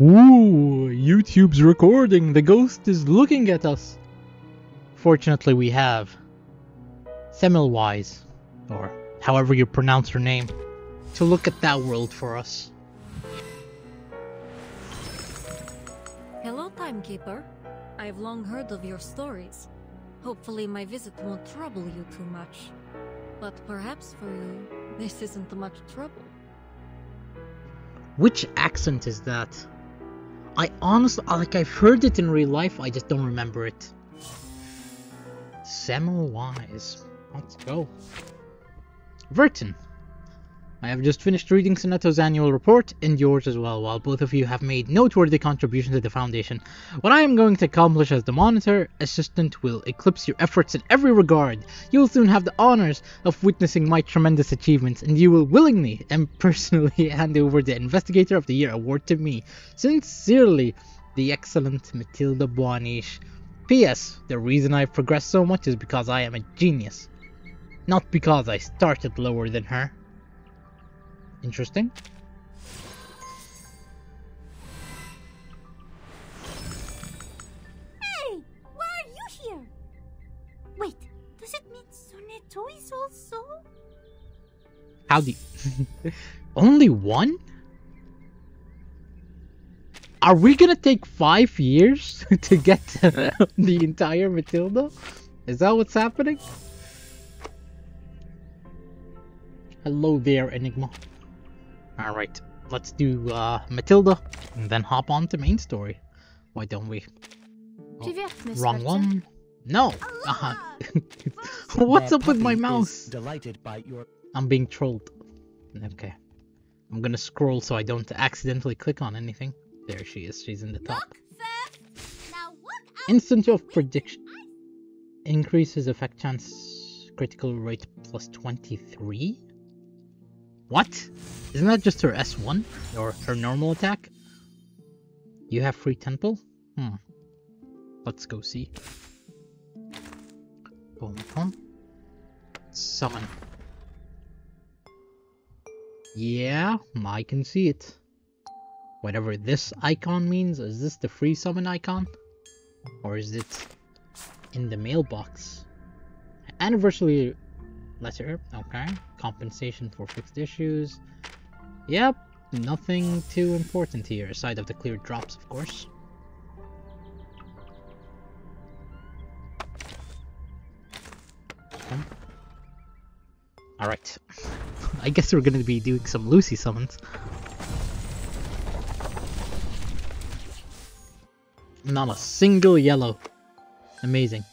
Ooh, YouTube's recording. The ghost is looking at us. Fortunately, we have Semmelweis, or however you pronounce her name, to look at that world for us. Hello, Timekeeper. I've long heard of your stories. Hopefully my visit won't trouble you too much. But perhaps for you, this isn't much trouble. Which accent is that? I honestly, I've heard it in real life, I just don't remember it. Semmelweis. Let's go. Vertin. I have just finished reading Sonetto's annual report, and yours as well. While both of you have made noteworthy contributions to the Foundation, what I am going to accomplish as the Monitor Assistant will eclipse your efforts in every regard. You will soon have the honors of witnessing my tremendous achievements, and you will willingly and personally hand over the Investigator of the Year award to me. Sincerely, the excellent Matilda Boaniche. P.S. The reason I've progressed so much is because I am a genius, not because I started lower than her. Interesting. Hey! Why are you here? Wait, does it mean Sonetto is also? How do you... Only one? Are we gonna take 5 years to get the entire Matilda? Is that what's happening? Hello there, Enigma. Alright, let's do Matilda, and then hop on to main story. Why don't we? Oh, wrong one. No! What's up with my mouse? Delighted by your... I'm being trolled. Okay. I'm gonna scroll so I don't accidentally click on anything. There she is, she's in the top. Instant of prediction. Increases effect chance critical rate plus 23? What? Isn't that just her S1? Or her normal attack? You have free temple? Let's go see. Boom, boom. Summon. Yeah, I can see it. Whatever this icon means, is this the free summon icon? Or is it in the mailbox? Anniversary letter, okay. Compensation for fixed issues. Yep, nothing too important here, aside of the cleared drops, of course. Alright. I guess we're gonna be doing some Lucy summons. Not a single yellow. Amazing.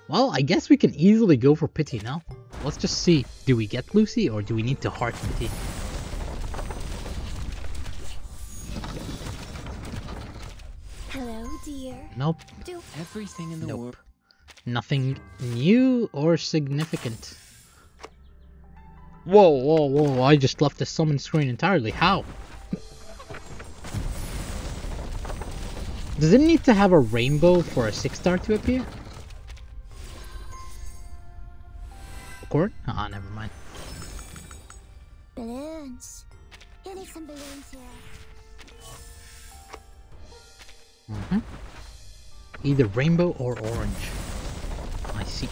Well, I guess we can easily go for pity now. Let's just see. Do we get Lucy or do we need to heart pity? Hello, dear. Nope. Everything in the world. Nothing new or significant. Whoa, whoa, whoa. I just left the summon screen entirely. How? Does it need to have a rainbow for a 6-star to appear? Accord? Ah, never mind. Balloons. You need some balloons here. Either rainbow or orange. I see.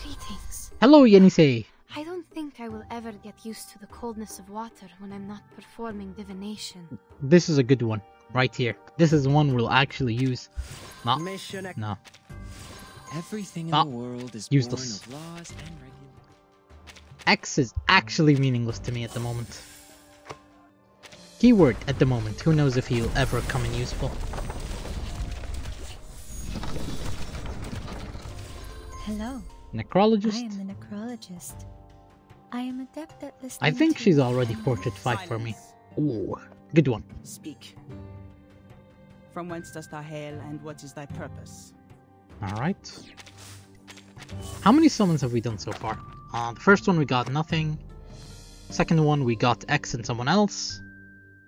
Greetings. Hello, Yenisei. I don't think I will ever get used to the coldness of water when I'm not performing divination. This is a good one. Right here. This is one we'll actually use. No. No. Everything in the world is useless. born of laws and regulations. X is actually meaningless to me at the moment. Keyword at the moment. Who knows if he'll ever come in useful. Hello. Necrologist? I am the necrologist. I am adept at listening. I think to she's already portrait 5 for me. Ooh, good one. Speak. From whence dost thou hail, and what is thy purpose? Alright. How many summons have we done so far? The first one we got nothing. Second one we got X and someone else.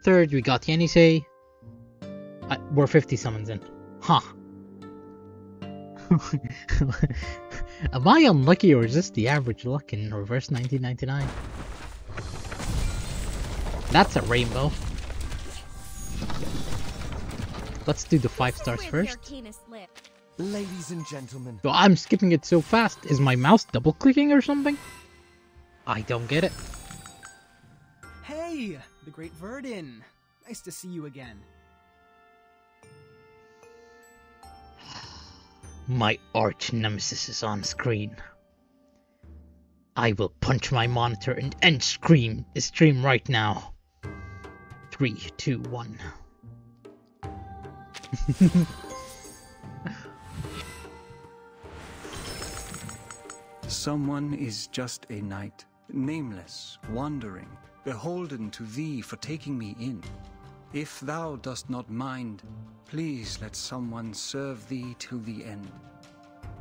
Third we got Yenisei. We're 50 summons in. Huh. Am I unlucky or is this the average luck in reverse 1999? That's a rainbow. Let's do the 5 stars first. Ladies and gentlemen. Oh, I'm skipping it so fast. Is my mouse double clicking or something? I don't get it. Hey, the great Verdin. Nice to see you again. My arch nemesis is on screen. I will punch my monitor and end stream right now. 3, 2, 1. Someone is just a knight, nameless, wandering, beholden to thee for taking me in. If thou dost not mind, please let someone serve thee till the end.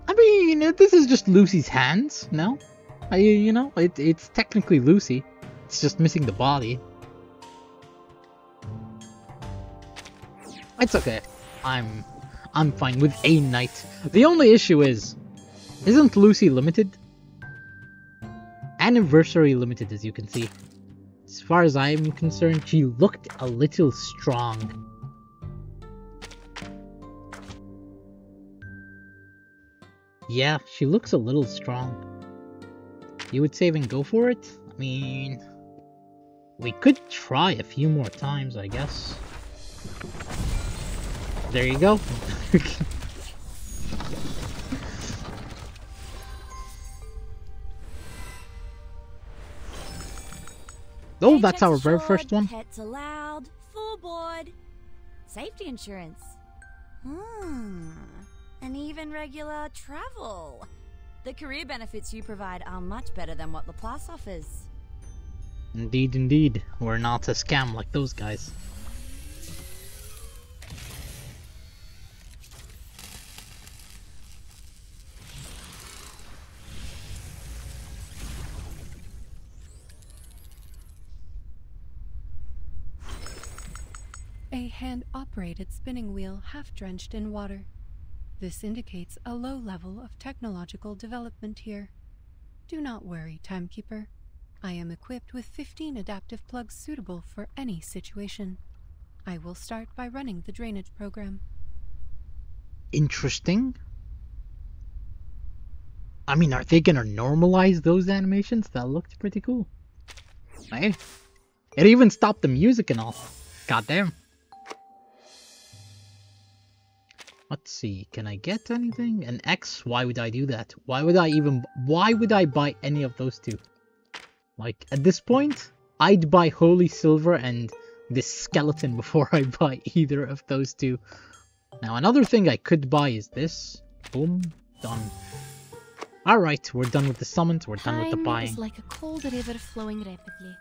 I mean, this is just Lucy's hands, no? You know, it's technically Lucy. It's just missing the body. It's okay. I'm fine with a knight. The only issue is, isn't Lucy limited? Anniversary limited, as you can see. As far as I am concerned, she looked a little strong. Yeah, she looks a little strong. You would save and go for it? I mean, we could try a few more times, I guess. There you go. Oh, that's our very first one. Pets allowed, full board, safety insurance. And even regular travel. The career benefits you provide are much better than what Laplace offers. Indeed, indeed. We're not a scam like those guys. A hand-operated spinning wheel half-drenched in water. This indicates a low level of technological development here. Do not worry, Timekeeper. I am equipped with 15 adaptive plugs suitable for any situation. I will start by running the drainage program. Interesting. I mean, are they gonna normalize those animations? That looked pretty cool. Hey, it even stopped the music and all. Goddamn. Let's see, can I get anything? An X? Why would I do that? Why would I buy any of those two? Like, at this point, I'd buy Holy Silver and this skeleton before I buy either of those two. Now, another thing I could buy is this. Boom. Done. Alright, we're done with the summons, we're done with the buying. Time is like a cold river flowing rapidly.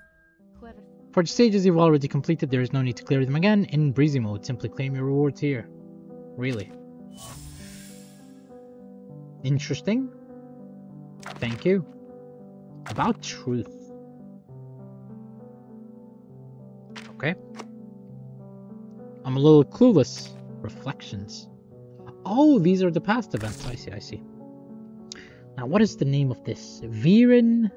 For the stages you've already completed, there is no need to clear them again. In breezy mode, simply claim your rewards here. Really? Interesting. Thank you. About truth. Okay. I'm a little clueless. Reflections. Oh, these are the past events. I see. Now, what is the name of this? Vereinsamt?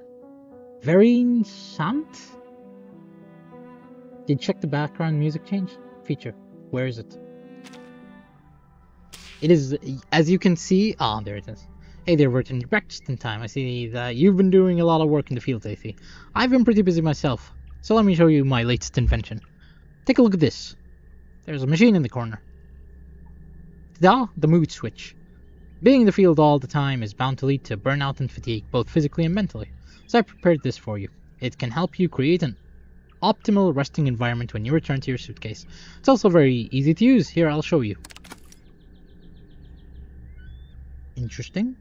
Did you check the background music change feature? Where is it? It is, as you can see, there it is. Hey there, Vertin, you're back just in time. I see that you've been doing a lot of work in the field lately. I've been pretty busy myself, so let me show you my latest invention. Take a look at this. There's a machine in the corner. Ta-da! The mood switch. Being in the field all the time is bound to lead to burnout and fatigue, both physically and mentally. So I prepared this for you. It can help you create an optimal resting environment when you return to your suitcase. It's also very easy to use. Here, I'll show you. Interesting.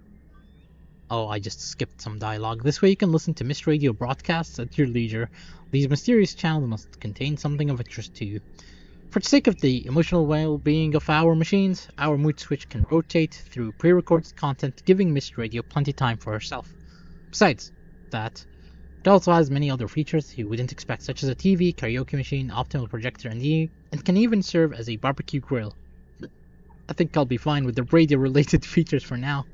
Oh, I just skipped some dialogue. This way you can listen to Mist Radio broadcasts at your leisure. These mysterious channels must contain something of interest to you. For the sake of the emotional well-being of our machines, our mood switch can rotate through pre-recorded content, giving Mist Radio plenty time for herself. Besides that, it also has many other features you wouldn't expect, such as a TV, karaoke machine, optimal projector, and can even serve as a barbecue grill. I think I'll be fine with the radio-related features for now.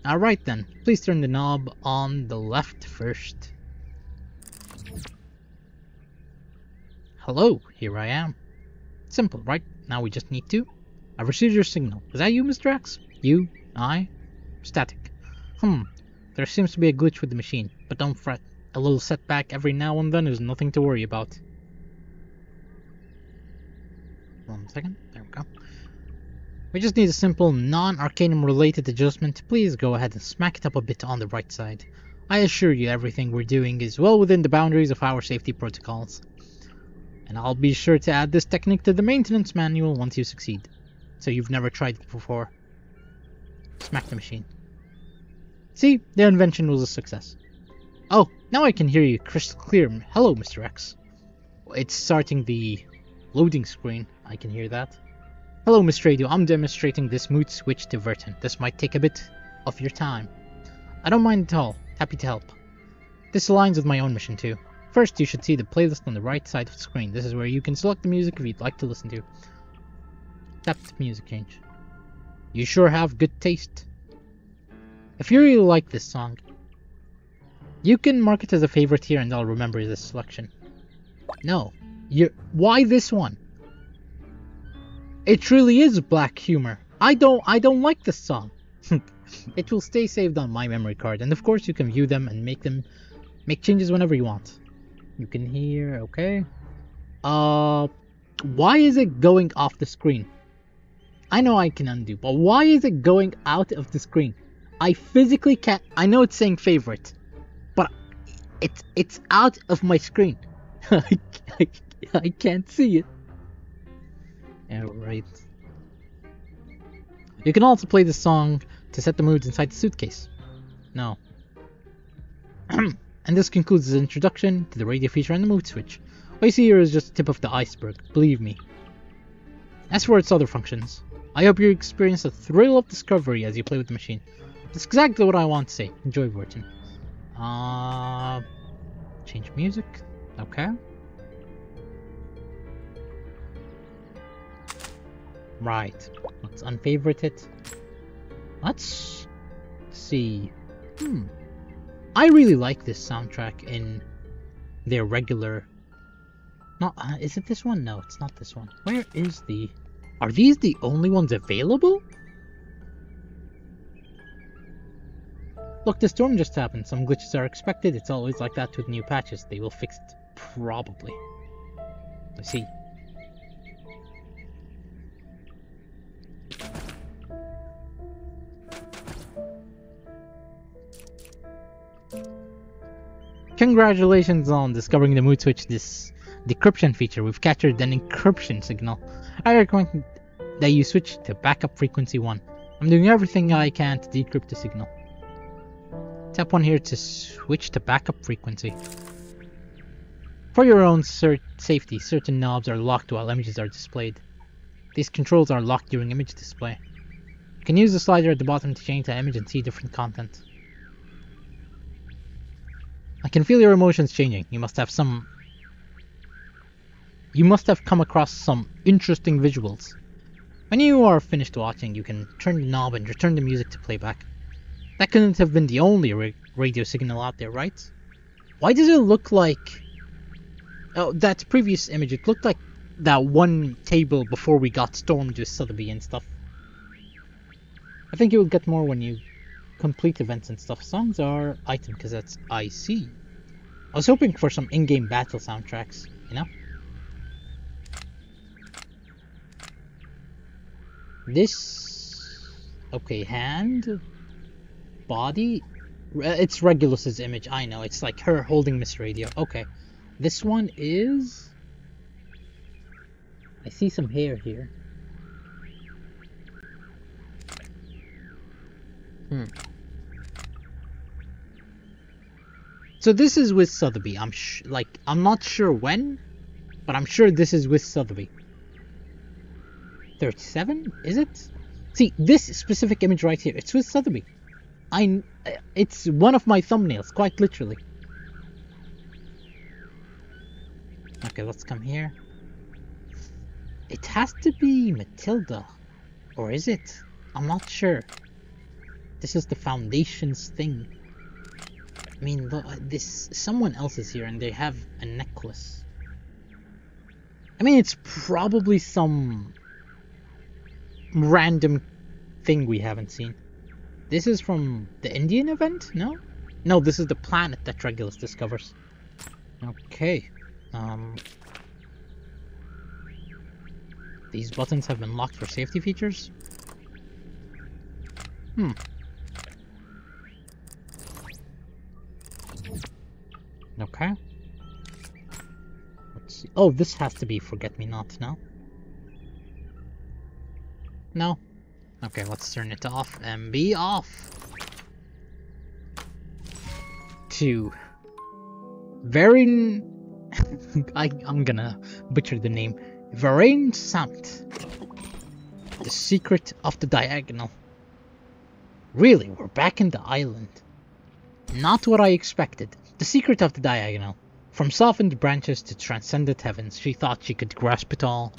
Alright then, please turn the knob on the left first. hello, here I am. Simple, right? Now we just need to... I've received your signal. Is that you, Mr. X? You? I? Static. There seems to be a glitch with the machine, but don't fret. A little setback every now and then is nothing to worry about. 1 second. There we go. We just need a simple, non-Arcanum related adjustment. Please go ahead and smack it up a bit on the right side. I assure you everything we're doing is well within the boundaries of our safety protocols. And I'll be sure to add this technique to the maintenance manual once you succeed. So you've never tried it before. Smack the machine. See, the invention was a success. Oh, now I can hear you crystal clear. Hello, Mr. X. It's starting the loading screen. I can hear that. Hello, Mr. Radio. I'm demonstrating this mood switch to Vertin. This might take a bit of your time. I don't mind at all. Happy to help. This aligns with my own mission too. First, you should see the playlist on the right side of the screen. This is where you can select the music if you'd like to listen to. Tap the music change. You sure have good taste. If you really like this song, you can mark it as a favorite here and I'll remember this selection. No. Why this one? It really is black humor. I don't like this song. It will stay saved on my memory card, and of course you can view them and make changes whenever you want. You can hear, okay. Why is it going off the screen? I know I can undo, but why is it going out of the screen? I physically can't. I know it's saying favorite, but it's out of my screen. I can't see it. Alright. You can also play the song to set the moods inside the suitcase. No. And this concludes the introduction to the radio feature and the mood switch. What you see here is just the tip of the iceberg, believe me. As for its other functions, I hope you experience the thrill of discovery as you play with the machine. That's exactly what I want to say. Enjoy Vertin. Change music. Okay. Right. Let's unfavorite it. Let's see. I really like this soundtrack in their regular... Not, is it this one? No, it's not this one. Where is the... Are these the only ones available? Look, the storm just happened. Some glitches are expected. It's always like that with new patches. They will fix it. Probably. Let's see. Congratulations on discovering the mood switch, this decryption feature. We've captured an encryption signal. I recommend that you switch to backup frequency 1. I'm doing everything I can to decrypt the signal. Tap 1 here to switch to backup frequency. For your own safety, certain knobs are locked while images are displayed. These controls are locked during image display. You can use the slider at the bottom to change the image and see different content. I can feel your emotions changing. You must have come across some interesting visuals. When you are finished watching, you can turn the knob and return the music to playback. That couldn't have been the only radio signal out there, right? Why does it look like... Oh, that previous image, it looked like that one table before we got stormed with Sotheby and stuff. I think you will get more when you complete events and stuff. Songs are item cassettes. I see. I was hoping for some in-game battle soundtracks, you know? This... Okay, hand... Body... It's Regulus's image, I know. It's like her holding Miss Radio. Okay. This one is... I see some hair here. So this is with Sotheby. I'm not sure when, but I'm sure this is with Sotheby. 37? Is it? See, this specific image right here, it's with Sotheby. It's one of my thumbnails, quite literally. Okay, let's come here. It has to be Matilda. Or is it? I'm not sure. This is the Foundation's thing. I mean, someone else is here and they have a necklace. I mean, it's probably some random thing we haven't seen. This is from the Indian event? No? No, this is the planet that Regulus discovers. Okay. These buttons have been locked for safety features? Okay. Let's see. Oh, this has to be Forget-Me-Not, no? No? Okay, let's turn it off and be off. 2. I'm gonna butcher the name. Vereinsamt. The Secret of the Diagonal. Really, we're back in the island. Not what I expected. The Secret of the Diagonal. From softened branches to transcendent heavens, she thought she could grasp it all.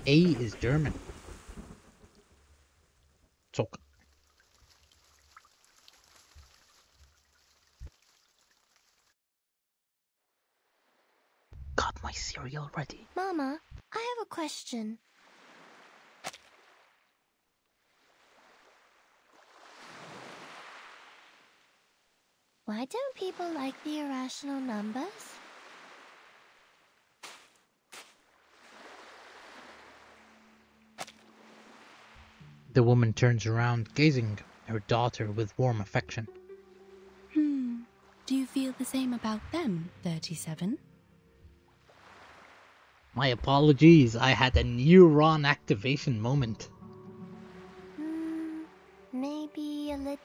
A is German. Talk. Got my cereal ready. Mama, I have a question. Why don't people like the irrational numbers? The woman turns around, gazing at her daughter with warm affection. Do you feel the same about them, 37? My apologies, I had a neuron activation moment. Maybe a little?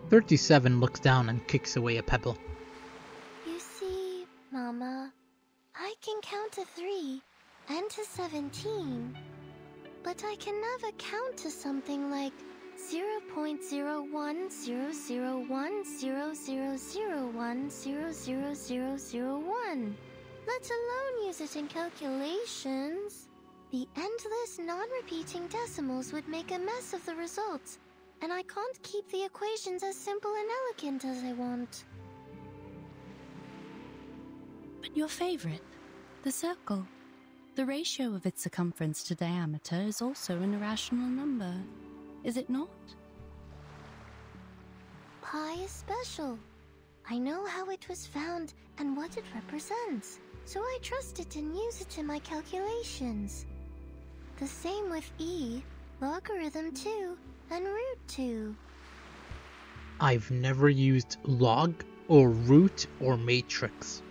37 looks down and kicks away a pebble. You see, Mama, I can count to 3 and to 17, but I can never count to something like 0.0100100001000001, let alone use it in calculations. The endless, non-repeating decimals would make a mess of the results, and I can't keep the equations as simple and elegant as I want. But your favorite, the circle. The ratio of its circumference to diameter is also an irrational number, is it not? Pi is special. I know how it was found and what it represents, so I trust it and use it in my calculations. The same with E, logarithm 2, and root 2. I've never used log or root or matrix.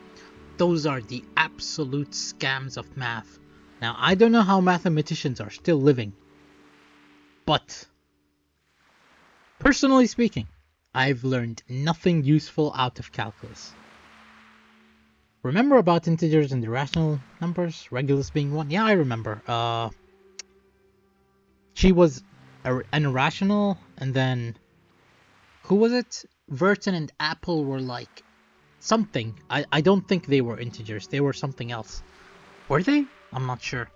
Those are the absolute scams of math. Now, I don't know how mathematicians are still living, but personally speaking, I've learned nothing useful out of calculus. Remember about integers and irrational numbers, Regulus being one? Yeah, I remember. She was an irrational, and then who was it? Vertin and Apple were like something. I don't think they were integers. They were something else. Were they? I'm not sure.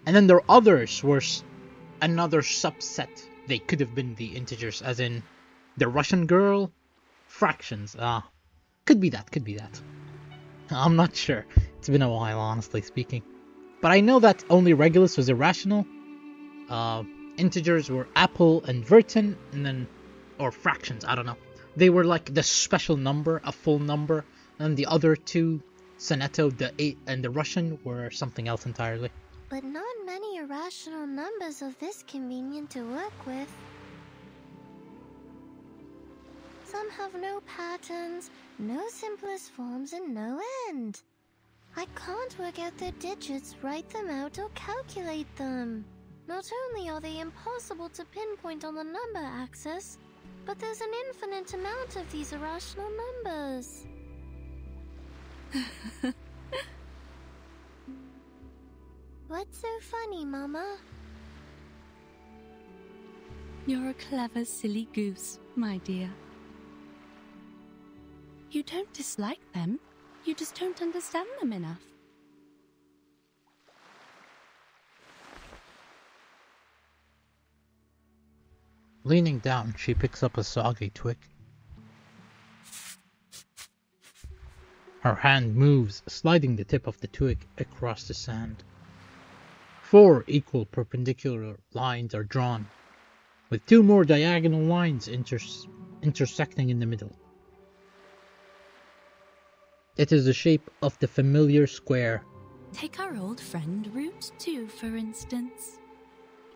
And then their others were another subset. They could have been the integers, as in the Russian girl, fractions. Could be that, could be that. I'm not sure. It's been a while, honestly speaking. But I know that only Regulus was irrational. Integers were Apple and Vertin, and then, or fractions, I don't know. They were like the special number, a full number, and the other two, Sonetto, the 8, and the Russian, were something else entirely. But not many irrational numbers are this convenient to work with. Some have no patterns, no simplest forms, and no end. I can't work out their digits, write them out, or calculate them. Not only are they impossible to pinpoint on the number axis, but there's an infinite amount of these irrational numbers. What's so funny, Mama? You're a clever, silly goose, my dear. You don't dislike them, you just don't understand them enough. Leaning down, she picks up a soggy twig. Her hand moves, sliding the tip of the twig across the sand. 4 equal perpendicular lines are drawn, with 2 more diagonal lines intersecting in the middle. It is the shape of the familiar square. Take our old friend Root 2, for instance.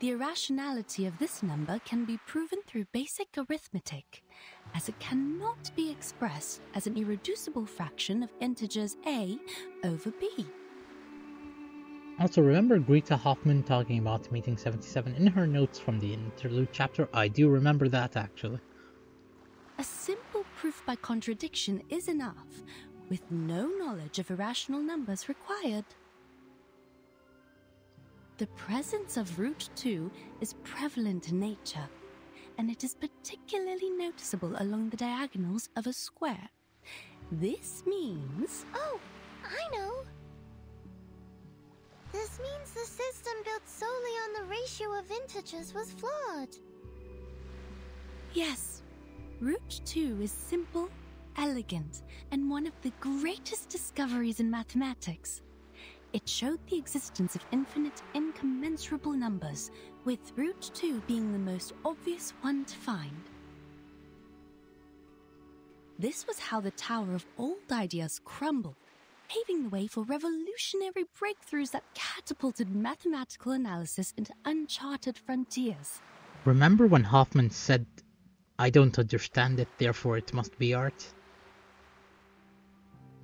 The irrationality of this number can be proven through basic arithmetic, as it cannot be expressed as an irreducible fraction of integers a over b. Also, remember Greta Hoffman talking about Meeting 77 in her notes from the interlude chapter? I do remember that, actually. A simple proof by contradiction is enough, with no knowledge of irrational numbers required. The presence of root 2 is prevalent in nature, and it is particularly noticeable along the diagonals of a square. This means... Oh, I know! This means the system built solely on the ratio of integers was flawed. Yes, root 2 is simple, elegant, and one of the greatest discoveries in mathematics. It showed the existence of infinite incommensurable numbers, with root 2 being the most obvious one to find. This was how the Tower of Old Ideas crumbled, paving the way for revolutionary breakthroughs that catapulted mathematical analysis into uncharted frontiers. Remember when Hoffman said, "I don't understand it, therefore it must be art"?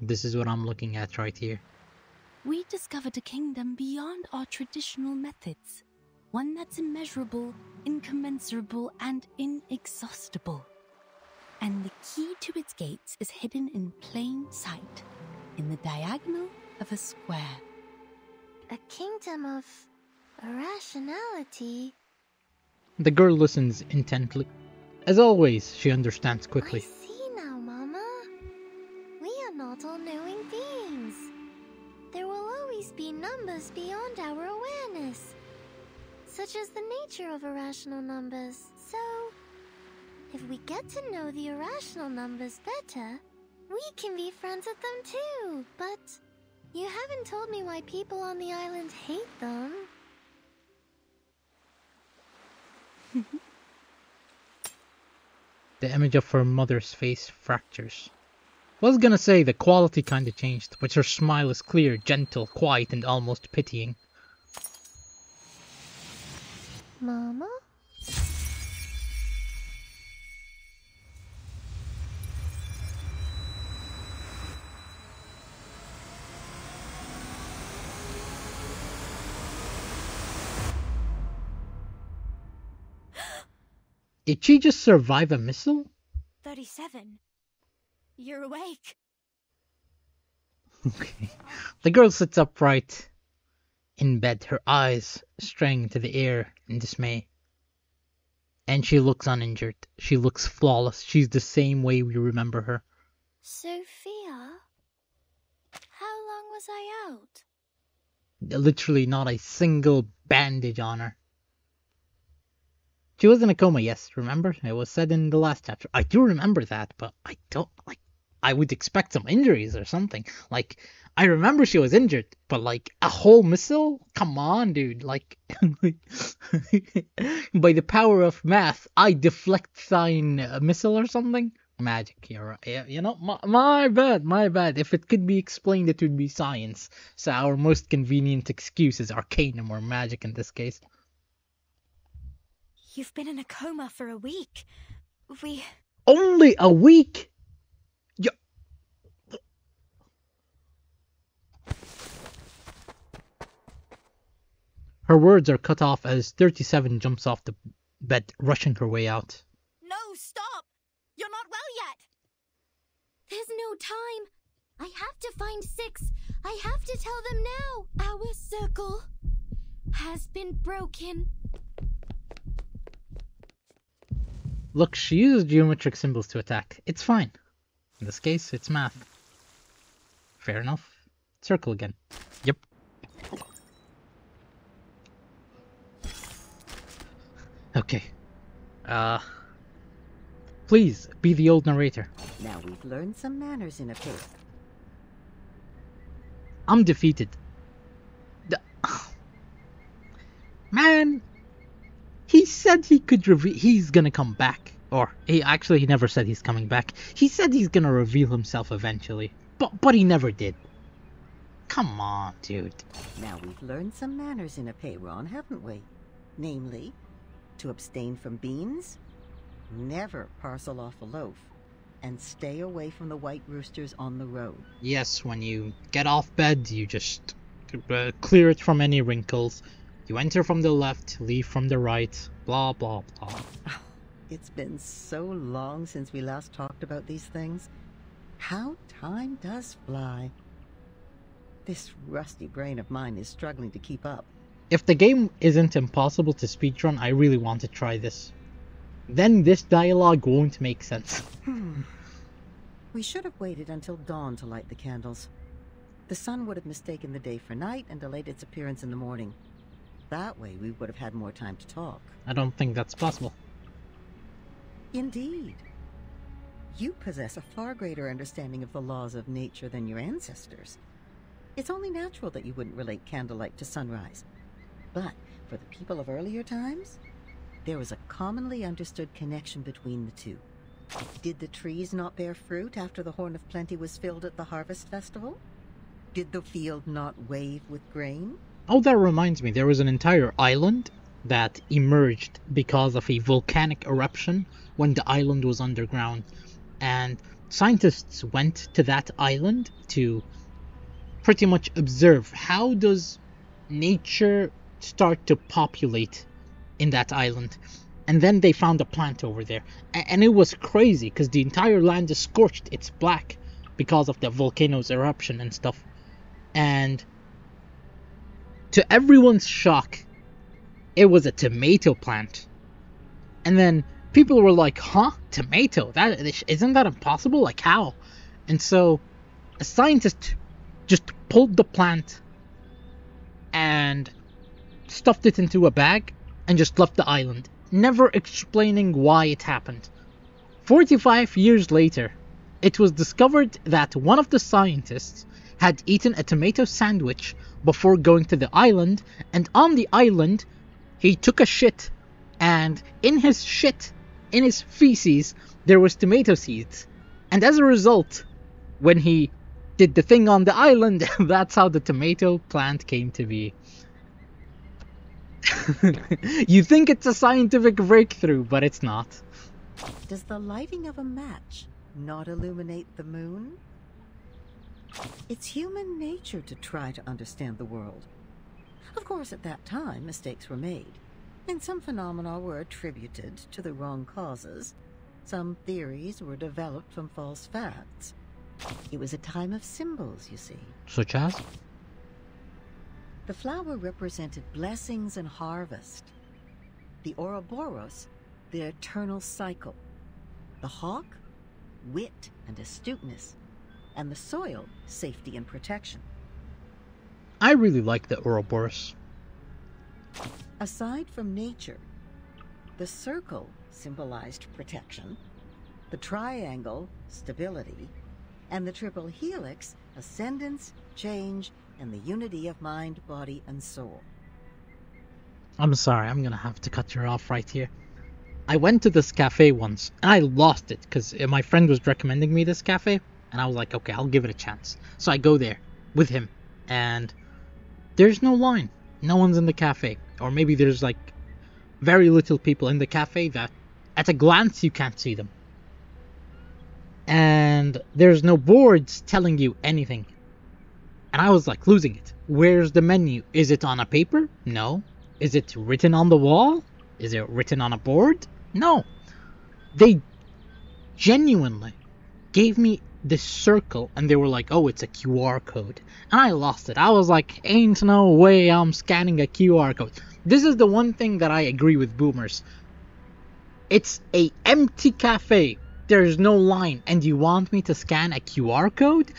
This is what I'm looking at right here. We discovered a kingdom beyond our traditional methods, one that's immeasurable, incommensurable, and inexhaustible. And the key to its gates is hidden in plain sight, in the diagonal of a square. A kingdom of irrationality? The girl listens intently. As always, she understands quickly. I see now, Mama. We are not all-knowing beings. There will always be numbers beyond our awareness, such as the nature of irrational numbers. So, if we get to know the irrational numbers better, we can be friends with them too. But you haven't told me why people on the island hate them. The image of her mother's face fractures. Was gonna say the quality kinda changed, but her smile is clear, gentle, quiet, and almost pitying. Mama? Did she just survive a missile? 37. You're awake. Okay. The girl sits upright in bed, her eyes straying into the air in dismay. And she looks uninjured. She looks flawless. She's the same way we remember her. Sophia? How long was I out? Literally not a single bandage on her. She was in a coma, yes, remember? It was said in the last chapter. I do remember that, but I don't, like, I would expect some injuries or something. Like, I remember she was injured, but like, a whole missile? Come on, dude, like, by the power of math, I deflect thine missile or something? Magic here, yeah, you know, my bad. If it could be explained, it would be science. So our most convenient excuse is arcanum or magic in this case. You've been in a coma for a week. Only a week? Her words are cut off as 37 jumps off the bed, rushing her way out. No, stop! You're not well yet! There's no time. I have to find 6. I have to tell them now. Our circle has been broken. Look, she uses geometric symbols to attack. It's fine. In this case, it's math. Fair enough. Circle again. Yep. Okay. Please, be the old narrator. Now we've learned some manners in a pit. I'm defeated. Man, he said he could he's gonna come back. Or, he never said he's coming back. He said he's gonna reveal himself eventually. But he never did. Come on, dude. Now we've learned some manners in a payron, haven't we? Namely, to abstain from beans, never parcel off a loaf, and stay away from the white roosters on the road. Yes, when you get off bed, you just clear it from any wrinkles. You enter from the left, leave from the right, blah blah blah. It's been so long since we last talked about these things. How time does fly. This rusty brain of mine is struggling to keep up. If the game isn't impossible to speedrun, I really want to try this. Then this dialogue won't make sense. We should have waited until dawn to light the candles. The sun would have mistaken the day for night and delayed its appearance in the morning. That way we would have had more time to talk. I don't think that's possible. Indeed. You possess a far greater understanding of the laws of nature than your ancestors. It's only natural that you wouldn't relate candlelight to sunrise. But for the people of earlier times, there was a commonly understood connection between the two. Did the trees not bear fruit after the Horn of Plenty was filled at the harvest festival? Did the field not wave with grain? Oh, that reminds me, there was an entire island that emerged because of a volcanic eruption when the island was underground. And scientists went to that island to pretty much observe how does nature start to populate in that island. And then they found a plant over there. And it was crazy because the entire land is scorched. It's black because of the volcano's eruption and stuff. And to everyone's shock, it was a tomato plant. And then people were like, huh? Tomato? Isn't that impossible? Like, how? And so a scientist just pulled the plant and stuffed it into a bag and just left the island, never explaining why it happened. 45 years later, it was discovered that one of the scientists had eaten a tomato sandwich before going to the island, and on the island, he took a shit, and in his shit, in his feces, there was tomato seeds. And as a result, when he did the thing on the island, that's how the tomato plant came to be. You think it's a scientific breakthrough, but it's not. Does the lighting of a match not illuminate the moon? It's human nature to try to understand the world. Of course, at that time, mistakes were made, and some phenomena were attributed to the wrong causes. Some theories were developed from false facts. It was a time of symbols, you see. Such as? The flower represented blessings and harvest. The Ouroboros, the eternal cycle. The hawk, wit and astuteness. And the soil, safety and protection. I really like the Ouroboros. Aside from nature, the circle symbolized protection, the triangle, stability, and the triple helix, ascendance, change, and the unity of mind, body, and soul. I'm sorry, I'm gonna have to cut you off right here. I went to this cafe once, and I lost it, because my friend was recommending me this cafe, and I was like, okay, I'll give it a chance. So I go there, with him, and there's no line. No one's in the cafe. Or maybe there's, like, very little people in the cafe that, at a glance, you can't see them. And there's no boards telling you anything. And I was like losing it. Where's the menu? Is it on a paper? No. Is it written on the wall? Is it written on a board? No. They genuinely gave me this circle and they were like, oh, it's a QR code. And I lost it. I was like, ain't no way I'm scanning a QR code. This is the one thing that I agree with boomers. It's a empty cafe. There's no line. And you want me to scan a QR code?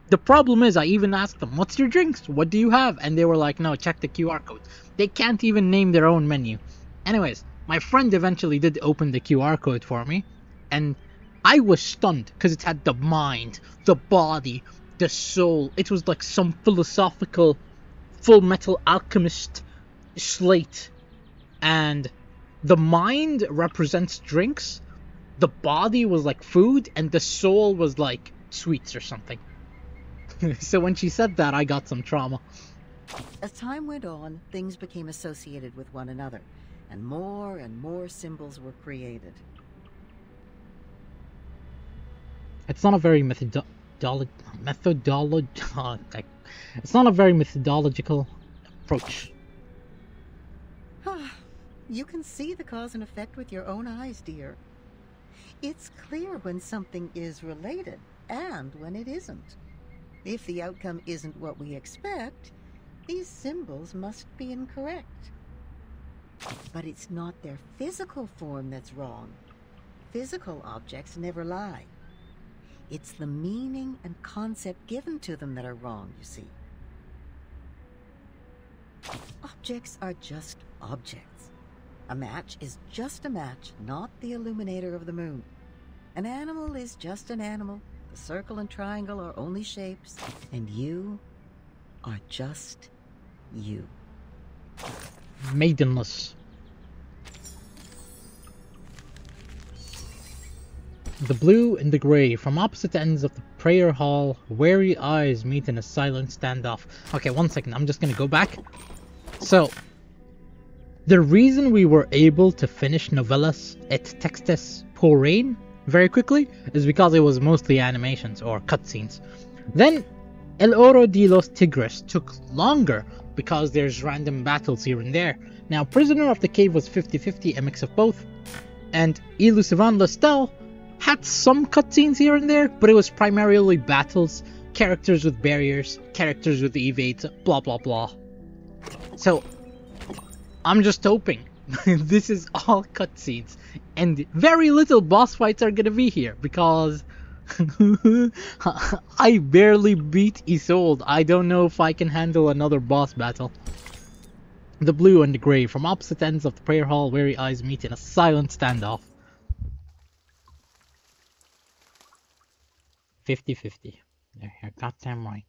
The problem is, I even asked them, what's your drinks? What do you have? And they were like, no, check the QR code. They can't even name their own menu. Anyways, My friend eventually did open the QR code for me, and I was stunned because it had the mind, the body, the soul. It was like some philosophical Full Metal Alchemist slate. And the mind represents drinks, the body was like food, and the soul was like sweets or something. So when she said that, I got some trauma. As time went on, things became associated with one another, and more symbols were created. It's not a very it's not a very methodological approach. You can see the cause and effect with your own eyes, dear. It's clear when something is related and when it isn't. If the outcome isn't what we expect, these symbols must be incorrect. But it's not their physical form that's wrong. Physical objects never lie. It's the meaning and concept given to them that are wrong, you see. Objects are just objects. A match is just a match, not the illuminator of the moon. An animal is just an animal. The circle and triangle are only shapes. And you are just you. Maidenless. The blue and the grey, from opposite ends of the prayer hall, wary eyes meet in a silent standoff. Okay, 1 second, I'm just gonna go back. So, the reason we were able to finish Novellas et Textes pour Reign very quickly is because it was mostly animations or cutscenes. Then, El Oro de los Tigres took longer because there's random battles here and there. Now, Prisoner of the Cave was 50-50, a mix of both, and Illusivan Lestel had some cutscenes here and there, but it was primarily battles, characters with barriers, characters with evades, blah blah blah. So, I'm just hoping this is all cutscenes, and very little boss fights are gonna be here, because I barely beat Isolde. I don't know if I can handle another boss battle. The blue and the grey, from opposite ends of the prayer hall, wary eyes meet in a silent standoff. 50-50. You're goddamn right.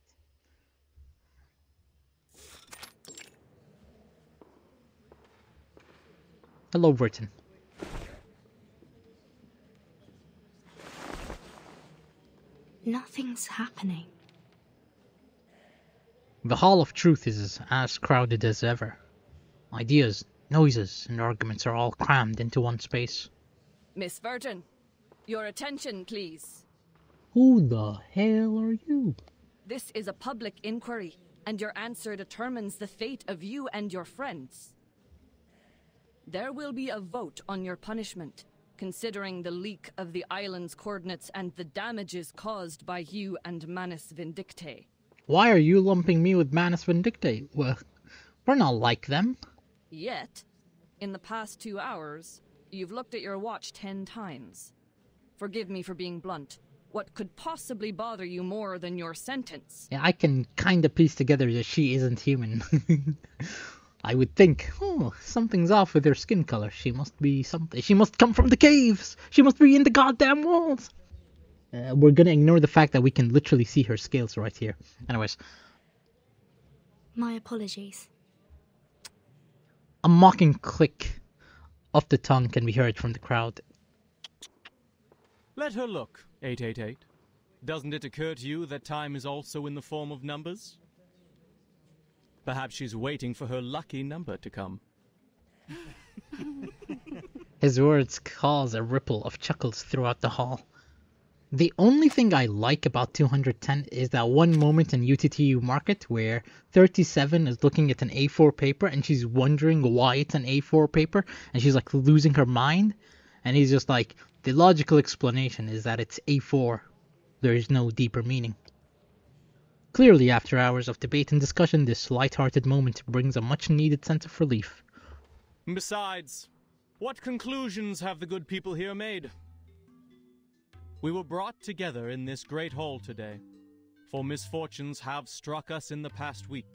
Hello, Britain. Nothing's happening. The Hall of Truth is as crowded as ever. Ideas, noises, and arguments are all crammed into one space. Miss Virgin, your attention, please. Who the hell are you? This is a public inquiry, and your answer determines the fate of you and your friends. There will be a vote on your punishment, considering the leak of the island's coordinates and the damages caused by you and Manus Vindictae. Why are you lumping me with Manus Vindictae? Well, we're not like them. Yet, in the past 2 hours, you've looked at your watch 10 times. Forgive me for being blunt. What could possibly bother you more than your sentence? Yeah, I can kinda piece together that she isn't human. I would think, oh, something's off with her skin color. She must be something. She must come from the caves. She must be in the goddamn walls. We're gonna ignore the fact that we can literally see her scales right here. Anyways. My apologies. A mocking click of the tongue can be heard from the crowd. Let her look, 888. Doesn't it occur to you that time is also in the form of numbers? Perhaps she's waiting for her lucky number to come. His words cause a ripple of chuckles throughout the hall. The only thing I like about 210 is that one moment in UTTU Market where 37 is looking at an A4 paper and she's wondering why it's an A4 paper and she's like losing her mind, and he's just like, the logical explanation is that it's A4. There is no deeper meaning. Clearly, after hours of debate and discussion, this light-hearted moment brings a much-needed sense of relief. Besides, what conclusions have the good people here made? We were brought together in this great hall today, for misfortunes have struck us in the past week.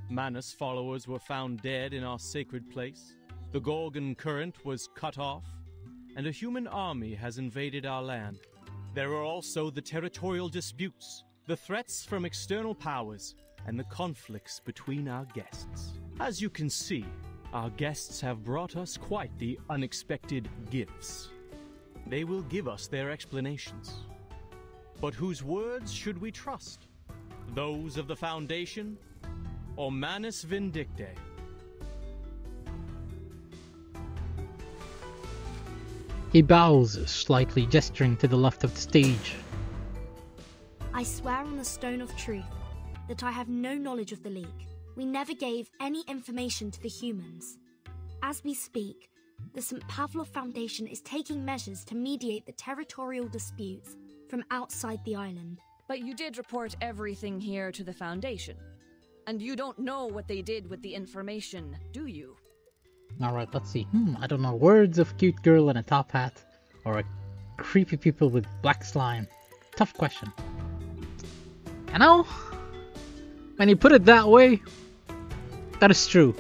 Manus followers were found dead in our sacred place. The Gorgon current was cut off, and a human army has invaded our land. There are also the territorial disputes, the threats from external powers, and the conflicts between our guests. As you can see, our guests have brought us quite the unexpected gifts. They will give us their explanations. But whose words should we trust? Those of the Foundation or Manus Vindictae? He bows slightly, gesturing to the left of the stage. I swear on the Stone of Truth that I have no knowledge of the League. We never gave any information to the humans. As we speak, the St. Pavlov Foundation is taking measures to mediate the territorial disputes from outside the island. But you did report everything here to the Foundation. And you don't know what they did with the information, do you? Alright, let's see. I don't know. Words of cute girl in a top hat, or a creepy people with black slime. Tough question. You know, when you put it that way, that is true.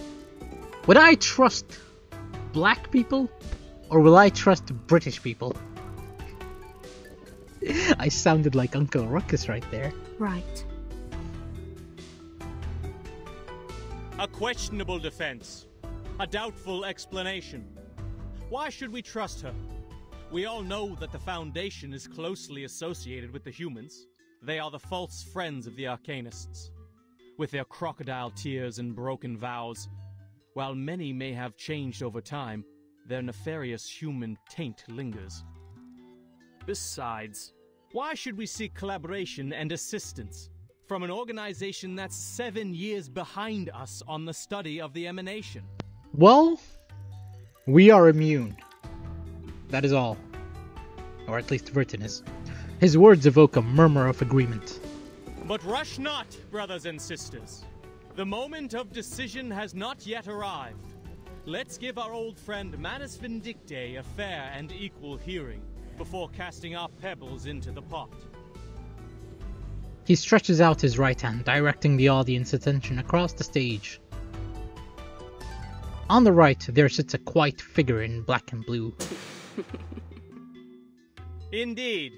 Would I trust black people, or will I trust British people? I sounded like Uncle Ruckus right there. Right. A questionable defense. A doubtful explanation. Why should we trust her? We all know that the Foundation is closely associated with the humans. They are the false friends of the Arcanists. With their crocodile tears and broken vows, while many may have changed over time, their nefarious human taint lingers. Besides, why should we seek collaboration and assistance from an organization that's 7 years behind us on the study of the emanation? Well, we are immune. That is all. Or at least Vertin is. His words evoke a murmur of agreement. But rush not, brothers and sisters. The moment of decision has not yet arrived. Let's give our old friend Manus Vindictae a fair and equal hearing before casting our pebbles into the pot. He stretches out his right hand, directing the audience's attention across the stage. On the right, there sits a quiet figure in black and blue. Indeed.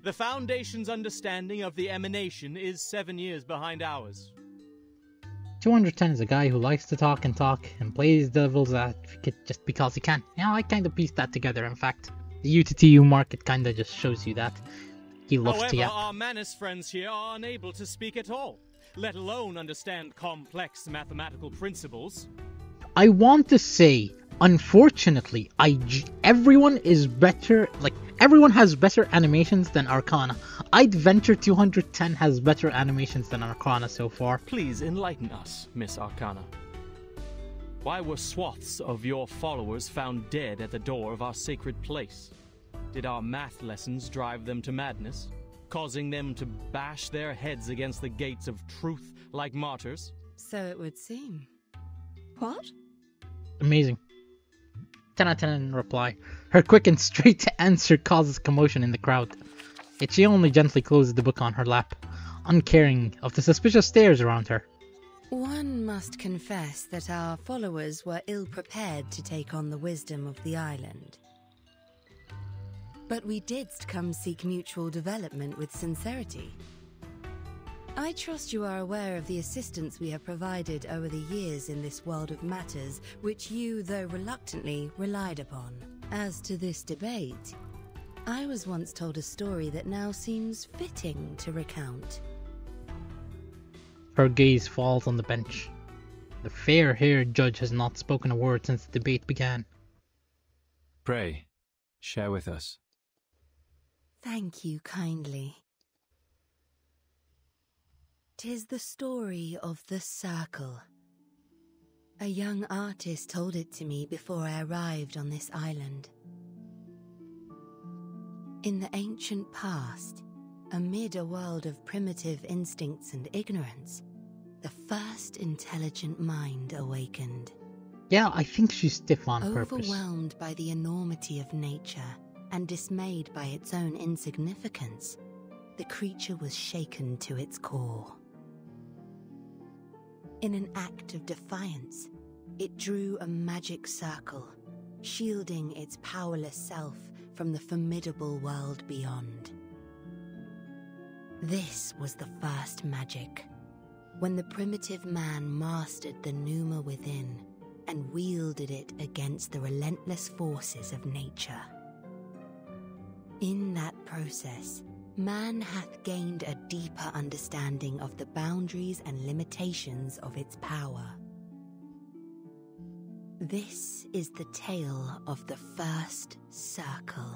The Foundation's understanding of the emanation is 7 years behind ours. 210 is a guy who likes to talk and plays devil's advocate just because he can. Yeah, I kind of pieced that together, in fact. The UTTU market kind of just shows you that. He loves to However, yap. our Manus friends here are unable to speak at all, let alone understand complex mathematical principles. I want to say, unfortunately, everyone is better, everyone has better animations than Arcana. I'd venture 210 has better animations than Arcana so far. Please enlighten us, Miss Arcana. Why were swaths of your followers found dead at the door of our sacred place? Did our math lessons drive them to madness, causing them to bash their heads against the gates of truth like martyrs? So it would seem. What? Amazing. 10 out of 10 in reply. Her quick and straight answer causes commotion in the crowd. Yet she only gently closes the book on her lap, uncaring of the suspicious stares around her. One must confess that our followers were ill-prepared to take on the wisdom of the island. But we did come seek mutual development with sincerity. I trust you are aware of the assistance we have provided over the years in this world of matters, which you, though reluctantly, relied upon. As to this debate, I was once told a story that now seems fitting to recount. Her gaze falls on the bench. The fair-haired judge has not spoken a word since the debate began. Pray, share with us. Thank you kindly. 'Tis the story of the Circle. A young artist told it to me before I arrived on this island. In the ancient past, amid a world of primitive instincts and ignorance, the first intelligent mind awakened. Yeah, I think she's stiff on purpose. Overwhelmed by the enormity of nature and dismayed by its own insignificance, the creature was shaken to its core. In an act of defiance, It drew a magic circle, shielding its powerless self from the formidable world beyond. This was the first magic, when the primitive man mastered the pneuma within and wielded it against the relentless forces of nature. In that process, man hath gained a deeper understanding of the boundaries and limitations of its power. This is the tale of the first circle.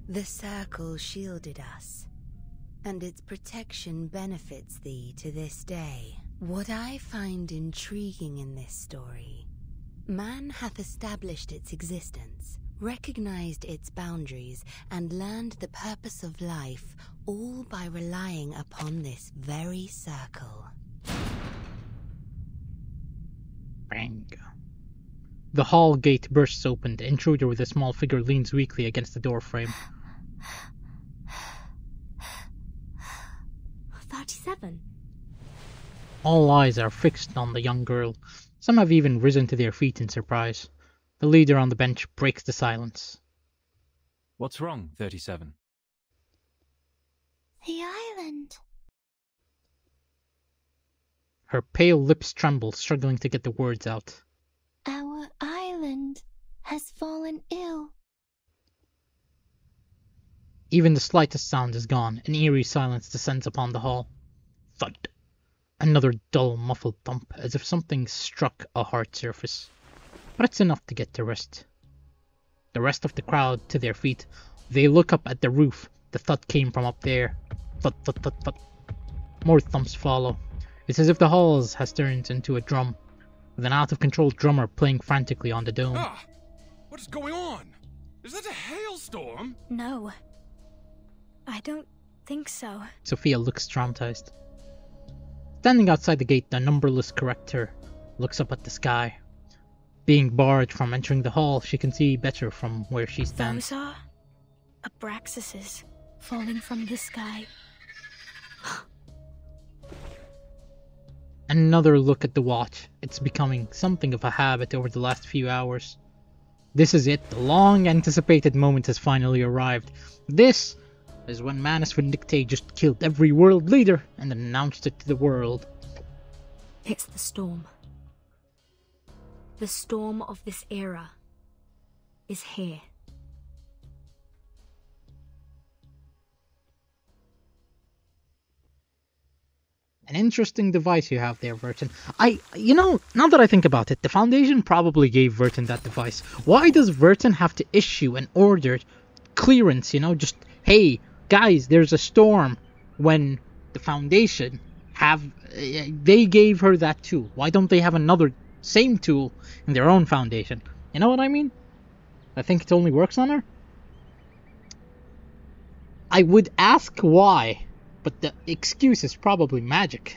The circle shielded us, and its protection benefits thee to this day. What I find intriguing in this story, man hath established its existence, recognized its boundaries, and learned the purpose of life, all by relying upon this very circle. Bang. The hall gate bursts open. The intruder with a small figure leans weakly against the door frame. 37. All eyes are fixed on the young girl. Some have even risen to their feet in surprise. The leader on the bench breaks the silence. What's wrong, 37? The island. Her pale lips tremble, struggling to get the words out. Our island has fallen ill. Even the slightest sound is gone. An eerie silence descends upon the hall. Thud. Another dull, muffled thump, as if something struck a hard surface. But it's enough to get the rest. The rest of the crowd to their feet. They look up at the roof. The thud came from up there. Thud, thud, thud, thud. More thumps follow. It's as if the hall has turned into a drum, with an out-of-control drummer playing frantically on the dome. Ah! What is going on? Is that a hailstorm? No. I don't think so. Sophia looks traumatized. Standing outside the gate, the numberless corrector looks up at the sky. Being barred from entering the hall, she can see better from where she stands. Those are Abraxases falling from the sky. Another look at the watch. It's becoming something of a habit over the last few hours. This is it. The long-anticipated moment has finally arrived. This is when Manus Vindictae just killed every world leader and announced it to the world. It's the storm. The storm of this era is here. An interesting device you have there, Vertin. Now that I think about it, the Foundation probably gave Vertin that device. Why does Vertin have to issue an order clearance, just, hey, guys, there's a storm, when the Foundation they gave her that tool? Why don't they have another same tool in their own Foundation? You know what I mean? I think it only works on her. I would ask why, but the excuse is probably magic.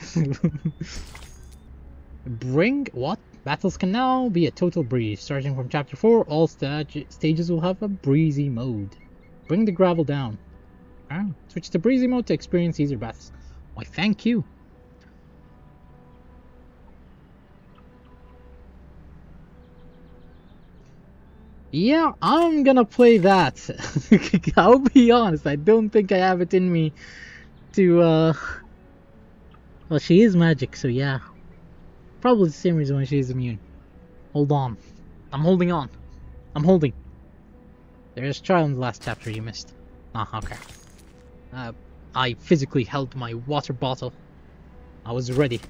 Bring what? Battles can now be a total breeze. Starting from chapter 4, all stages will have a breezy mode. Bring the gravel down. Switch to breezy mode to experience easier battles. Why, thank you. Yeah, I'm gonna play that. I'll be honest, I don't think I have it in me to, well, she is magic, so yeah. Probably the same reason why she's immune. Hold on. I'm holding on. I'm holding. There's a trial in the last chapter you missed. Okay. I physically held my water bottle. I was ready.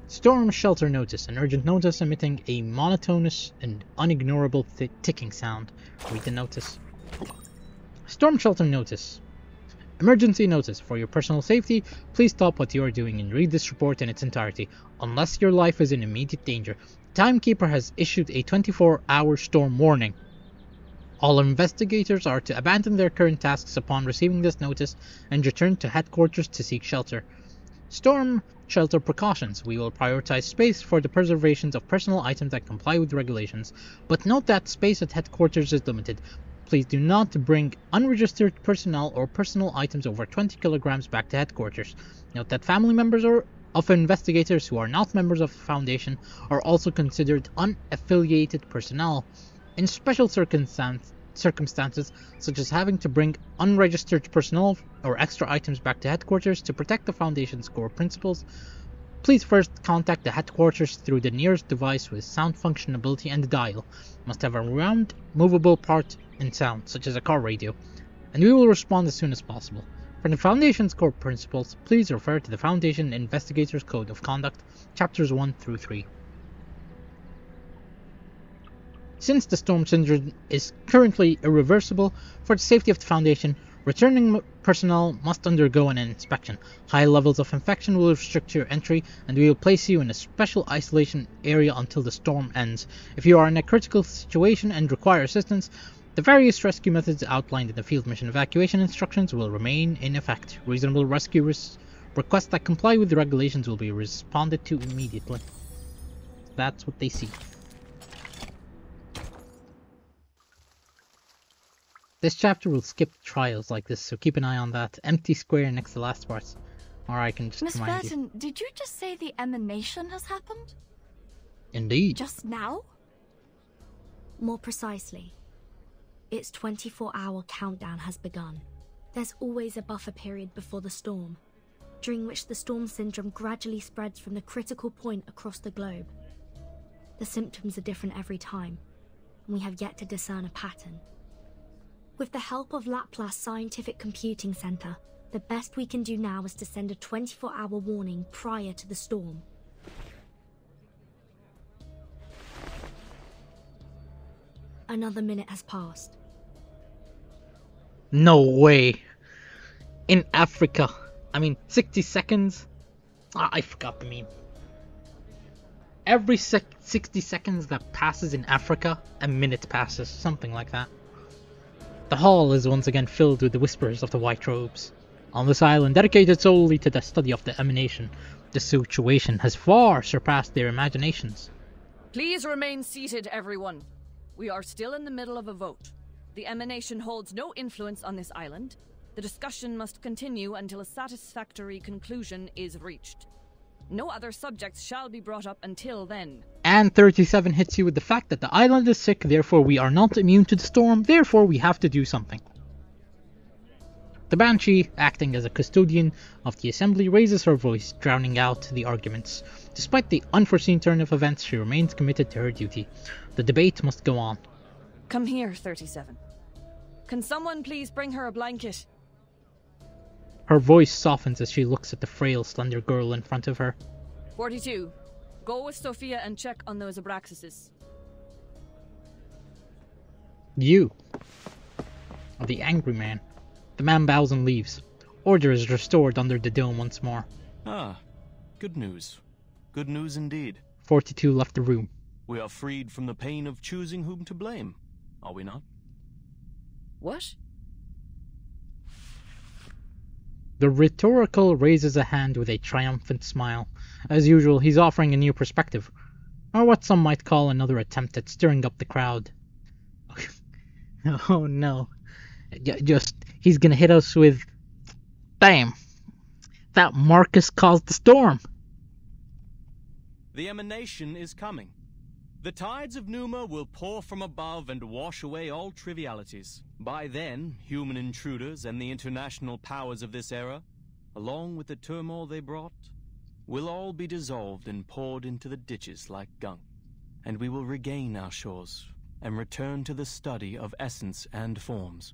Storm shelter notice. An urgent notice emitting a monotonous and unignorable ticking sound. Read the notice. Storm shelter notice. Emergency notice. For your personal safety, please stop what you are doing and read this report in its entirety. Unless your life is in immediate danger, Timekeeper has issued a 24-hour storm warning. All investigators are to abandon their current tasks upon receiving this notice and return to headquarters to seek shelter. Storm shelter precautions. We will prioritize space for the preservation of personal items that comply with regulations, but note that space at headquarters is limited. Please do not bring unregistered personnel or personal items over 20 kilograms back to headquarters. Note that family members of investigators who are not members of the Foundation are also considered unaffiliated personnel. In special circumstances, such as having to bring unregistered personnel or extra items back to headquarters to protect the Foundation's core principles, please first contact the headquarters through the nearest device with sound functionality and dial. Must have a round, movable part in sound, such as a car radio, and we will respond as soon as possible. For the Foundation's core principles, please refer to the Foundation Investigators Code of Conduct, Chapters 1 through 3. Since the storm syndrome is currently irreversible, for the safety of the Foundation, returning personnel must undergo an inspection. High levels of infection will restrict your entry, and we will place you in a special isolation area until the storm ends. If you are in a critical situation and require assistance, the various rescue methods outlined in the field mission evacuation instructions will remain in effect. Reasonable rescue requests that comply with the regulations will be responded to immediately. That's what they see. This chapter will skip trials like this, so keep an eye on that empty square next to the last parts. Or I can just Miss remind Burton, did you just say the emanation has happened? Indeed. Just now? More precisely, its 24-hour countdown has begun. There's always a buffer period before the storm, during which the storm syndrome gradually spreads from the critical point across the globe. The symptoms are different every time, and we have yet to discern a pattern. With the help of Laplace Scientific Computing Center, the best we can do now is to send a 24-hour warning prior to the storm. Another minute has passed. No way. In Africa. 60 seconds? I forgot the meme. Every 60 seconds that passes in Africa, a minute passes. Something like that. The hall is once again filled with the whispers of the white robes. On this island, dedicated solely to the study of the emanation, the situation has far surpassed their imaginations. Please remain seated, everyone. We are still in the middle of a vote. The emanation holds no influence on this island. The discussion must continue until a satisfactory conclusion is reached. No other subjects shall be brought up until then. And 37 hits you with the fact that the island is sick, therefore we are not immune to the storm, therefore we have to do something. The Banshee, acting as a custodian of the assembly, raises her voice, drowning out the arguments. Despite the unforeseen turn of events, she remains committed to her duty. The debate must go on. Come here, 37. Can someone please bring her a blanket? Her voice softens as she looks at the frail, slender girl in front of her. 42. Go with Sophia and check on those Abraxases. You. The angry man. The man bows and leaves. Order is restored under the dome once more. Ah, good news. Good news indeed. 42 left the room. We are freed from the pain of choosing whom to blame, are we not? What? The rhetorical raises a hand with a triumphant smile. As usual, he's offering a new perspective, or what some might call another attempt at stirring up the crowd. Oh no. He's gonna hit us with, damn, that Marcus caused the storm. The emanation is coming. The tides of Numa will pour from above and wash away all trivialities. By then, human intruders and the international powers of this era, along with the turmoil they brought, will all be dissolved and poured into the ditches like gunk. And we will regain our shores and return to the study of essence and forms.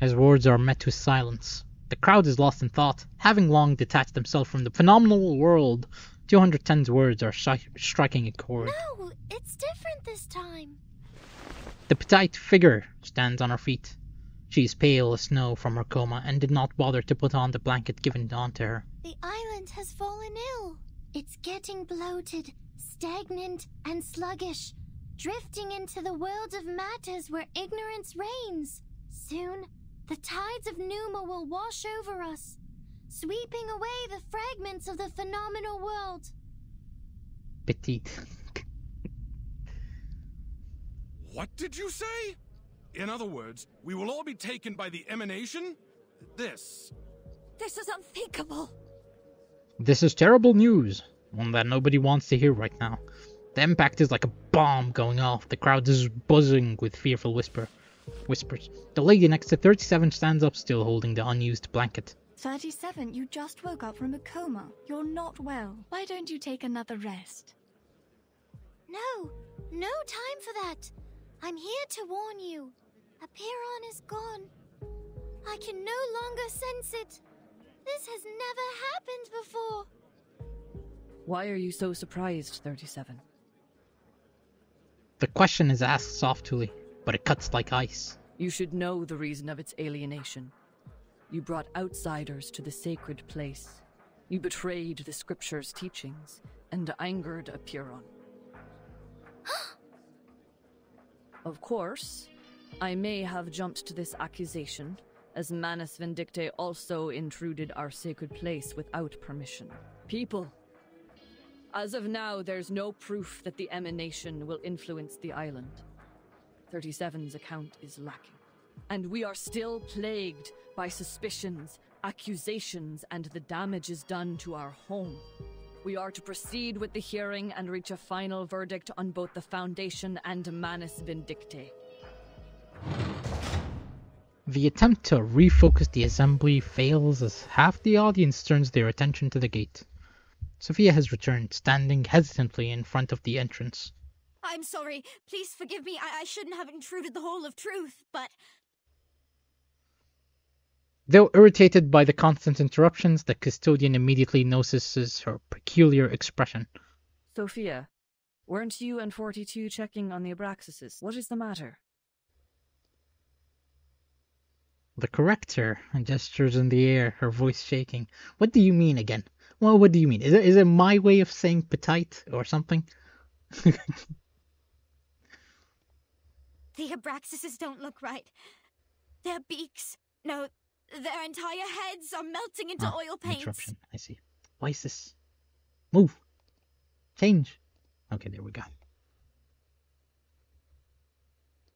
His words are met with silence. The crowd is lost in thought, having long detached themselves from the phenomenal world. 210's words are striking a chord. No, it's different this time. The petite figure stands on her feet. She is pale as snow from her coma and did not bother to put on the blanket given onto her. The island has fallen ill. It's getting bloated, stagnant, and sluggish, drifting into the world of matters where ignorance reigns. Soon, the tides of Numa will wash over us. sweeping away the fragments of the phenomenal world. Petite. What did you say? In other words, we will all be taken by the emanation? This is unthinkable. This is terrible news. One that nobody wants to hear right now. The impact is like a bomb going off. The crowd is buzzing with fearful whispers. The lady next to 37 stands up still holding the unused blanket. 37, you just woke up from a coma. You're not well. Why don't you take another rest? No time for that. I'm here to warn you. Apiron is gone. I can no longer sense it. This has never happened before. Why are you so surprised, 37? The question is asked softly, but it cuts like ice. You should know the reason of its alienation. You brought outsiders to the sacred place. You betrayed the scripture's teachings and angered Apiron. Of course, I may have jumped to this accusation, as Manus Vindictae also intruded our sacred place without permission. People, as of now, there's no proof that the emanation will influence the island. 37's account is lacking. And we are still plagued by suspicions, accusations, and the damages done to our home. We are to proceed with the hearing and reach a final verdict on both the Foundation and Manus Vindictae. The attempt to refocus the assembly fails as half the audience turns their attention to the gate. Sophia has returned, standing hesitantly in front of the entrance. I'm sorry. Please forgive me. I shouldn't have intruded the whole of truth, but... Though irritated by the constant interruptions, the custodian immediately notices her peculiar expression. Sophia, weren't you and 42 checking on the Abraxases? What is the matter? The corrector gestures in the air, her voice shaking. What do you mean again? Well, what do you mean? Is it my way of saying petite or something? The Abraxases don't look right. Their beaks, no, their entire heads are melting into oil paints. Interruption, I see. Why is this? Move. Change. Okay, there we go.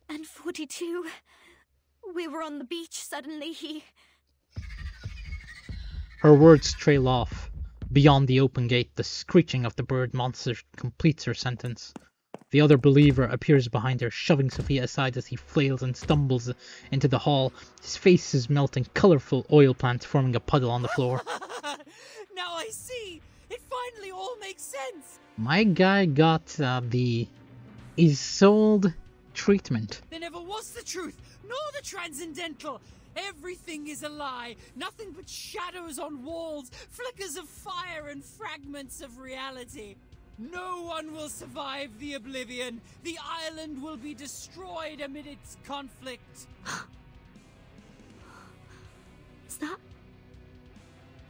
And 42, we were on the beach, suddenly he... Her words trail off. Beyond the open gate, the screeching of the bird monster completes her sentence. The other believer appears behind her, shoving Sophia aside as he flails and stumbles into the hall. His face is melting, colourful oil plants forming a puddle on the floor. Now I see! It finally all makes sense! My guy got the Isolde treatment. There never was the truth, nor the transcendental! Everything is a lie. Nothing but shadows on walls, flickers of fire and fragments of reality. No one will survive the oblivion. The island will be destroyed amid its conflict. Is that...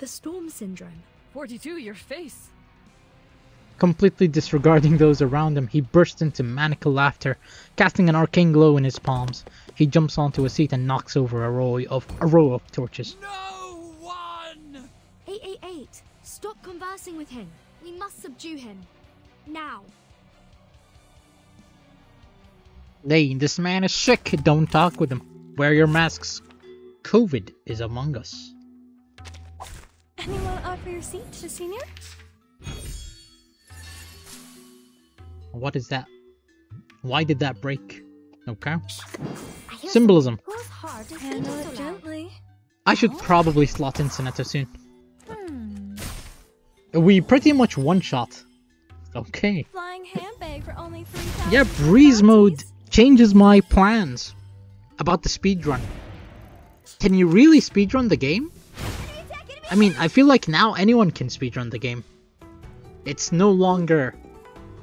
the storm syndrome? 42, your face. Completely disregarding those around him, he bursts into maniacal laughter, casting an arcane glow in his palms. He jumps onto a seat and knocks over a row of torches. No one! 888, stop conversing with him. We must subdue him. Now. Hey, this man is sick. Don't talk with him. Wear your masks. COVID is among us. Anyone offer your seat to Senior? What is that? Why did that break? Okay. Symbolism. Handle it gently. I should probably slot in Sonetto soon. We pretty much one-shot. Okay. Flying handbag for only 3,000. Yeah, breeze mode changes my plans about the speedrun. Can you really speedrun the game? I mean, I feel like now anyone can speedrun the game. It's no longer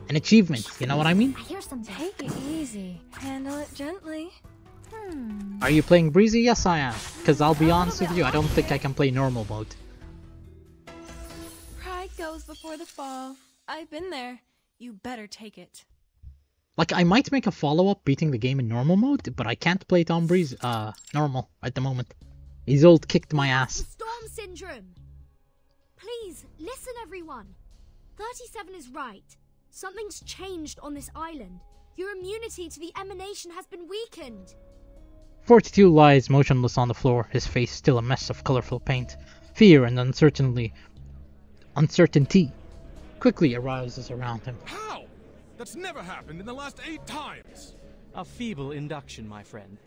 an achievement, you know what I mean? I hear something. Take it easy. Handle it gently. Are you playing Breezy? Yes, I am. Because I'll be honest with you, I don't think I can play normal mode. Pride goes before the fall. I've been there. You better take it. Like, I might make a follow-up beating the game in normal mode, but I can't play it on normal at the moment. Isolde kicked my ass. Storm syndrome. Please, listen everyone. 37 is right. Something's changed on this island. Your immunity to the emanation has been weakened. 42 lies motionless on the floor, his face still a mess of colorful paint. Fear and uncertainty quickly arises around him. How? That's never happened in the last 8 times. A feeble induction, my friend.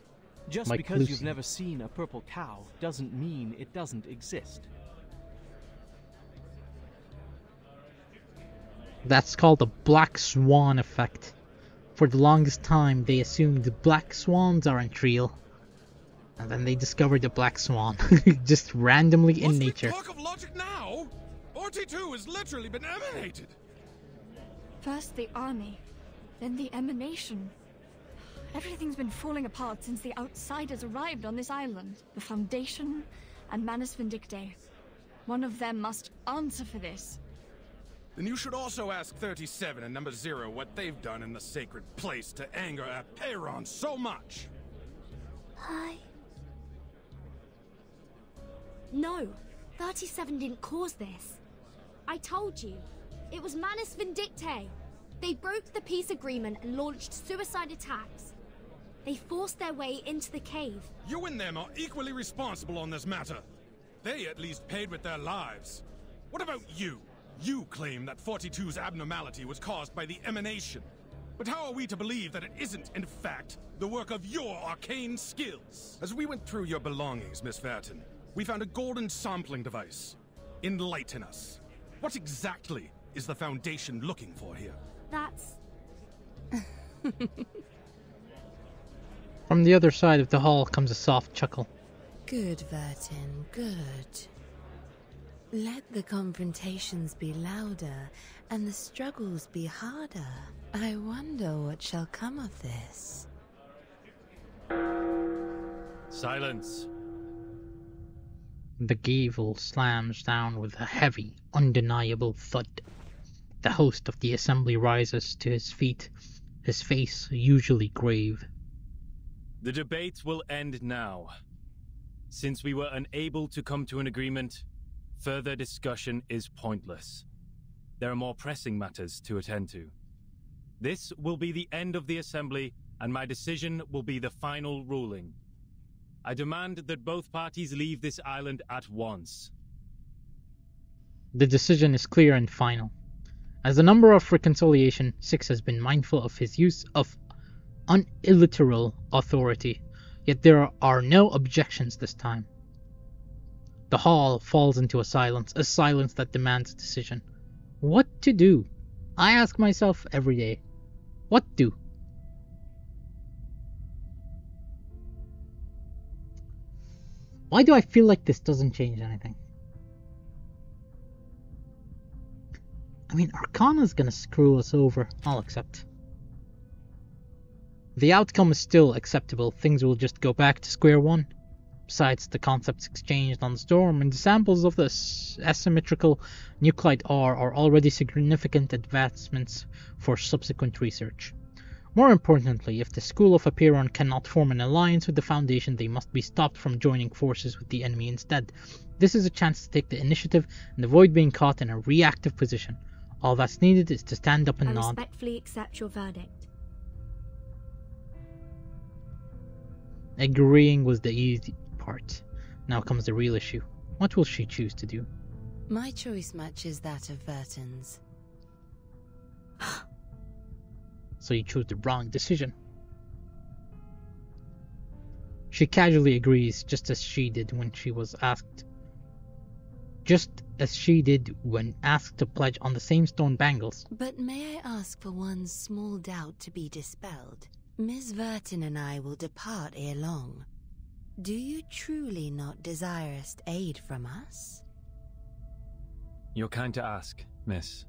Just Like because Lucy. you've never seen a purple cow doesn't mean it doesn't exist. That's called the black swan effect. For the longest time, they assumed the black swans aren't real. And then they discovered the black swan, just randomly in nature. Talk of logic now? 42 has literally been emanated. First the army, then the emanation. Everything's been falling apart since the outsiders arrived on this island. The Foundation and Manus Vindicte. One of them must answer for this. Then you should also ask 37 and number 0 what they've done in the sacred place to anger Apeiron so much. Hi. No, 37 didn't cause this. I told you, it was Manus Vindicte. They broke the peace agreement and launched suicide attacks. They forced their way into the cave. You and them are equally responsible on this matter. They at least paid with their lives. What about you? You claim that 42's abnormality was caused by the emanation. But how are we to believe that it isn't, in fact, the work of your arcane skills? As we went through your belongings, Miss Vertin, we found a golden sampling device. Enlighten us. What exactly is the Foundation looking for here? That's... From the other side of the hall comes a soft chuckle. Good, Vertin, good. Let the confrontations be louder and the struggles be harder. I wonder what shall come of this. Silence. The gavel slams down with a heavy, undeniable thud. The host of the assembly rises to his feet, his face usually grave. The debate will end now. Since we were unable to come to an agreement, further discussion is pointless. There are more pressing matters to attend to. This will be the end of the assembly, and my decision will be the final ruling. I demand that both parties leave this island at once. The decision is clear and final. As the number of reconciliation, 6 has been mindful of his use of unilliberal authority, yet there are no objections this time. The hall falls into a silence that demands a decision. What to do? I ask myself every day. What do? Why do I feel like this doesn't change anything? I mean, Arcana's gonna screw us over. I'll accept. The outcome is still acceptable. Things will just go back to square one. Besides, the concepts exchanged on the storm and the samples of the asymmetrical nuclide are already significant advancements for subsequent research. More importantly, if the School of Apeiron cannot form an alliance with the Foundation, they must be stopped from joining forces with the enemy instead. This is a chance to take the initiative and avoid being caught in a reactive position. All that's needed is to stand up and I nod. respectfully accept your verdict. Agreeing was the easy part. Now comes the real issue. What will she choose to do? My choice matches that of Vertin's. So you chose the wrong decision. She casually agrees, just as she did when asked to pledge on the same stone bangles. But may I ask for one small doubt to be dispelled? Miss Vertin and I will depart ere long. Do you truly not desirest aid from us? You're kind to ask, miss.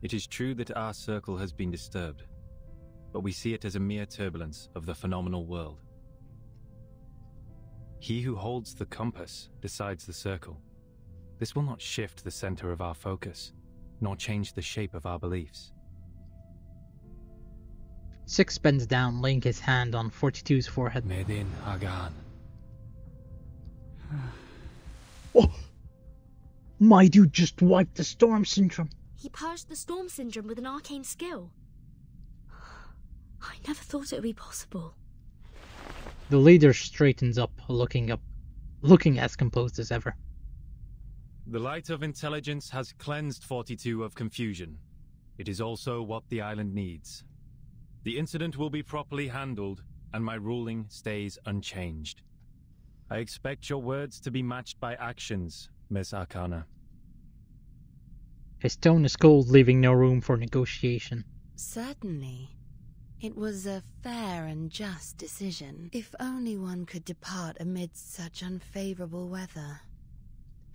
It is true that our circle has been disturbed, but we see it as a mere turbulence of the phenomenal world. He who holds the compass decides the circle. This will not shift the center of our focus, nor change the shape of our beliefs. 6 bends down, laying his hand on 42's forehead. Medin Hagan. My dude just wiped the storm syndrome. He purged the storm syndrome with an arcane skill. I never thought it would be possible. The leader straightens up, looking as composed as ever. The light of intelligence has cleansed 42 of confusion. It is also what the island needs. The incident will be properly handled, and my ruling stays unchanged. I expect your words to be matched by actions, Miss Arcana. His tone is cold, leaving no room for negotiation. Certainly. It was a fair and just decision. If only one could depart amidst such unfavorable weather.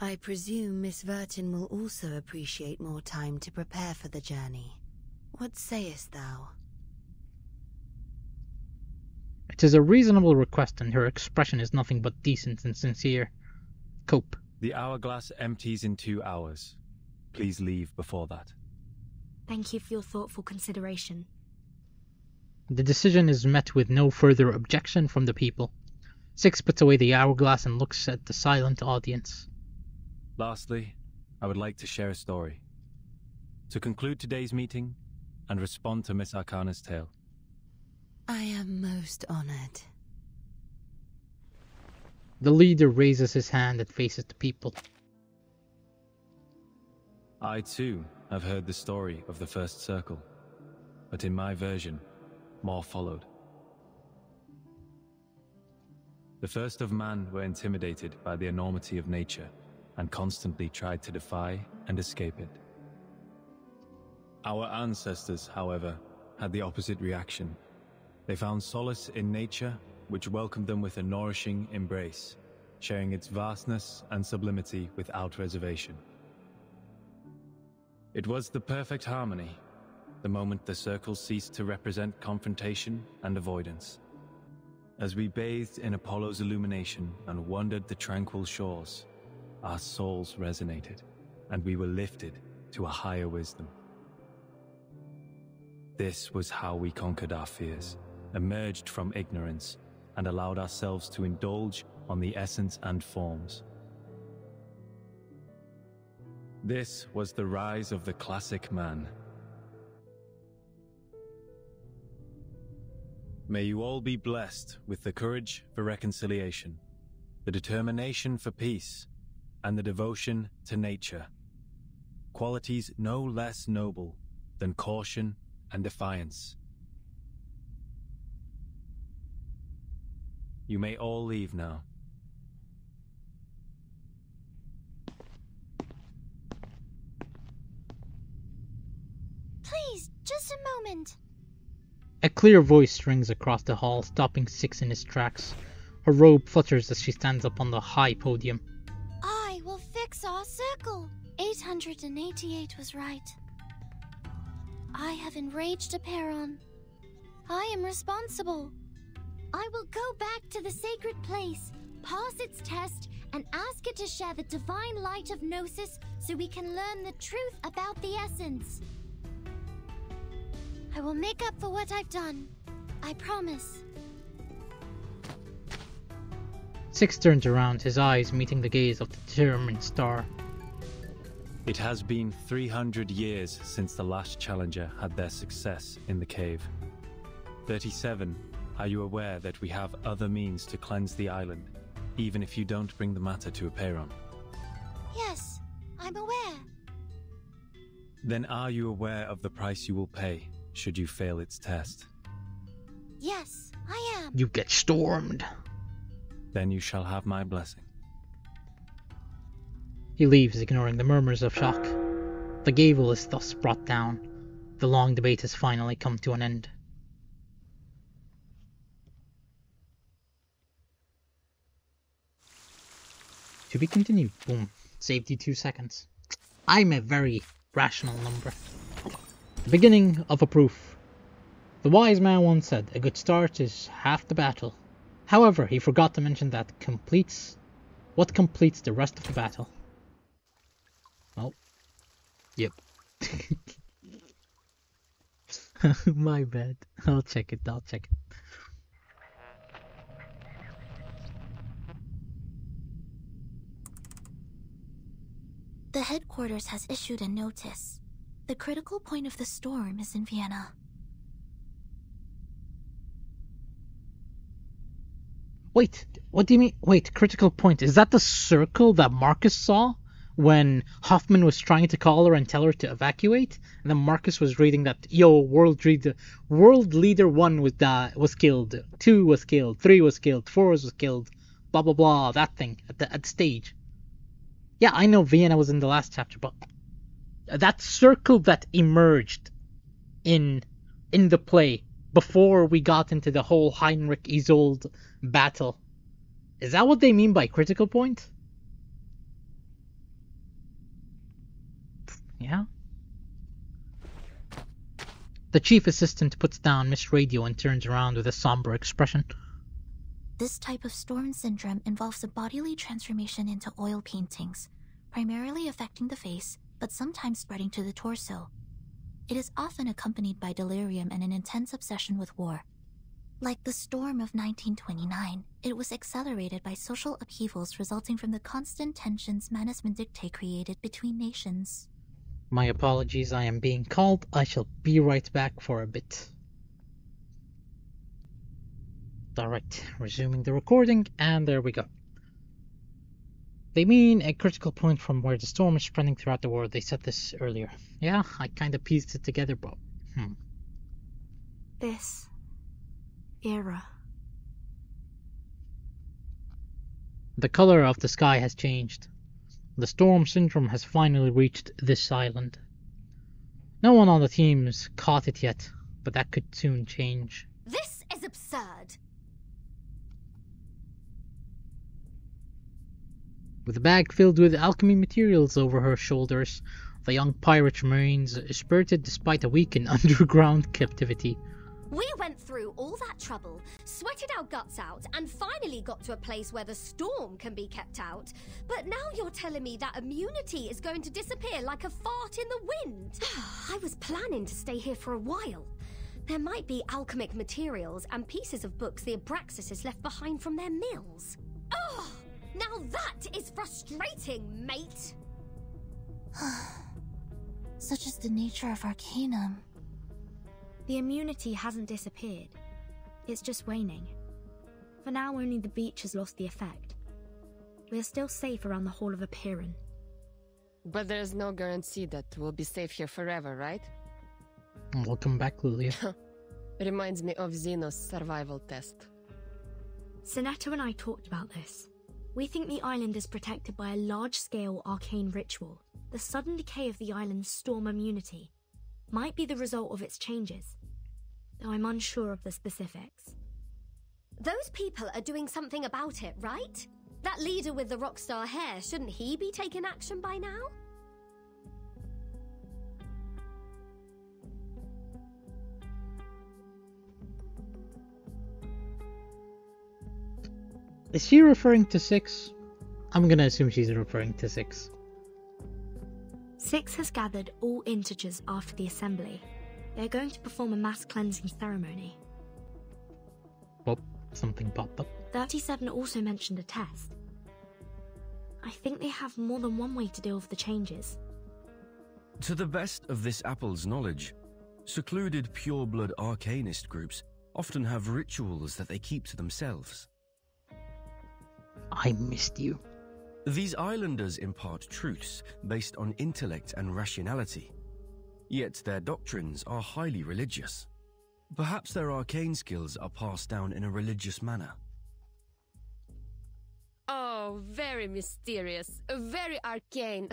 I presume Miss Vertin will also appreciate more time to prepare for the journey. What sayest thou? It is a reasonable request, and her expression is nothing but decent and sincere. Cope. The hourglass empties in 2 hours. Please leave before that. Thank you for your thoughtful consideration. The decision is met with no further objection from the people. Six puts away the hourglass and looks at the silent audience. Lastly, I would like to share a story. To conclude today's meeting and respond to Miss Arcana's tale. I am most honored. The leader raises his hand and faces the people. I too have heard the story of the first circle, but in my version, more followed. The first of man were intimidated by the enormity of nature and constantly tried to defy and escape it. Our ancestors, however, had the opposite reaction. They found solace in nature, which welcomed them with a nourishing embrace, sharing its vastness and sublimity without reservation. It was the perfect harmony, the moment the circle ceased to represent confrontation and avoidance. As we bathed in Apollo's illumination and wandered the tranquil shores, our souls resonated, and we were lifted to a higher wisdom. This was how we conquered our fears, emerged from ignorance, and allowed ourselves to indulge on the essence and forms. This was the rise of the classic man. May you all be blessed with the courage for reconciliation, the determination for peace, and the devotion to nature, qualities no less noble than caution and defiance. You may all leave now. Please, just a moment. A clear voice rings across the hall, stopping Six in his tracks. Her robe flutters as she stands up on the high podium. I will fix our circle. 888 was right. I have enraged a Peron. I am responsible. I will go back to the sacred place, pass its test, and ask it to share the divine light of Gnosis so we can learn the truth about the essence. I will make up for what I've done. I promise. Six turns around, his eyes meeting the gaze of the determined star. It has been 300 years since the last challenger had their success in the cave. 37, are you aware that we have other means to cleanse the island, even if you don't bring the matter to Aperon? Yes, I'm aware. Then are you aware of the price you will pay, should you fail its test? Yes, I am. You get stormed. Then you shall have my blessing. He leaves, ignoring the murmurs of shock. The gavel is thus brought down. The long debate has finally come to an end. To be continued. Boom. Saved you 2 seconds. I'm a very rational number. The beginning of a proof. The wise man once said, a good start is half the battle. However, he forgot to mention that what completes the rest of the battle. Oh. Yep. My bad. I'll check it. The headquarters has issued a notice. The critical point of the storm is in Vienna. Wait, what do you mean? Wait, critical point. Is that the circle that Marcus saw when Hoffman was trying to call her and tell her to evacuate? And then Marcus was reading that, yo, world leader 1 was killed, 2 was killed, 3 was killed, 4 was killed, blah blah blah, that thing at the stage. Yeah, I know Vienna was in the last chapter, but that circle that emerged in the play before we got into the whole Heinrich Isolde battle, is that what they mean by critical point? Yeah. The chief assistant puts down Miss Radio and turns around with a somber expression. This type of storm syndrome involves a bodily transformation into oil paintings, primarily affecting the face, but sometimes spreading to the torso. It is often accompanied by delirium and an intense obsession with war. Like the storm of 1929, it was accelerated by social upheavals resulting from the constant tensions Manus Vindictae created between nations. My apologies, I am being called. I shall be right back for a bit. Alright, resuming the recording, and there we go. They mean a critical point from where the storm is spreading throughout the world. They said this earlier. Yeah, I kinda pieced it together, but... This... era. The color of the sky has changed. The storm syndrome has finally reached this island. No one on the team's caught it yet, but that could soon change. This is absurd! With a bag filled with alchemy materials over her shoulders, the young pirate remains spirited despite a week in underground captivity. We went through all that trouble, sweated our guts out, and finally got to a place where the storm can be kept out. But now you're telling me that immunity is going to disappear like a fart in the wind. I was planning to stay here for a while. There might be alchemic materials and pieces of books the Abraxas has left behind from their mills. Ugh! Now that is frustrating, mate! Such is the nature of Arcanum. The immunity hasn't disappeared. It's just waning. For now, only the beach has lost the effect. We are still safe around the Hall of Apiran. But there's no guarantee that we'll be safe here forever, right? Welcome back, Lilia. Reminds me of Zeno's survival test. Sinetto and I talked about this. We think the island is protected by a large-scale arcane ritual. The sudden decay of the island's storm immunity might be the result of its changes, though I'm unsure of the specifics. Those people are doing something about it, right? That leader with the rockstar hair, shouldn't he be taking action by now? Is she referring to 6? I'm gonna assume she's referring to 6. 6 has gathered all integers after the assembly. They're going to perform a mass cleansing ceremony. Oh, something popped up. 37 also mentioned a test. I think they have more than one way to deal with the changes. To the best of this apple's knowledge, secluded pure-blood arcanist groups often have rituals that they keep to themselves. I missed you. These islanders impart truths based on intellect and rationality, yet their doctrines are highly religious. Perhaps their arcane skills are passed down in a religious manner. Oh, very mysterious, very arcane.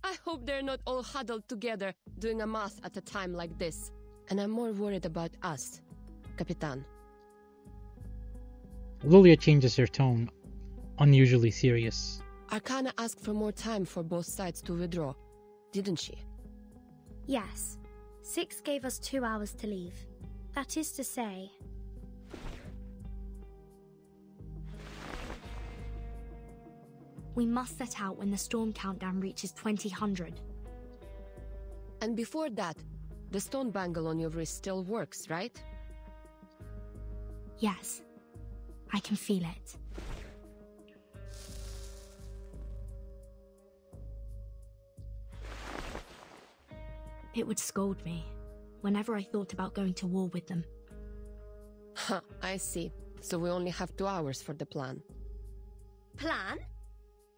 I hope they're not all huddled together doing a mass at a time like this. And I'm more worried about us, Capitan. Lilia changes her tone, unusually serious. Arcana asked for more time for both sides to withdraw, didn't she? Yes. 6 gave us 2 hours to leave. That is to say... we must set out when the storm countdown reaches 2000. And before that, the stone bangle on your wrist still works, right? Yes. I can feel it. It would scold me whenever I thought about going to war with them. Huh, I see. So we only have 2 hours for the plan. Plan?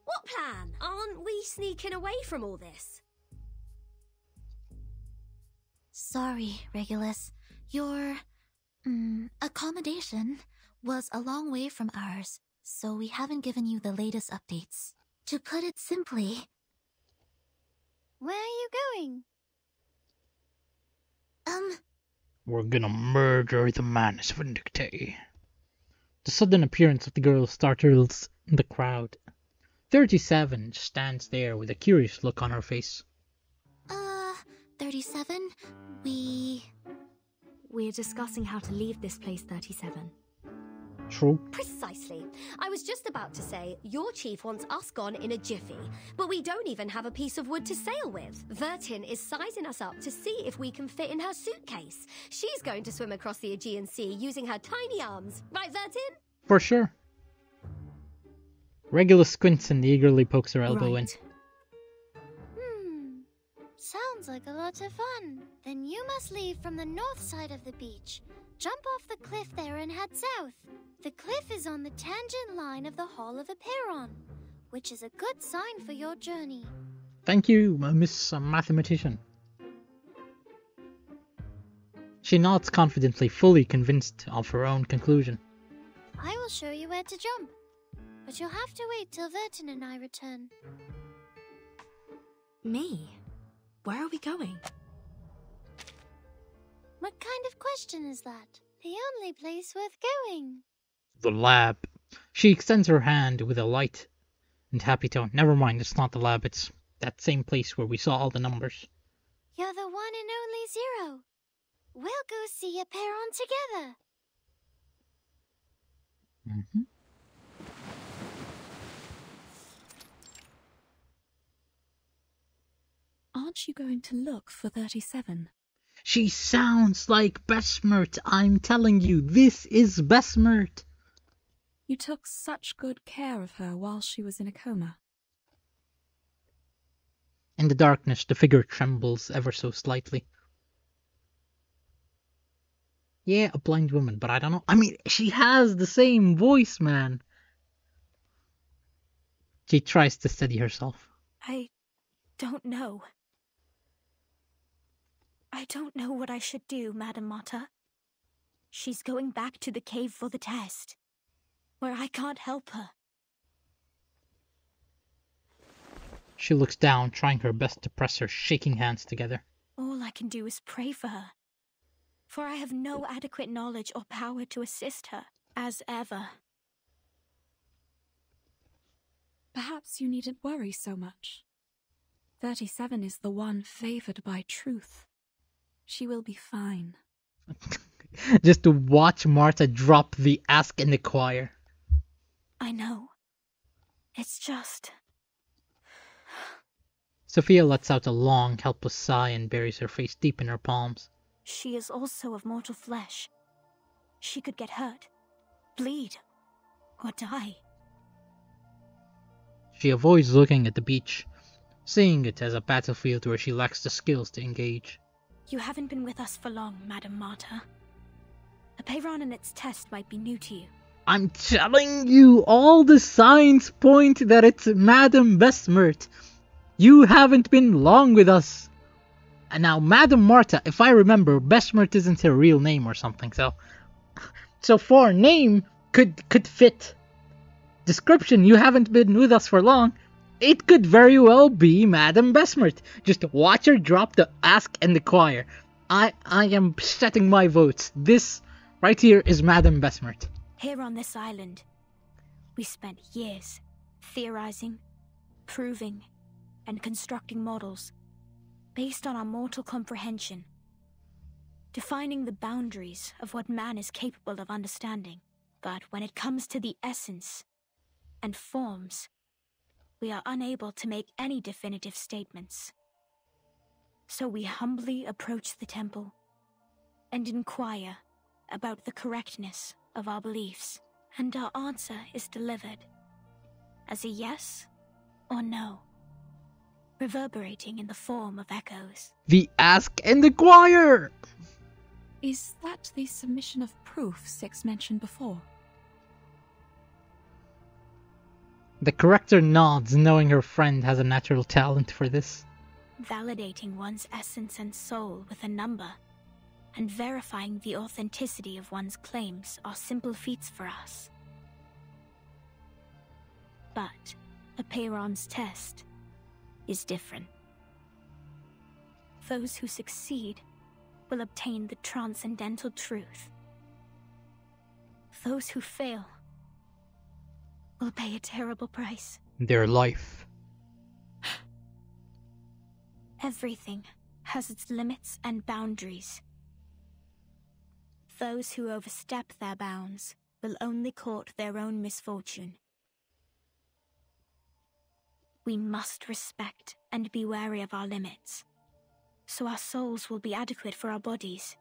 What plan? Aren't we sneaking away from all this? Sorry, Regulus. Your accommodation was a long way from ours, so we haven't given you the latest updates. To put it simply... Where are you going? We're gonna murder the Manus Vindictae. The sudden appearance of the girl startles the crowd. 37 stands there with a curious look on her face. 37? We're discussing how to leave this place, 37. True. Precisely. I was just about to say, your chief wants us gone in a jiffy, but we don't even have a piece of wood to sail with. Vertin is sizing us up to see if we can fit in her suitcase. She's going to swim across the Aegean Sea using her tiny arms. Right, Vertin? For sure. Regulus squints and eagerly pokes her elbow in. Sounds like a lot of fun. Then you must leave from the north side of the beach. Jump off the cliff there and head south. The cliff is on the tangent line of the Hall of Aperon, which is a good sign for your journey. Thank you, Miss Mathematician. She nods confidently, fully convinced of her own conclusion. I will show you where to jump, but you'll have to wait till Vertin and I return. Me? Where are we going? What kind of question is that? The only place worth going. The lab. She extends her hand with a light and happy tone. Never mind, it's not the lab, it's that same place where we saw all the numbers. You're the one and only 0. We'll go see Aperon together. Aren't you going to look for 37? She sounds like Besmert, I'm telling you, this is Besmert. You took such good care of her while she was in a coma. In the darkness, the figure trembles ever so slightly. Yeah, a blind woman, but I don't know. I mean, she has the same voice, man. She tries to steady herself. I don't know. I don't know what I should do, Madam Mata. She's going back to the cave for the test, where I can't help her. She looks down, trying her best to press her shaking hands together. All I can do is pray for her, for I have no adequate knowledge or power to assist her, as ever. Perhaps you needn't worry so much. 37 is the one favored by truth. She will be fine. Just to watch Marta drop the ask and inquire. I know. It's just... Sophia lets out a long, helpless sigh and buries her face deep in her palms. She is also of mortal flesh. She could get hurt, bleed, or die. She avoids looking at the beach, seeing it as a battlefield where she lacks the skills to engage. You haven't been with us for long, Madam Marta. Aperon and its test might be new to you. I'm telling you, all the signs point that it's Madame Besmert. You haven't been long with us. And now, Madame Marta, if I remember, Besmert isn't her real name or something, so for name could fit. Description, you haven't been with us for long. It could very well be Madame Besmert. Just watch her drop the ask and inquire. I am setting my votes. This right here is Madame Besmert. Here on this island, we spent years theorizing, proving, and constructing models based on our mortal comprehension, defining the boundaries of what man is capable of understanding. But when it comes to the essence and forms, we are unable to make any definitive statements. So we humbly approach the temple and inquire about the correctness of our beliefs, and our answer is delivered as a yes or no. reverberating in the form of echoes. The Ask and the Choir! Is that the submission of proof Six mentioned before? The corrector nods, knowing her friend has a natural talent for this. Validating one's essence and soul with a number, and verifying the authenticity of one's claims are simple feats for us. But Apeiron's test is different. Those who succeed will obtain the transcendental truth. Those who fail will pay a terrible price. Their life. Everything has its limits and boundaries. Those who overstep their bounds will only court their own misfortune. We must respect and be wary of our limits, so our souls will be adequate for our bodies,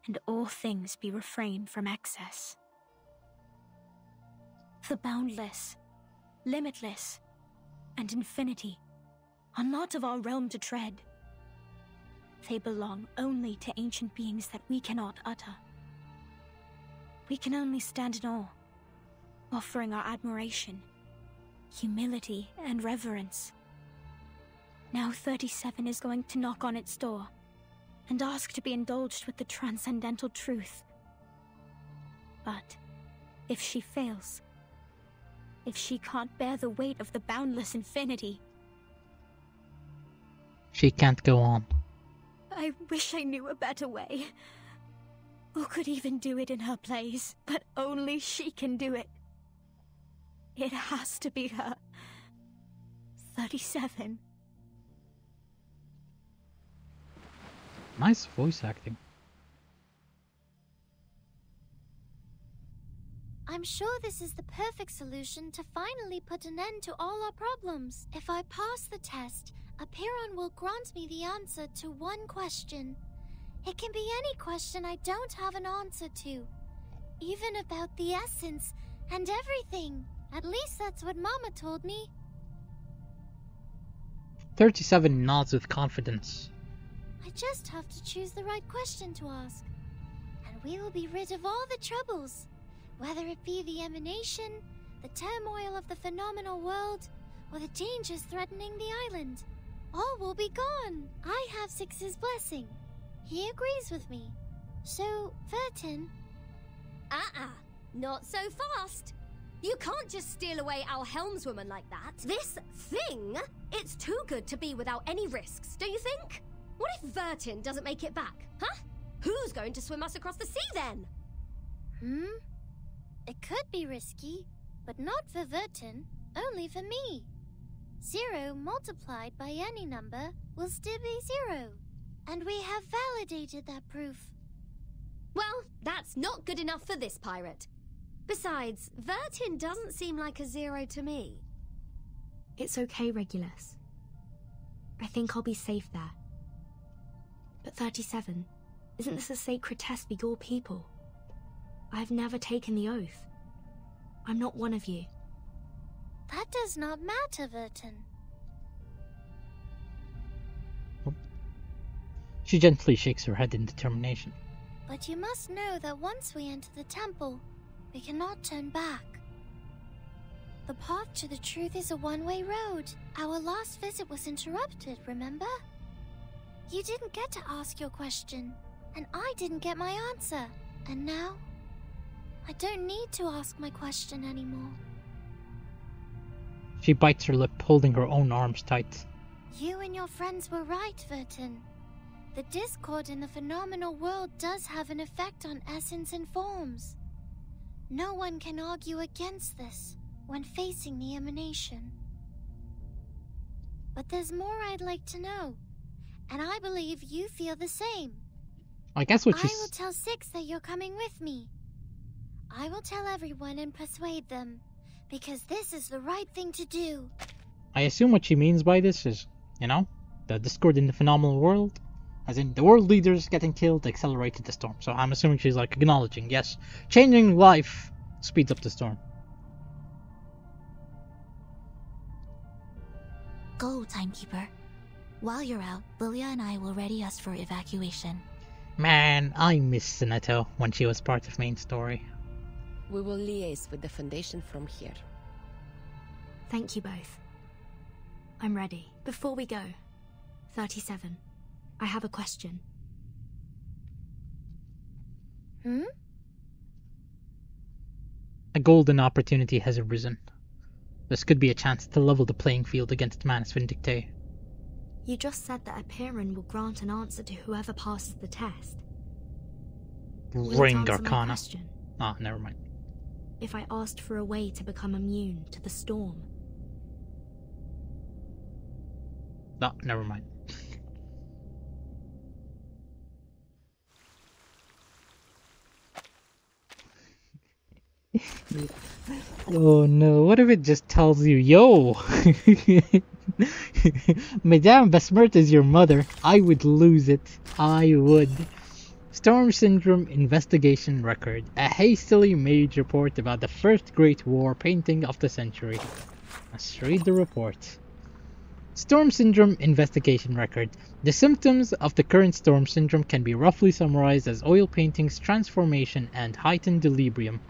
and all things be refrained from excess. The boundless, limitless, and infinity are not of our realm to tread. They belong only to ancient beings that we cannot utter. We can only stand in awe, offering our admiration, humility, and reverence. Now 37 is going to knock on its door and ask to be indulged with the transcendental truth. But if she fails, if she can't bear the weight of the boundless infinity, she can't go on. I wish I knew a better way, or could even do it in her place, but only she can do it. It has to be her. 37. Nice voice acting. I'm sure this is the perfect solution to finally put an end to all our problems. If I pass the test, Apeiron will grant me the answer to one question. It can be any question I don't have an answer to, even about the essence and everything. At least that's what Mama told me. 37 nods with confidence. I just have to choose the right question to ask, and we will be rid of all the troubles, whether it be the emanation, the turmoil of the phenomenal world, or the dangers threatening the island. All will be gone. I have Six's blessing. He agrees with me. So, Vertin... Not so fast. You can't just steal away our helmswoman like that. This thing, it's too good to be without any risks, don't you think? What if Vertin doesn't make it back, huh? Who's going to swim us across the sea then? It could be risky, but not for Vertin, only for me. 0 multiplied by any number will still be 0. And we have validated that proof. Well, that's not good enough for this pirate. Besides, Vertin doesn't seem like a 0 to me. It's okay, Regulus. I think I'll be safe there. But 37, isn't this a sacred test for your people? I've never taken the oath. I'm not one of you. That does not matter, Vertin. She gently shakes her head in determination. But you must know that once we enter the temple, we cannot turn back. The path to the truth is a one-way road. Our last visit was interrupted, remember? You didn't get to ask your question, and I didn't get my answer. And now, I don't need to ask my question anymore. She bites her lip, holding her own arms tight. You and your friends were right, Vertin. The discord in the phenomenal world does have an effect on essence and forms. No one can argue against this when facing the emanation. But there's more I'd like to know, and I believe you feel the same. I guess what I will tell Six that you're coming with me. I will tell everyone and persuade them, because this is the right thing to do. I assume what she means by this is, the discord in the phenomenal world. As in, the world leaders getting killed accelerated the storm. So I'm assuming she's acknowledging, yes, changing life speeds up the storm. go, Timekeeper. While you're out, Lilia and I will ready us for evacuation. Man, I miss Sineto when she was part of main story. We will liaise with the Foundation from here. Thank you both. I'm ready. Before we go, 37, I have a question. A golden opportunity has arisen. This could be a chance to level the playing field against Manus Vindicte. You just said that a Piran will grant an answer to whoever passes the test. Ring answer my Arcana. question? Ah, never mind. If I asked for a way to become immune to the storm. No, never mind. Oh no, what if it just tells you, yo! Madame Besmert is your mother. I would lose it. I would. Storm Syndrome Investigation Record. A hastily made report about the first Great War painting of the century. Let's read the report. Storm Syndrome Investigation Record. The symptoms of the current Storm Syndrome can be roughly summarized as oil paintings, transformation, and heightened delirium.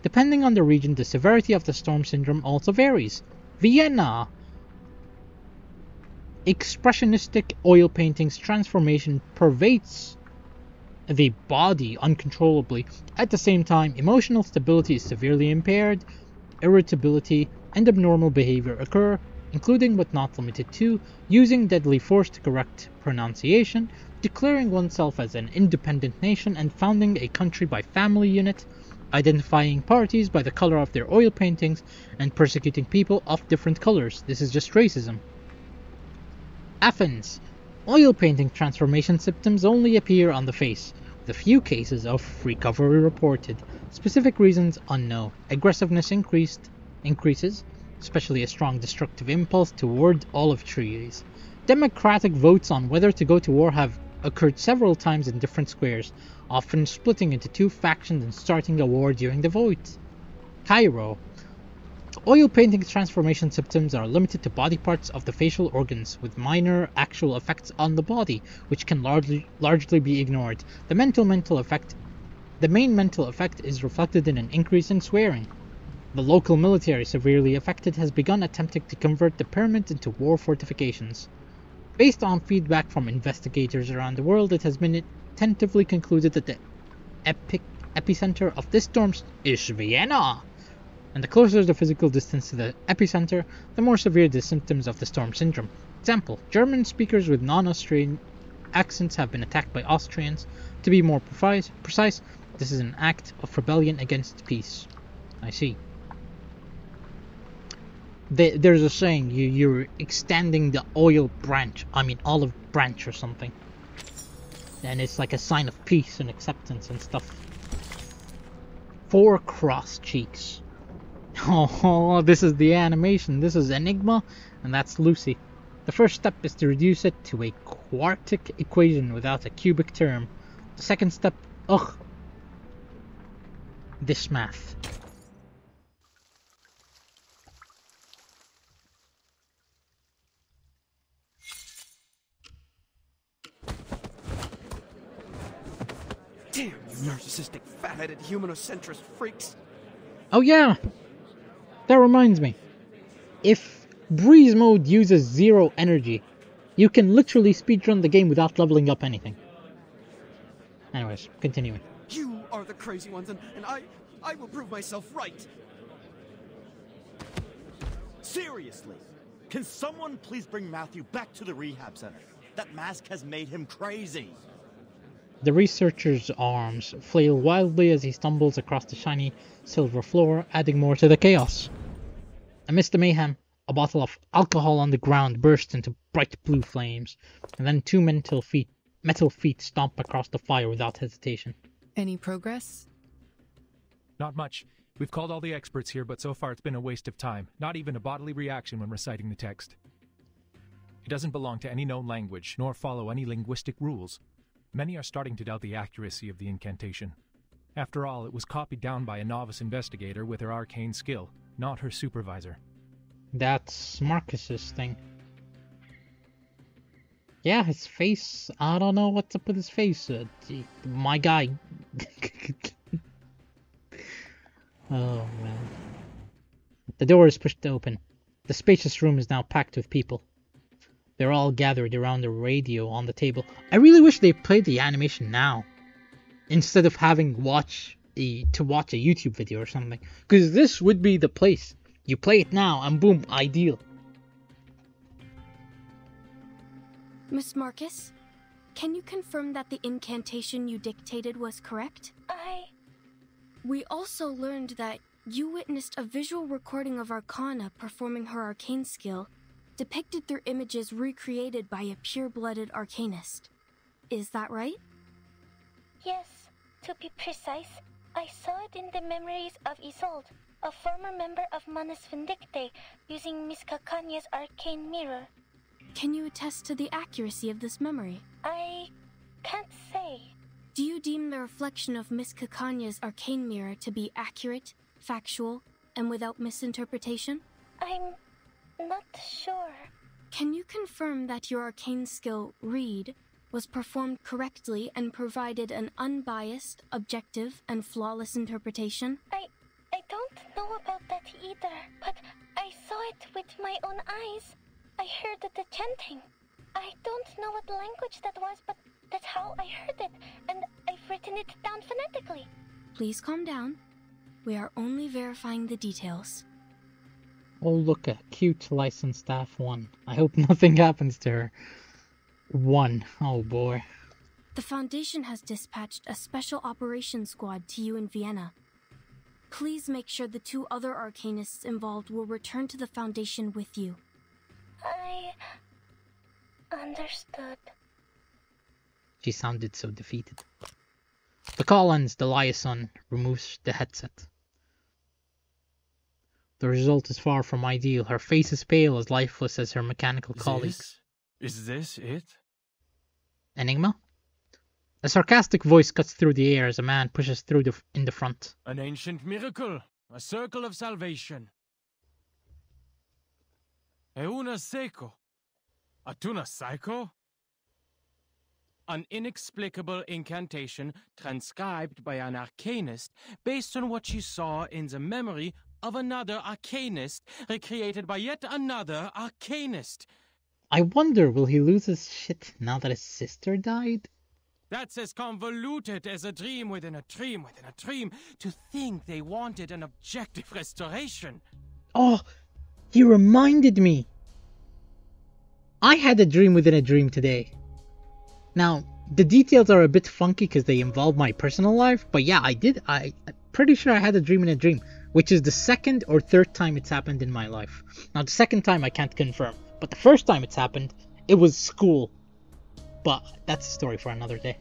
Depending on the region, the severity of the Storm Syndrome also varies. Vienna. Expressionistic oil paintings transformation pervades the body uncontrollably. At the same time, emotional stability is severely impaired, irritability and abnormal behavior occur, including but not limited to using deadly force to correct pronunciation, declaring oneself as an independent nation and founding a country by family unit, identifying parties by the color of their oil paintings, and persecuting people of different colors. This is just racism. Athens. Oil painting transformation symptoms only appear on the face, with a few cases of recovery reported. Specific reasons unknown. Aggressiveness increases, especially a strong destructive impulse toward olive trees. Democratic votes on whether to go to war have occurred several times in different squares, often splitting into two factions and starting a war during the vote. Cairo. Oil painting transformation symptoms are limited to body parts of the facial organs, with minor actual effects on the body, which can largely be ignored. The main mental effect is reflected in an increase in swearing. The local military, severely affected, has begun attempting to convert the pyramid into war fortifications. Based on feedback from investigators around the world, it has been tentatively concluded that the epicenter of this storm is Vienna, and the closer the physical distance to the epicenter, the more severe the symptoms of the storm syndrome. Example: German speakers with non-Austrian accents have been attacked by Austrians. To be more precise, this is an act of rebellion against peace. I see. There's a saying, you're extending the olive branch or something. And it's like a sign of peace and acceptance and stuff. 4 cross cheeks. Oh, this is the animation. This is Enigma, and that's Lucy. The first step is to reduce it to a quartic equation without a cubic term. The second step, this math. Damn, you narcissistic, fat-headed, humanocentrist freaks. Oh yeah, that reminds me. If Breeze mode uses 0 energy, you can literally speedrun the game without leveling up anything. Anyways, continuing. You are the crazy ones, and I will prove myself right. Seriously, can someone please bring Matthew back to the rehab center? That mask has made him crazy. The researcher's arms flail wildly as he stumbles across the shiny silver floor, adding more to the chaos. Amidst the mayhem, a bottle of alcohol on the ground bursts into bright blue flames, and then 2 metal feet stomp across the fire without hesitation. Any progress? Not much. We've called all the experts here, but so far it's been a waste of time. Not even a bodily reaction when reciting the text. It doesn't belong to any known language, nor follow any linguistic rules. Many are starting to doubt the accuracy of the incantation. After all, it was copied down by a novice investigator with her arcane skill, not her supervisor. That's Marcus's thing. Yeah, his face. I don't know what's up with his face. My guy. Oh, man. The door is pushed open. The spacious room is now packed with people. They're all gathered around the radio on the table. I really wish they played the animation now, instead of having to watch a YouTube video or something. Because this would be the place. You play it now and boom, ideal. Miss Marcus, can you confirm that the incantation you dictated was correct? We also learned that you witnessed a visual recording of Arcana performing her arcane skill, depicted through images recreated by a pure-blooded arcanist. Is that right? Yes, to be precise, I saw it in the memories of Isolde, a former member of Manus Vindicte, using Miss Cacanya's arcane mirror. Can you attest to the accuracy of this memory? I can't say. Do you deem the reflection of Miss Cacanya's arcane mirror to be accurate, factual, and without misinterpretation? I'm not sure. Can you confirm that your arcane skill, Read, was performed correctly and provided an unbiased, objective, and flawless interpretation? I don't know about that either, but I saw it with my own eyes. I heard the chanting. I don't know what language that was, but that's how I heard it, and I've written it down phonetically. Please calm down. We are only verifying the details. Oh, look, a cute licensed staff 1. I hope nothing happens to her. 1. Oh, boy. The Foundation has dispatched a special operations squad to you in Vienna. Please make sure the 2 other arcanists involved will return to the Foundation with you. I understood. She sounded so defeated. The call ends. The liaison removes the headset. The result is far from ideal. Her face is pale, as lifeless as her mechanical colleagues. Is this it? Enigma? A sarcastic voice cuts through the air as a man pushes through in the front. An ancient miracle. A circle of salvation. Euna seco. Atuna psycho? An inexplicable incantation transcribed by an arcanist based on what she saw in the memory of another arcanist recreated by yet another arcanist. I wonder, will he lose his shit now that his sister died? That's as convoluted as a dream within a dream within a dream. To think they wanted an objective restoration. Oh, he reminded me. I had a dream within a dream today. Now, the details are a bit funky because they involve my personal life, but yeah, I'm pretty sure I had a dream in a dream, which is the 2nd or 3rd time it's happened in my life. Now, the 2nd time I can't confirm, but the 1st time it's happened, it was school. But that's a story for another day.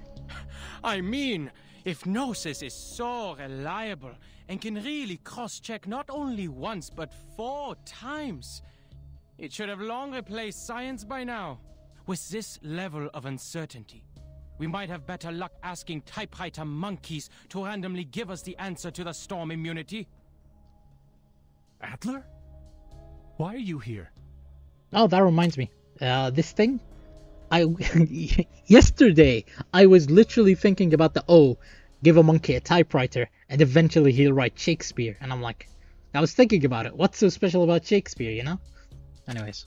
I mean, if Gnosis is so reliable and can really cross-check not only once but 4 times, it should have long replaced science by now. With this level of uncertainty, we might have better luck asking typewriter monkeys to randomly give us the answer to the storm immunity. Adler? Why are you here? Oh, that reminds me. This thing? Yesterday, I was literally thinking about give a monkey a typewriter, and eventually he'll write Shakespeare. And I'm like, I was thinking about it. What's so special about Shakespeare, you know? Anyways.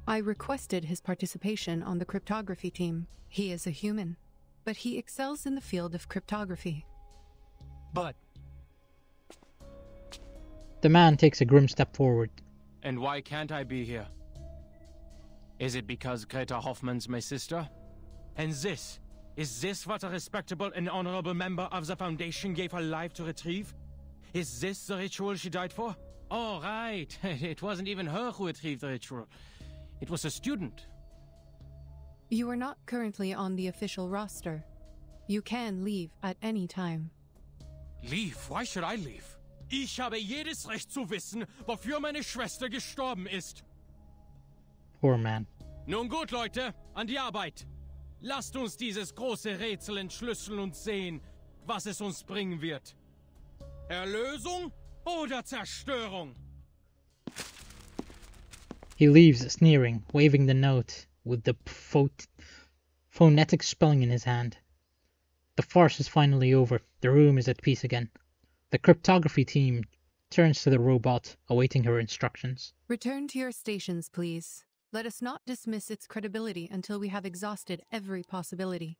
I requested his participation on the cryptography team. He is a human, but he excels in the field of cryptography. But... The man takes a grim step forward. And why can't I be here? Is it because Greta Hoffman's my sister? And is this what a respectable and honorable member of the Foundation gave her life to retrieve? Is this the ritual she died for? Oh, right. It wasn't even her who retrieved the ritual. It was a student. You are not currently on the official roster. You can leave at any time. Leave? Why should I leave? Ich habe jedes Recht zu wissen, wofür meine Schwester gestorben ist. Poor man. Nun gut, Leute, an die Arbeit. Lasst uns dieses große Rätsel entschlüsseln und sehen, was es uns bringen wird. Erlösung oder Zerstörung? He leaves, sneering, waving the note with the phonetic spelling in his hand. The farce is finally over. The room is at peace again. The cryptography team turns to the robot, awaiting her instructions. Return to your stations, please. Let us not dismiss its credibility until we have exhausted every possibility.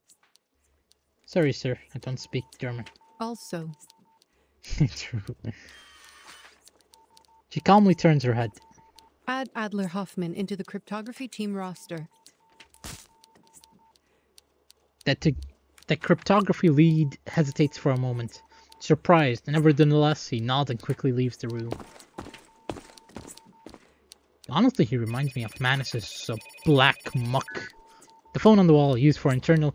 Sorry, sir, I don't speak German. Also. True. She calmly turns her head. Add Adler Hoffman into the cryptography team roster. The cryptography lead hesitates for a moment. Surprised, and nevertheless, he nods and quickly leaves the room. Honestly, he reminds me of Manus's black muck. The phone on the wall, used for internal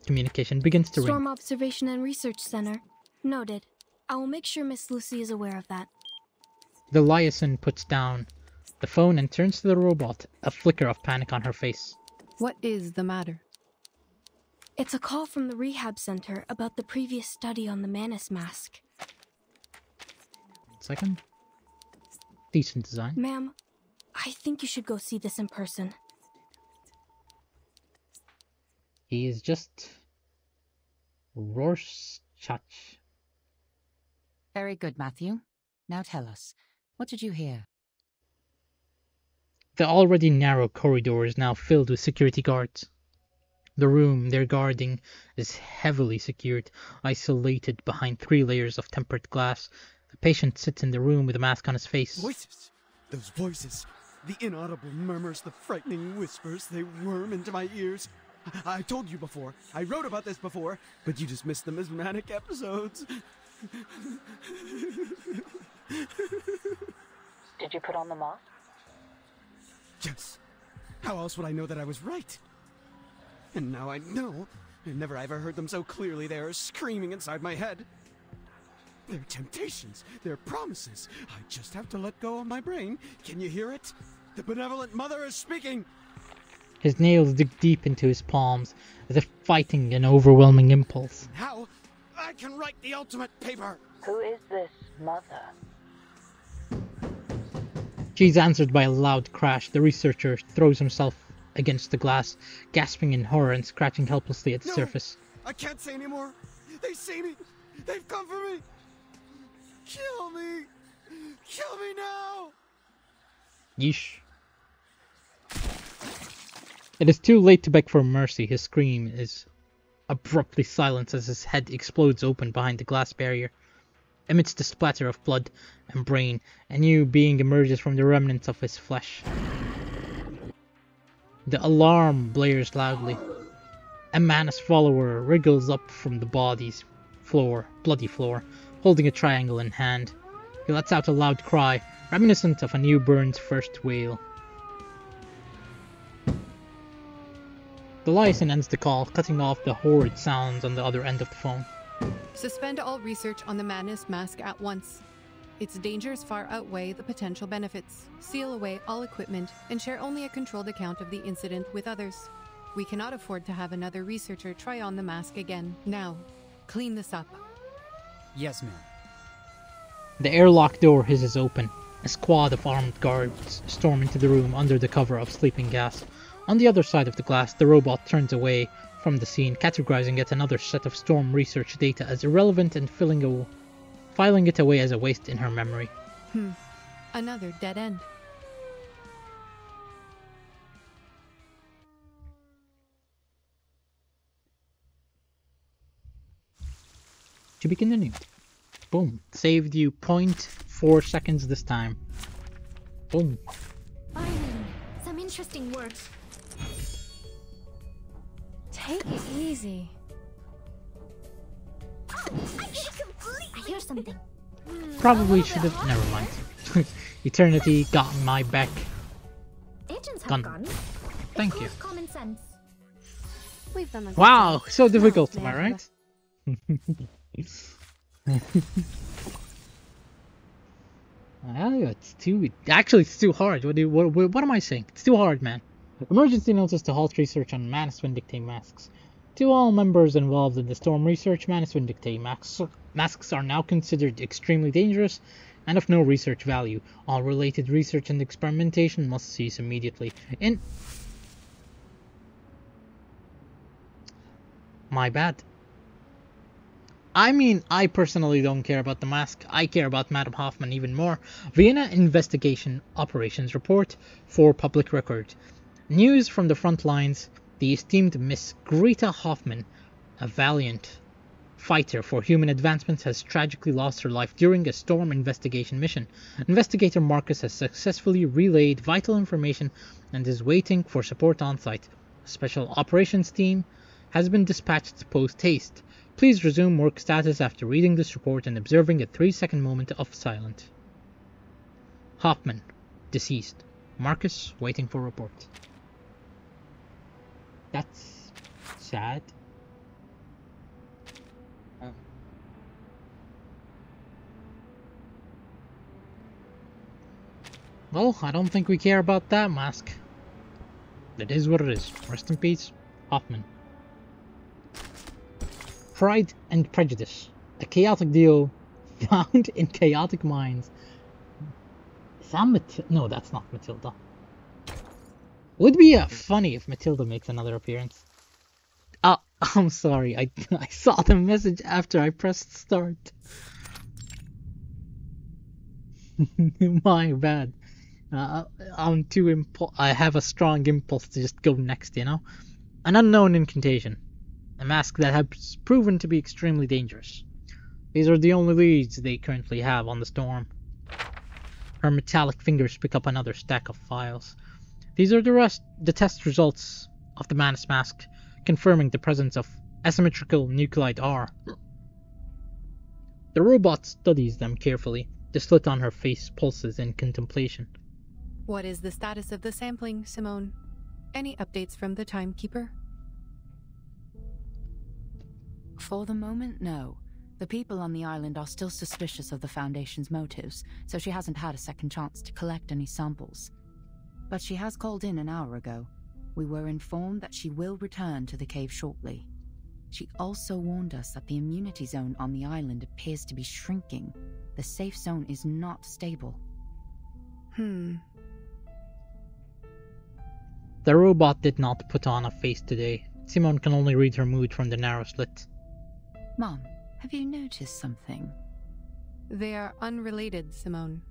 communication, begins to Storm ring. Observation and Research Center. Noted. I will make sure Miss Lucy is aware of that. The liaison puts down the phone and turns to the robot, a flicker of panic on her face. What is the matter? It's a call from the rehab center about the previous study on the Manus mask. 1 second. Decent design. Ma'am, I think you should go see this in person. He is just Rorschach. Very good, Matthew. Now tell us, what did you hear? The already narrow corridor is now filled with security guards. The room they're guarding is heavily secured, isolated behind 3 layers of tempered glass. The patient sits in the room with a mask on his face. Voices! Those voices! The inaudible murmurs, the frightening whispers, they worm into my ears. I told you before, I wrote about this before, but you just missed the mesmeric episodes. Did you put on the mask? Yes. How else would I know that I was right? And now I know. Never ever heard them so clearly. They are screaming inside my head. They're temptations. They're promises. I just have to let go of my brain. Can you hear it? The benevolent mother is speaking. His nails dig deep into his palms, as if fighting an overwhelming impulse. How? I can write the ultimate paper. Who is this mother? She's answered by a loud crash. The researcher throws himself against the glass, gasping in horror and scratching helplessly at the surface. I can't say anymore. They see me. They've come for me. Kill me. Kill me now. Yeesh. It is too late to beg for mercy. His scream is abruptly silenced as his head explodes open behind the glass barrier. Amidst the splatter of blood and brain, a new being emerges from the remnants of his flesh. The alarm blares loudly. A Manus follower wriggles up from the body's bloody floor, holding a triangle in hand. He lets out a loud cry, reminiscent of a newborn's first wail. The liaison ends the call, cutting off the horrid sounds on the other end of the phone. Suspend all research on the Manus mask at once. Its dangers far outweigh the potential benefits. Seal away all equipment and share only a controlled account of the incident with others. We cannot afford to have another researcher try on the mask again. Now, clean this up. Yes, ma'am. The airlock door hisses open. A squad of armed guards storm into the room under the cover of sleeping gas. On the other side of the glass, the robot turns away from the scene, categorizing yet another set of Storm research data as irrelevant and filing it away as a waste in her memory. Another dead end. To be continued. Boom. Saved you 0.4 seconds this time. Boom. Finally, some interesting work. Take it easy. I hear something. Probably should have. Never mind. Eternity got my back. Agents have Gun. guns. Thank you. Common sense. We've done a Wow, so difficult, am I right? It's too hard. What am I saying? It's too hard, man. Emergency notice to halt research on Manus Vindictae masks. To all members involved in the Storm research, Manus Vindictae masks are now considered extremely dangerous and of no research value. All related research and experimentation must cease immediately. My bad. I mean, I personally don't care about the mask. I care about Madame Hoffman even more. Vienna Investigation Operations Report for public record. News from the front lines. The esteemed Miss Greta Hoffman, a valiant fighter for human advancements, has tragically lost her life during a storm investigation mission. Investigator Marcus has successfully relayed vital information and is waiting for support on site. A special operations team has been dispatched post-haste. Please resume work status after reading this report and observing a 3-second moment of silence. Hoffman, deceased. Marcus, waiting for report. That's sad. Well, I don't think we care about that mask. It is what it is. Rest in peace, Hoffman. Pride and Prejudice. A chaotic duo found in chaotic minds. Is that Matilda? No, that's not Matilda. Would be funny if Matilda makes another appearance. I'm sorry. I saw the message after I pressed start. My bad. I'm too I have a strong impulse to just go next, you know? An unknown incantation. A mask that has proven to be extremely dangerous. These are the only leads they currently have on the storm. Her metallic fingers pick up another stack of files. These are the test results of the Manus mask, confirming the presence of asymmetrical nuclide R. The robot studies them carefully. The slit on her face pulses in contemplation. What is the status of the sampling, Simone? Any updates from the timekeeper? For the moment, no. The people on the island are still suspicious of the Foundation's motives, so she hasn't had a second chance to collect any samples. But she has called in an hour ago. We were informed that she will return to the cave shortly. She also warned us that the immunity zone on the island appears to be shrinking. The safe zone is not stable. The robot did not put on a face today. Simone can only read her mood from the narrow slit. Mom, have you noticed something? They are unrelated, Simone.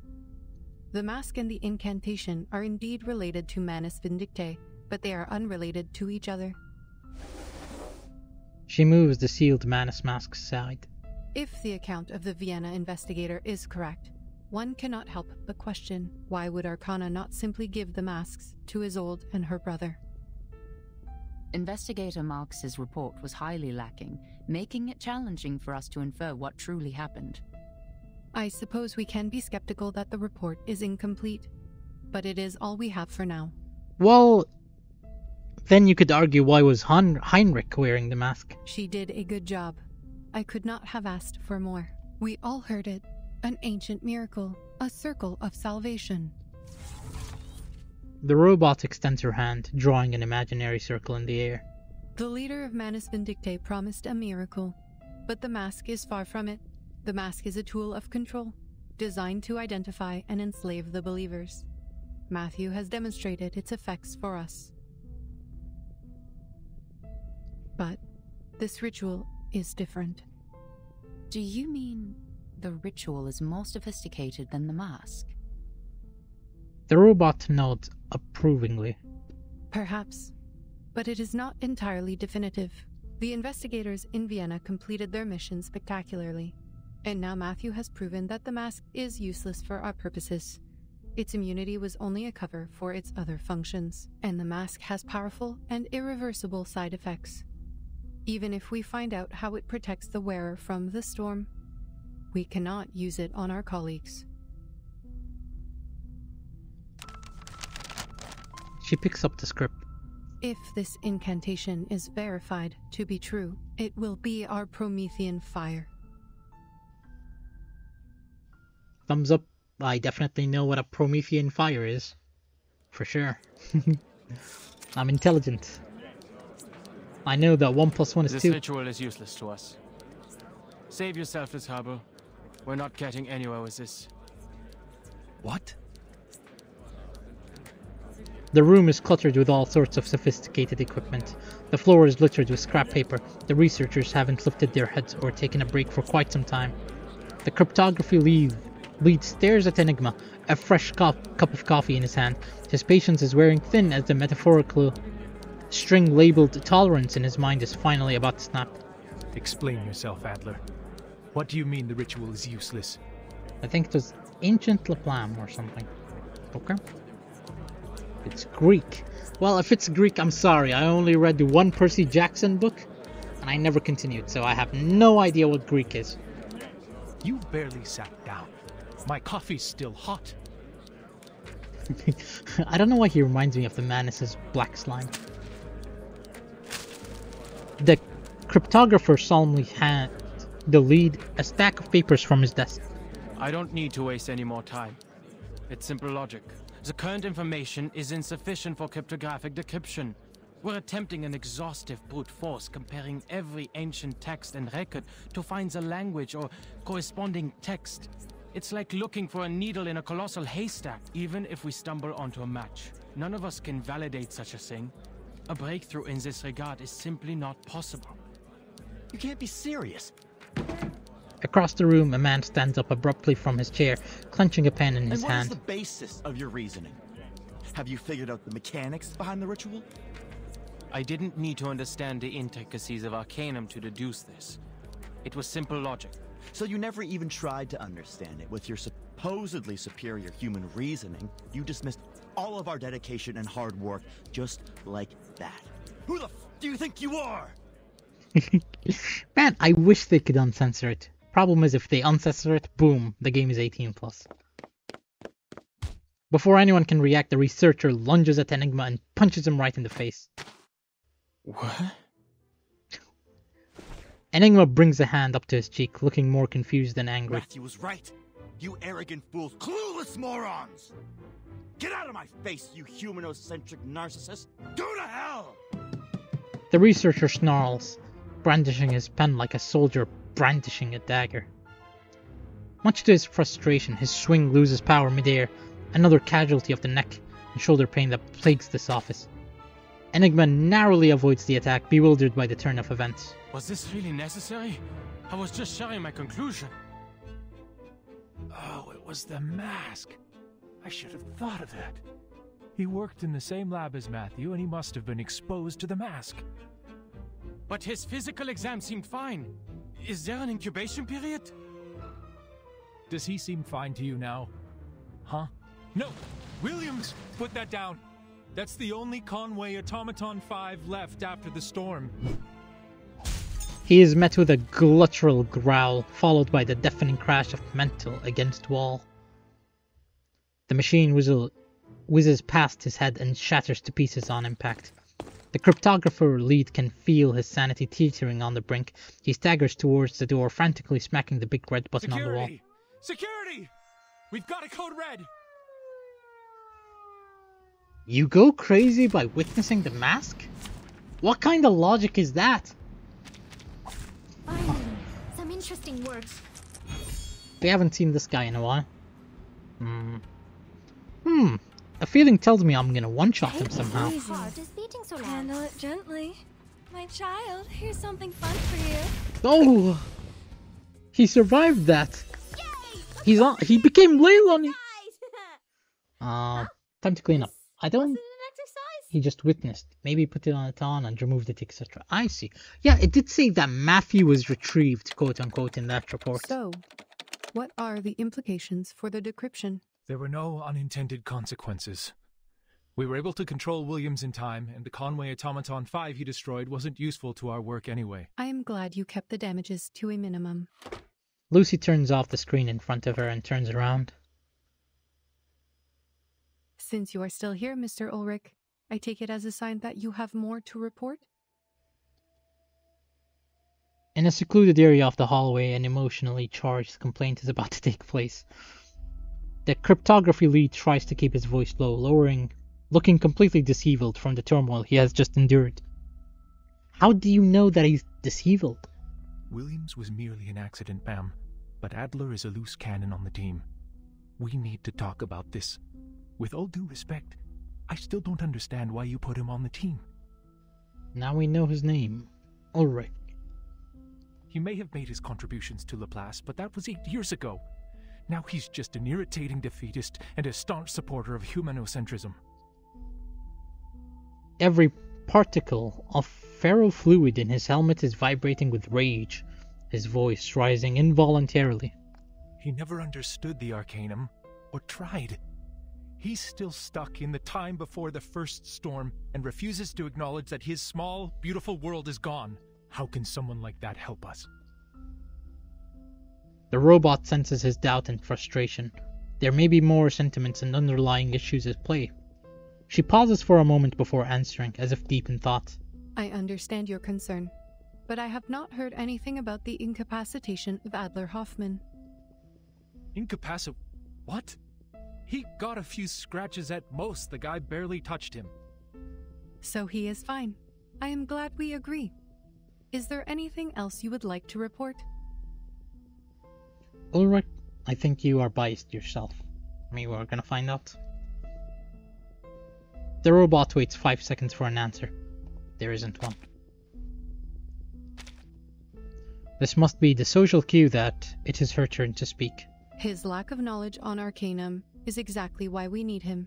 The mask and the incantation are indeed related to Manus Vindictae, but they are unrelated to each other. She moves the sealed Manus mask aside. If the account of the Vienna investigator is correct, one cannot help but question why would Arcana not simply give the masks to Isolde and her brother. Investigator Marx's report was highly lacking, making it challenging for us to infer what truly happened. I suppose we can be skeptical that the report is incomplete, but it is all we have for now. Well, then you could argue why was Heinrich wearing the mask? She did a good job. I could not have asked for more. We all heard it. An ancient miracle. A circle of salvation. The robot extends her hand, drawing an imaginary circle in the air. The leader of Manus Vindictae promised a miracle, but the mask is far from it. The mask is a tool of control, designed to identify and enslave the believers. Matthew has demonstrated its effects for us. But this ritual is different. Do you mean the ritual is more sophisticated than the mask? The robot nods approvingly. Perhaps, but it is not entirely definitive. The investigators in Vienna completed their mission spectacularly, and now Matthew has proven that the mask is useless for our purposes. Its immunity was only a cover for its other functions, and the mask has powerful and irreversible side effects. Even if we find out how it protects the wearer from the storm, we cannot use it on our colleagues. She picks up the script. If this incantation is verified to be true, it will be our Promethean fire. Thumbs up. I definitely know what a Promethean fire is. For sure. I'm intelligent. I know that 1 + 1 is 2. This ritual is useless to us. Save yourself this trouble. We're not getting anywhere with this. What? The room is cluttered with all sorts of sophisticated equipment. The floor is littered with scrap paper. The researchers haven't lifted their heads or taken a break for quite some time. The cryptography lead stares at Enigma, a fresh cup of coffee in his hand. His patience is wearing thin as the metaphorical string labeled tolerance in his mind is finally about to snap. Explain yourself, Adler. What do you mean the ritual is useless? I think it was ancient Laplam or something. Okay. It's Greek. Well, if it's Greek, I'm sorry. I only read the one Percy Jackson book, and I never continued, so I have no idea what Greek is. You barely sat down. My coffee's still hot. I don't know why he reminds me of the Manus' black slime. The cryptographer solemnly handed the lead a stack of papers from his desk. I don't need to waste any more time. It's simple logic. The current information is insufficient for cryptographic decryption. We're attempting an exhaustive brute force, comparing every ancient text and record to find the language or corresponding text. It's like looking for a needle in a colossal haystack, even if we stumble onto a match. None of us can validate such a thing. A breakthrough in this regard is simply not possible. You can't be serious. Across the room, a man stands up abruptly from his chair, clenching a pen in his hand. And what is the basis of your reasoning? Have you figured out the mechanics behind the ritual? I didn't need to understand the intricacies of Arcanum to deduce this. It was simple logic. So you never even tried to understand it. With your supposedly superior human reasoning, you dismissed all of our dedication and hard work just like that. Who the f do you think you are? Man, I wish they could uncensor it. Problem is, if they uncensor it, boom, the game is 18+. Before anyone can react, the researcher lunges at Enigma and punches him right in the face. What? Enigma brings a hand up to his cheek, looking more confused than angry. Matthew was right. You arrogant fools, clueless morons! Get out of my face, you humanocentric narcissist! Go to hell! The researcher snarls, brandishing his pen like a soldier brandishing a dagger. Much to his frustration, his swing loses power midair, another casualty of the neck and shoulder pain that plagues this office. Enigma narrowly avoids the attack, bewildered by the turn of events. Was this really necessary? I was just sharing my conclusion. Oh, it was the mask. I should have thought of that. He worked in the same lab as Matthew, and he must have been exposed to the mask. But his physical exam seemed fine. Is there an incubation period? Does he seem fine to you now? Huh? No! Williams! Put that down! That's the only Conway Automaton 5 left after the storm. He is met with a guttural growl, followed by the deafening crash of metal against wall. The machine whizzes past his head and shatters to pieces on impact. The cryptographer lead can feel his sanity teetering on the brink. He staggers towards the door, frantically smacking the big red button on the wall. Security! We've got a code red! You go crazy by witnessing the mask? What kind of logic is that? Finally, some interesting work. We haven't seen this guy in a while. A feeling tells me I'm gonna one-shot him somehow. My heart is beating so loud. Handle it gently. My child, here's something fun for you. Oh! He survived that. Yay! He became Leilani. Time to clean up. I don't... He just witnessed. Maybe put it on and removed it, etc. I see. Yeah, it did say that Matthew was retrieved, quote-unquote, in that report. So, what are the implications for the decryption? There were no unintended consequences. We were able to control Williams in time, and the Conway Automaton 5 he destroyed wasn't useful to our work anyway. I am glad you kept the damages to a minimum. Lucy turns off the screen in front of her and turns around. Since you are still here, Mr. Ulrich, I take it as a sign that you have more to report? In a secluded area of the hallway, an emotionally charged complaint is about to take place. The cryptography lead tries to keep his voice low, looking completely disheveled from the turmoil he has just endured. How do you know that he's disheveled? Williams was merely an accident, ma'am, but Adler is a loose cannon on the team. We need to talk about this. With all due respect, I still don't understand why you put him on the team. Now we know his name. Ulrich. He may have made his contributions to Laplace, but that was 8 years ago. Now he's just an irritating defeatist and a staunch supporter of humanocentrism. Every particle of ferrofluid in his helmet is vibrating with rage, his voice rising involuntarily. He never understood the Arcanum, or tried. He's still stuck in the time before the first storm and refuses to acknowledge that his small, beautiful world is gone. How can someone like that help us? The robot senses his doubt and frustration. There may be more sentiments and underlying issues at play. She pauses for a moment before answering, as if deep in thought. I understand your concern, but I have not heard anything about the incapacitation of Adler Hoffman. What? He got a few scratches at most. The guy barely touched him. So he is fine. I am glad we agree. Is there anything else you would like to report? Ulrich, I think you are biased yourself. Maybe we're gonna find out. The robot waits 5 seconds for an answer. There isn't one. This must be the social cue that it is her turn to speak. His lack of knowledge on Arcanum is exactly why we need him.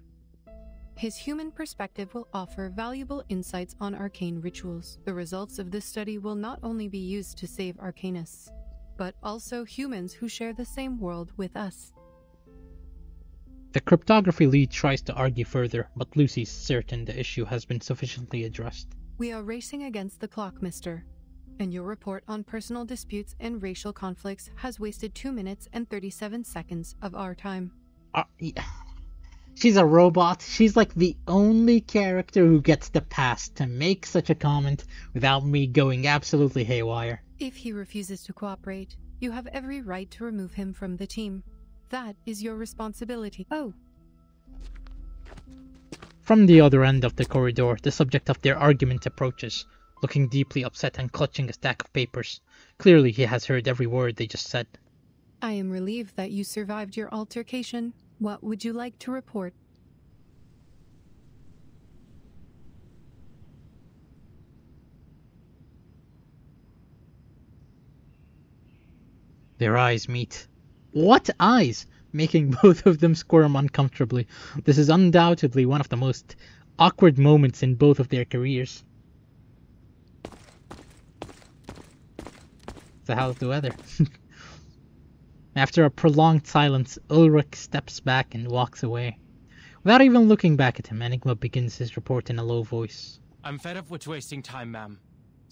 His human perspective will offer valuable insights on arcane rituals. The results of this study will not only be used to save Arcanists, but also humans who share the same world with us. The cryptography lead tries to argue further, but Lucy's certain the issue has been sufficiently addressed. We are racing against the clock, mister. And your report on personal disputes and racial conflicts has wasted 2 minutes and 37 seconds of our time. Yeah. She's a robot. She's like the only character who gets the pass to make such a comment without me going absolutely haywire. If he refuses to cooperate, you have every right to remove him from the team. That is your responsibility. Oh. From the other end of the corridor, the subject of their argument approaches, looking deeply upset and clutching a stack of papers. Clearly he has heard every word they just said. I am relieved that you survived your altercation. What would you like to report? Their eyes meet. What eyes? Making both of them squirm uncomfortably. This is undoubtedly one of the most awkward moments in both of their careers. So how's the weather? After a prolonged silence, Ulrich steps back and walks away. Without even looking back at him, Enigma begins his report in a low voice. I'm fed up with wasting time, ma'am.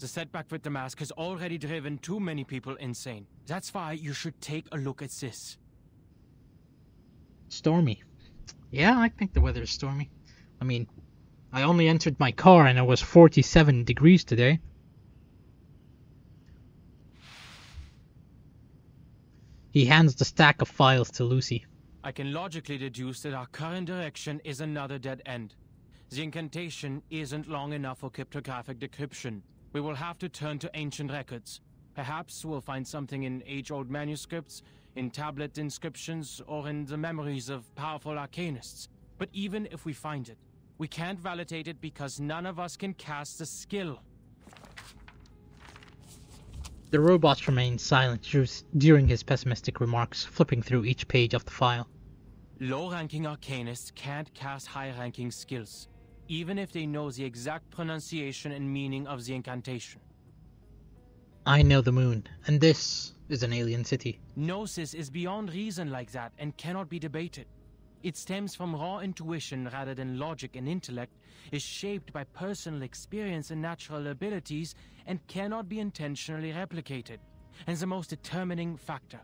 The setback with the mask has already driven too many people insane. That's why you should take a look at this. Stormy. Yeah, I think the weather is stormy. I mean, I only entered my car and it was 47 degrees today. He hands the stack of files to Lucy. I can logically deduce that our current direction is another dead end. The incantation isn't long enough for cryptographic decryption. We will have to turn to ancient records. Perhaps we'll find something in age-old manuscripts, in tablet inscriptions, or in the memories of powerful arcanists. But even if we find it, we can't validate it because none of us can cast the skill. The robot remains silent during his pessimistic remarks, flipping through each page of the file. Low-ranking arcanists can't cast high-ranking skills, even if they know the exact pronunciation and meaning of the incantation. I know the moon, and this is an alien city. Gnosis is beyond reason like that and cannot be debated. It stems from raw intuition rather than logic and intellect, is shaped by personal experience and natural abilities, and cannot be intentionally replicated. And the most determining factor,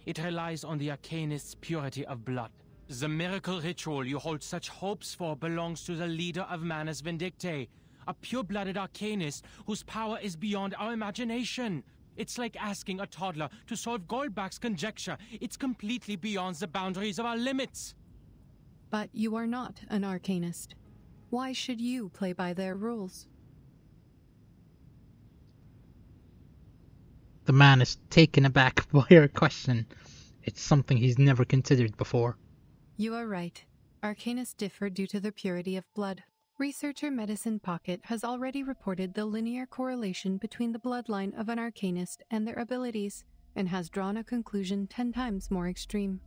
it relies on the arcanist's purity of blood. The miracle ritual you hold such hopes for belongs to the leader of Manus Vindictae, a pure-blooded arcanist whose power is beyond our imagination. It's like asking a toddler to solve Goldbach's conjecture. It's completely beyond the boundaries of our limits. But you are not an arcanist. Why should you play by their rules? The man is taken aback by her question, It's something he's never considered before. You are right. Arcanists differ due to the purity of blood. Researcher Medicine Pocket has already reported the linear correlation between the bloodline of an Arcanist and their abilities, and has drawn a conclusion 10 times more extreme.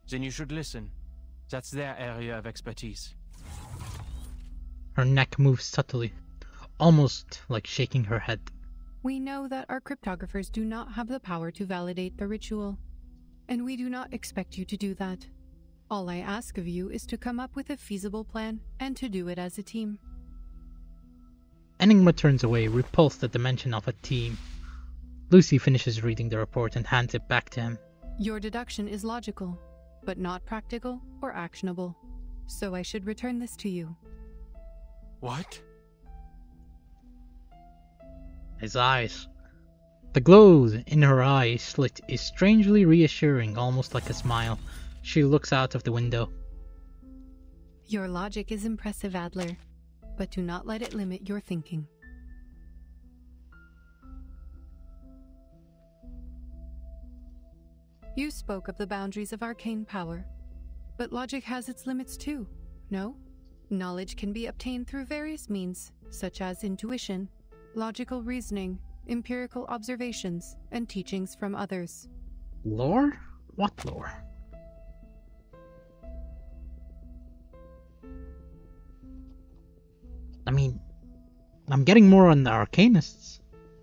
Then you should listen. That's their area of expertise. Her neck moves subtly, almost like shaking her head. We know that our cryptographers do not have the power to validate the ritual, and we do not expect you to do that. All I ask of you is to come up with a feasible plan and to do it as a team. Enigma turns away, repulsed at the mention of a team. Lucy finishes reading the report and hands it back to him. Your deduction is logical, but not practical or actionable, so I should return this to you. What? His eyes. The glow in her eye slit is strangely reassuring, almost like a smile. She looks out of the window. Your logic is impressive, Adler, but do not let it limit your thinking. You spoke of the boundaries of arcane power, but logic has its limits too, no? Knowledge can be obtained through various means, such as intuition, logical reasoning, empirical observations, and teachings from others. Lore? What lore? I mean, I'm getting more on the Arcanists.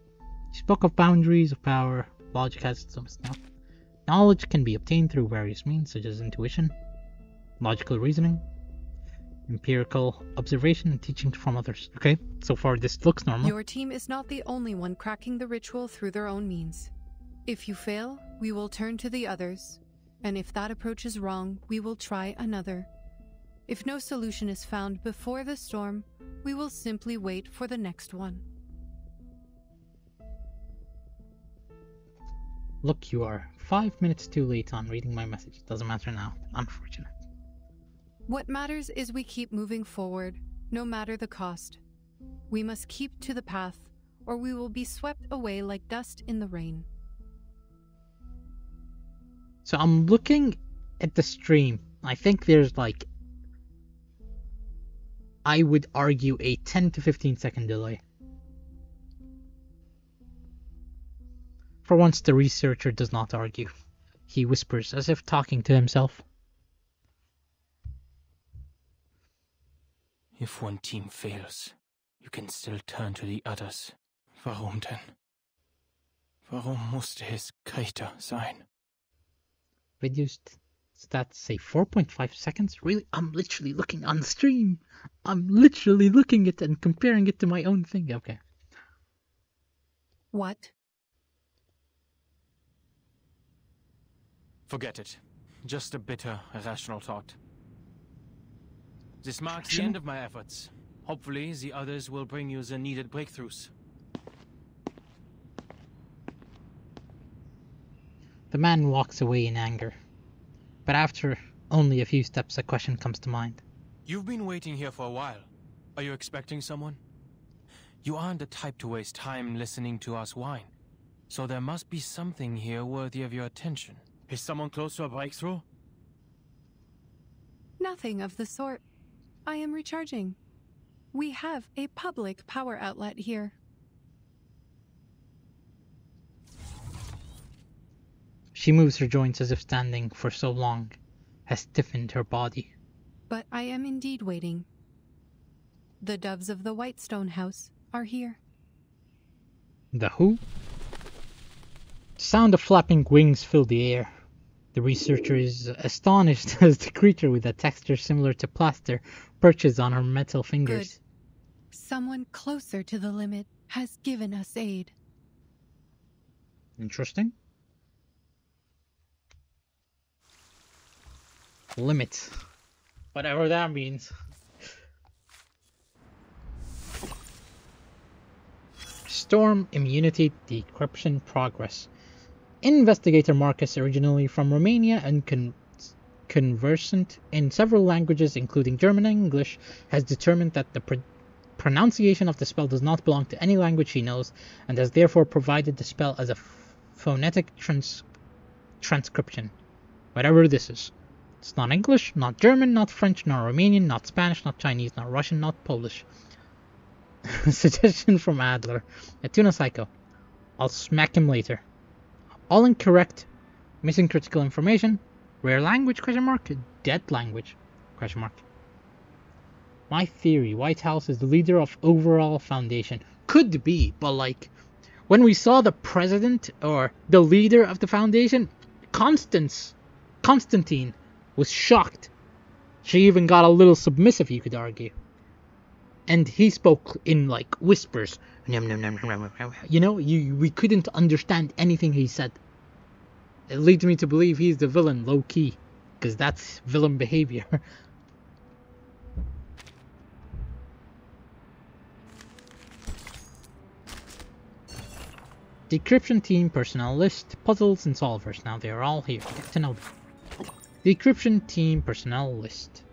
You spoke of boundaries of power, logic has some stuff. Knowledge can be obtained through various means, such as intuition, logical reasoning, empirical observation, and teachings from others. Okay, so far this looks normal. Your team is not the only one cracking the ritual through their own means. If you fail, we will turn to the others, and if that approach is wrong, we will try another. If no solution is found before the storm, we will simply wait for the next one. Look, you are 5 minutes too late on reading my message. Doesn't matter now. Unfortunate. What matters is we keep moving forward, no matter the cost. We must keep to the path, or we will be swept away like dust in the rain. So I'm looking at the stream. I think there's like, I would argue a 10 to 15 second delay. For once, the researcher does not argue. He whispers as if talking to himself. If one team fails, you can still turn to the others. Warum denn? Warum musste es Kreta sein? Video stats say 4.5 seconds? Really? I'm literally looking on the stream. I'm literally looking at it and comparing it to my own thing. Okay. What? Forget it. Just a bitter, irrational thought. This marks the end of my efforts. Hopefully, the others will bring you the needed breakthroughs. The man walks away in anger. But after only a few steps, a question comes to mind. You've been waiting here for a while. Are you expecting someone? You aren't the type to waste time listening to us whine. So there must be something here worthy of your attention. Is someone close to a breakthrough? Nothing of the sort. I am recharging. We have a public power outlet here. She moves her joints as if standing for so long has stiffened her body. But I am indeed waiting. The doves of the Whitestone House are here. The who? The sound of flapping wings fill the air. The researcher is astonished as the creature with a texture similar to plaster perches on her metal fingers. Good. Someone closer to the limit has given us aid. Interesting. Limit. Whatever that means. Storm immunity decryption progress. Investigator Marcus, originally from Romania and conversant in several languages including German and English, has determined that the pronunciation of the spell does not belong to any language he knows, and has therefore provided the spell as a phonetic transcription. Whatever this is. It's not English, not German, not French, not Romanian, not Spanish, not Chinese, not Russian, not Polish. Suggestion from Adler. A tuna psycho. I'll smack him later. All incorrect. Missing critical information. Rare language, question mark. Dead language, question mark. My theory, White House is the leader of overall foundation. Could be, but like, when we saw the president or the leader of the foundation, Constantine was shocked. She even got a little submissive, you could argue. And he spoke in like whispers. You know, we couldn't understand anything he said. It leads me to believe he's the villain, low key, because that's villain behavior. Decryption team personnel list, puzzles and solvers. Now they are all here. Get to know them. Decryption team personnel list.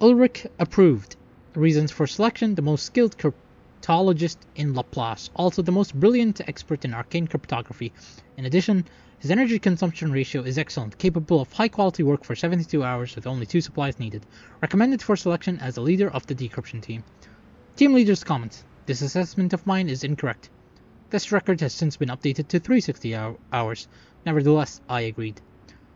Ulrich approved. Reasons for selection: the most skilled cryptologist in Laplace, also the most brilliant expert in arcane cryptography. In addition, his energy consumption ratio is excellent, capable of high quality work for 72 hours with only 2 supplies needed. Recommended for selection as the leader of the decryption team. Team leader's comments: this assessment of mine is incorrect. This record has since been updated to 360 hours. Nevertheless, I agreed.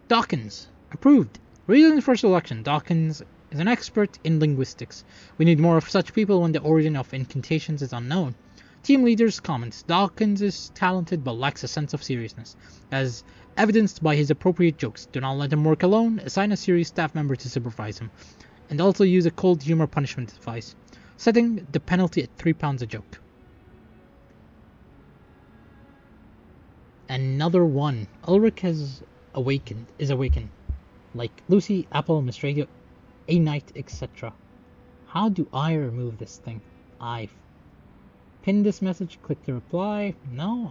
Dawkins approved. Reasons for selection: Dawkins is an expert in linguistics. We need more of such people when the origin of incantations is unknown. Team leader's comments: Dawkins is talented but lacks a sense of seriousness, as evidenced by his appropriate jokes. Do not let him work alone. Assign a serious staff member to supervise him. And also use a cold humor punishment device, setting the penalty at £3 a joke. Another one. Ulrich is awakened. Like Lucy, Apple, Miss Radio, A Night, etc. How do I remove this thing? I've pinned this message, click to reply. No,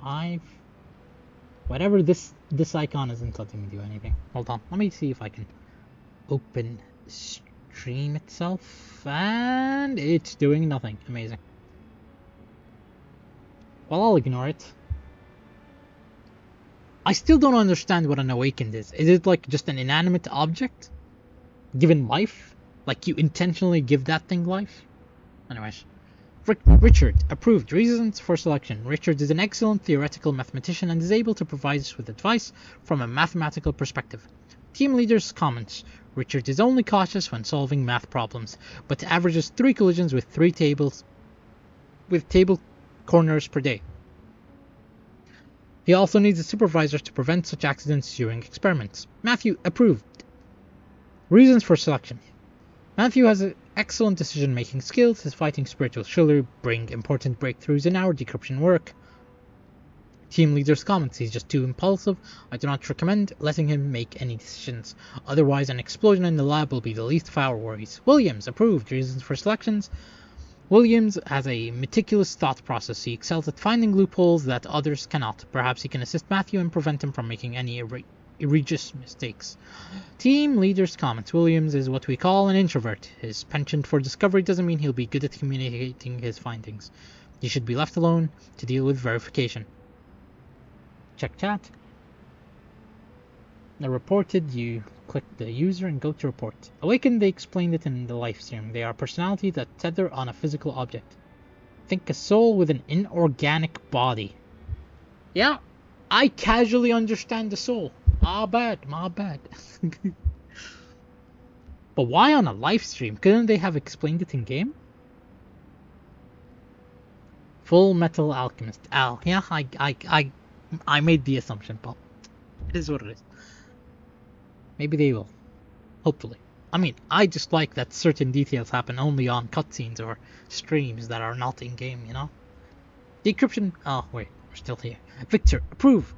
whatever this icon isn't letting me do anything. Hold on, let me see if I can open stream itself, and it's doing nothing. Amazing. Well, I'll ignore it. I still don't understand what an awakened is. Is it like just an inanimate object given life? Like you intentionally give that thing life? Anyways. Richard approved. Reasons for selection: Richard is an excellent theoretical mathematician and is able to provide us with advice from a mathematical perspective. Team leader's comments: Richard is only cautious when solving math problems, but averages 3 collisions with table corners per day. He also needs a supervisor to prevent such accidents during experiments. Matthew approved. Reasons for selection: Matthew has excellent decision-making skills. His fighting spirit will surely bring important breakthroughs in our decryption work. Team leader's comments: he's just too impulsive. I do not recommend letting him make any decisions. Otherwise, an explosion in the lab will be the least of our worries. Williams approved. Reasons for selections: Williams has a meticulous thought process. He excels at finding loopholes that others cannot. Perhaps he can assist Matthew and prevent him from making any egregious mistakes. Team leader's comments: Williams is what we call an introvert. His penchant for discovery doesn't mean he'll be good at communicating his findings. He should be left alone to deal with verification. Check chat. Now reported, you click the user and go to report. Awakened, they explained it in the live stream. They are personality that tether on a physical object. Think a soul with an inorganic body. Yeah, I casually understand the soul. My bad. But why on a live stream? Couldn't they have explained it in game? Full Metal Alchemist. Al. Yeah, I made the assumption, but it is what it is. Maybe they will. Hopefully. I mean, I just like that certain details happen only on cutscenes or streams that are not in-game, you know? Decryption... Oh, wait. We're still here. Victor, approved.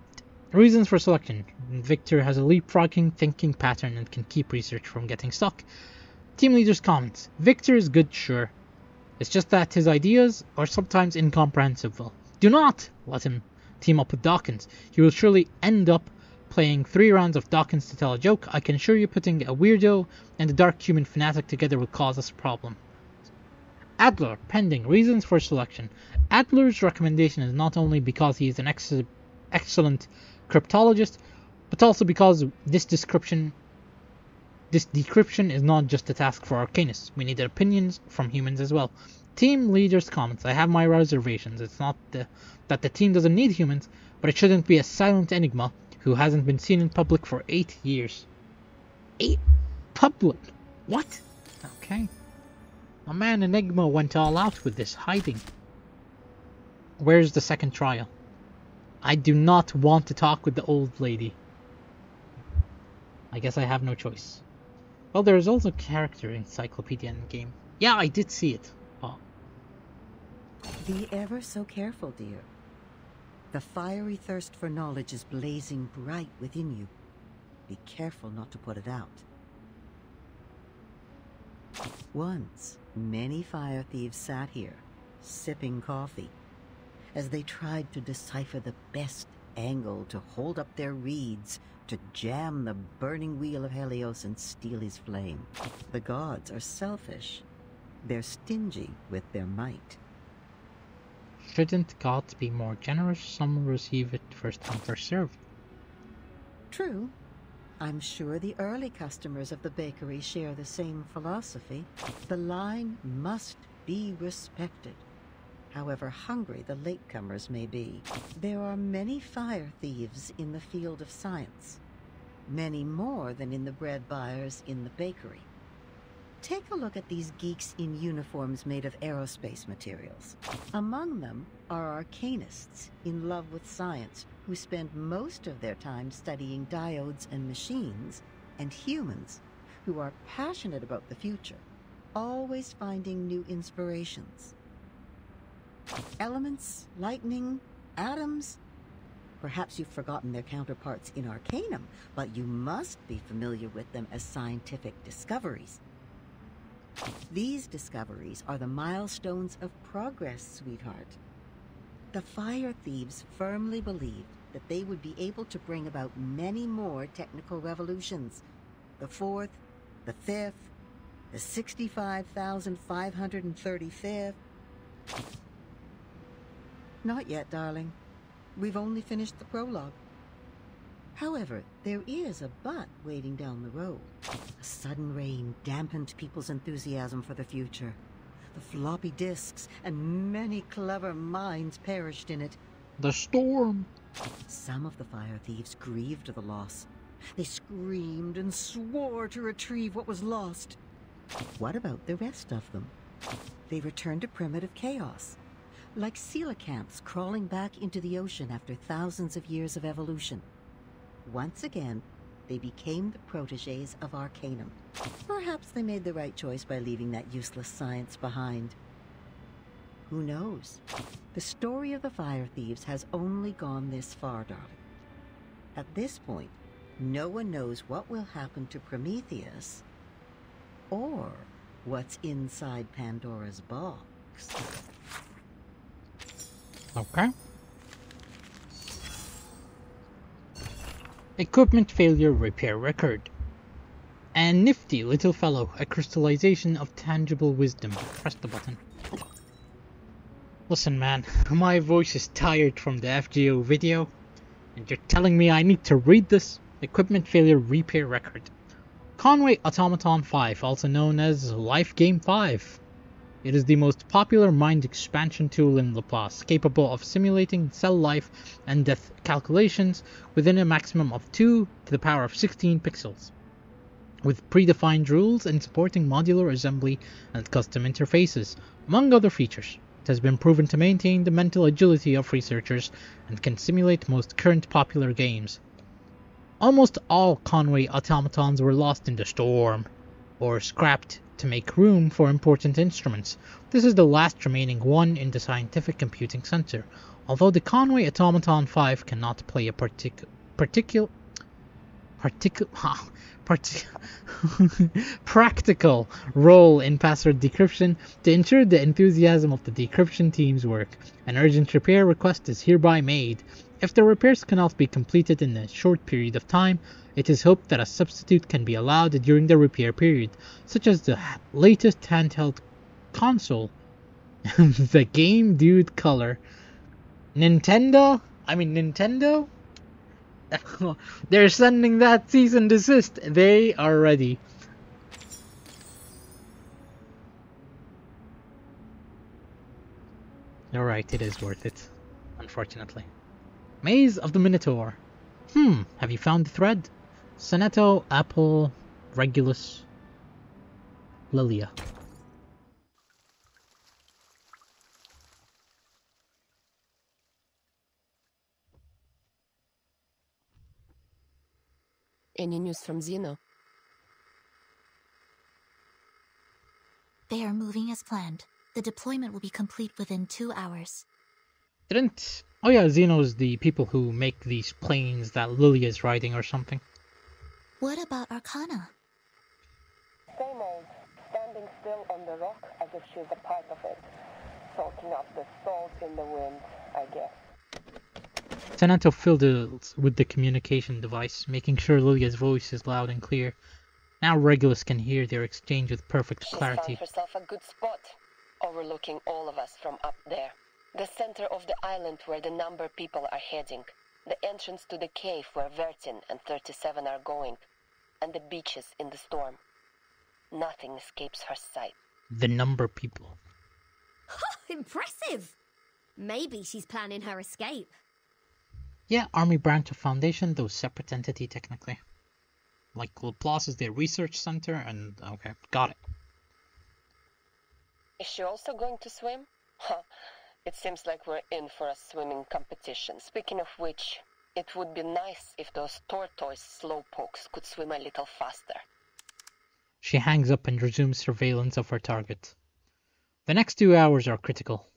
Reasons for selection: Victor has a leapfrogging thinking pattern and can keep research from getting stuck. Team leader's comments: Victor is good, sure. It's just that his ideas are sometimes incomprehensible. Do not let him team up with Dawkins. He will surely end up playing 3 rounds of Dawkins to tell a joke. I can assure you putting a weirdo and a dark human fanatic together will cause us a problem. Adler, pending. Reasons for selection: Adler's recommendation is not only because he is an excellent cryptologist, but also because this decryption is not just a task for arcanists. We need opinions from humans as well. Team leaders' comments. I have my reservations. It's not that the team doesn't need humans, but it shouldn't be a silent enigma who hasn't been seen in public for 8 years. 8 public? What? Okay. My man Enigma went all out with this hiding. Where's the second trial? I do not want to talk with the old lady. I guess I have no choice. Well, there is also character encyclopedia in the game. Yeah, I did see it. Oh. Be ever so careful, dear. The fiery thirst for knowledge is blazing bright within you. Be careful not to put it out. Once, many fire thieves sat here, sipping coffee, as they tried to decipher the best angle to hold up their reeds, to jam the burning wheel of Helios and steal his flame. The gods are selfish. They're stingy with their might. Shouldn't gods be more generous? Some receive it first come, first served. True. I'm sure the early customers of the bakery share the same philosophy. The line must be respected, however hungry the latecomers may be. There are many fire thieves in the field of science, many more than in the bread buyers in the bakery. Take a look at these geeks in uniforms made of aerospace materials. Among them are arcanists in love with science who spend most of their time studying diodes and machines, and humans who are passionate about the future, always finding new inspirations. Elements, lightning, atoms. Perhaps you've forgotten their counterparts in Arcanum, but you must be familiar with them as scientific discoveries. These discoveries are the milestones of progress, sweetheart. The fire thieves firmly believed that they would be able to bring about many more technical revolutions. The 4th, the 5th, the 65,535th. Not yet, darling. We've only finished the prologue. However, there is a but waiting down the road. A sudden rain dampened people's enthusiasm for the future. The floppy disks and many clever minds perished in it. The storm! Some of the fire thieves grieved the loss. They screamed and swore to retrieve what was lost. What about the rest of them? They returned to primitive chaos, like coelacanths crawling back into the ocean after thousands of years of evolution. Once again, they became the protégés of Arcanum. Perhaps they made the right choice by leaving that useless science behind. Who knows? The story of the fire thieves has only gone this far, darling. At this point, no one knows what will happen to Prometheus or what's inside Pandora's box. Okay. Equipment failure repair record. A nifty little fellow, a crystallization of tangible wisdom. Press the button. Listen, man, my voice is tired from the FGO video, and you're telling me I need to read this? Equipment failure repair record. Conway Automaton 5, also known as Life Game 5. It is the most popular mind expansion tool in Laplace, capable of simulating cell life and death calculations within a maximum of 2 to the power of 16 pixels, with predefined rules and supporting modular assembly and custom interfaces, among other features. It has been proven to maintain the mental agility of researchers and can simulate most current popular games. Almost all Conway automatons were lost in the storm, or scrapped to make room for important instruments. This is the last remaining one in the Scientific Computing Center, although the Conway Automaton 5 cannot play a practical role in password decryption. To ensure the enthusiasm of the decryption team's work, an urgent repair request is hereby made. If the repairs cannot be completed in a short period of time, it is hoped that a substitute can be allowed during the repair period, such as the latest handheld console, the Game Dude Color. Nintendo? They're sending that cease and desist. They are ready. Alright, it is worth it. Unfortunately. Maze of the Minotaur. Have you found the thread? Sonetto, Apple, Regulus, Lilia. Any news from Zeno? They are moving as planned. The deployment will be complete within 2 hours. Oh yeah, Xeno's the people who make these planes that Lilia is riding or something. What about Arcana? Same old, standing still on the rock as if she's a part of it. Soaking up the salt in the wind, I guess. Sonetto fiddles with the communication device, making sure Lilia's voice is loud and clear. Now Regulus can hear their exchange with perfect clarity. She found herself a good spot, overlooking all of us from up there. The center of the island where the number people are heading. The entrance to the cave where Vertin and 37 are going. And the beaches in the storm. Nothing escapes her sight. The number people. Impressive! Maybe she's planning her escape. Yeah, Army branch of Foundation, though separate entity technically. Like Laplace is their research center and... okay, got it. Is she also going to swim? Huh. It seems like we're in for a swimming competition. Speaking of which, it would be nice if those tortoise slowpokes could swim a little faster. She hangs up and resumes surveillance of her target. The next 2 hours are critical.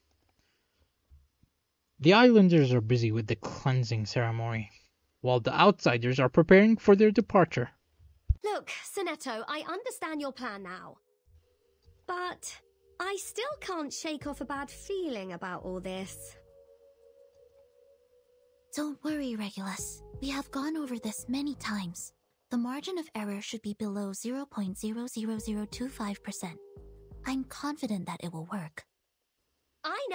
The islanders are busy with the cleansing ceremony, while the outsiders are preparing for their departure. Look, Sonetto, I understand your plan now. But I still can't shake off a bad feeling about all this. Don't worry, Regulus. We have gone over this many times. The margin of error should be below 0.00025%. I'm confident that it will work. I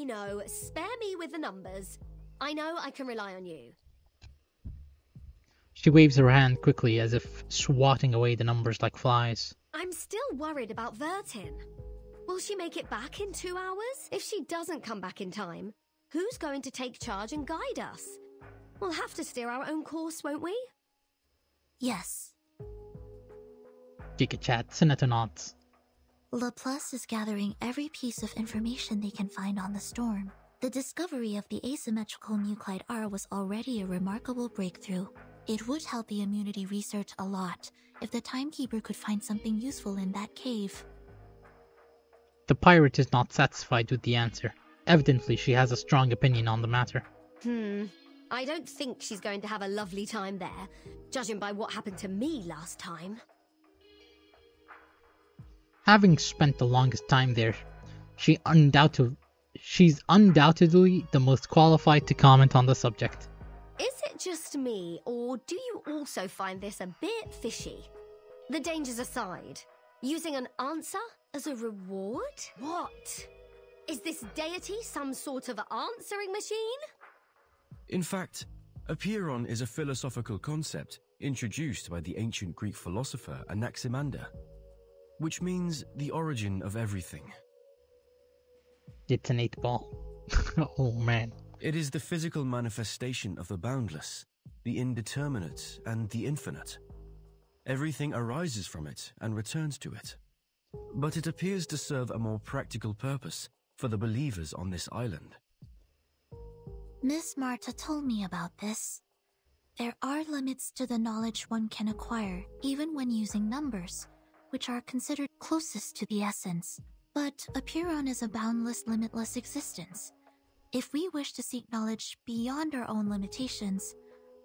know. Spare me with the numbers. I know I can rely on you. She waves her hand quickly as if swatting away the numbers like flies. I'm still worried about Vertin. Will she make it back in 2 hours? If she doesn't come back in time, who's going to take charge and guide us? We'll have to steer our own course, won't we? Yes. Giga chat, Sonetto nods. Laplace is gathering every piece of information they can find on the storm. The discovery of the asymmetrical nuclide R was already a remarkable breakthrough. It would help the immunity research a lot if the Timekeeper could find something useful in that cave. The pirate is not satisfied with the answer. Evidently, she has a strong opinion on the matter. I don't think she's going to have a lovely time there, judging by what happened to me last time. Having spent the longest time there, she's undoubtedly the most qualified to comment on the subject. Is it just me, or do you also find this a bit fishy? The dangers aside, using an answer as a reward? What? Is this deity some sort of answering machine? In fact, Apeiron is a philosophical concept introduced by the ancient Greek philosopher Anaximander, which means the origin of everything. It's an 8-ball. Oh man. It is the physical manifestation of the boundless, the indeterminate, and the infinite. Everything arises from it and returns to it. But it appears to serve a more practical purpose for the believers on this island. Miss Marta told me about this. There are limits to the knowledge one can acquire, even when using numbers, which are considered closest to the essence. But Apeiron is a boundless, limitless existence. If we wish to seek knowledge beyond our own limitations,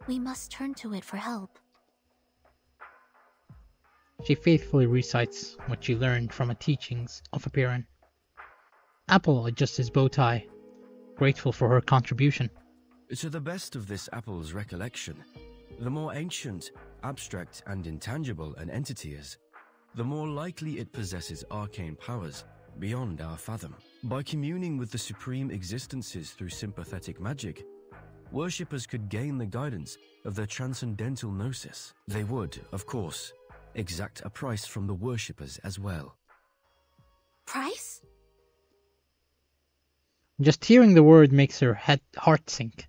we must turn to it for help. She faithfully recites what she learned from the teachings of Apeiron. Apple adjusts his bow tie, grateful for her contribution. To the best of this apple's recollection, the more ancient, abstract, and intangible an entity is, the more likely it possesses arcane powers beyond our fathom. By communing with the supreme existences through sympathetic magic, worshippers could gain the guidance of their transcendental gnosis. They would, of course, exact a price from the worshippers as well. Price? Just hearing the word makes her heart sink.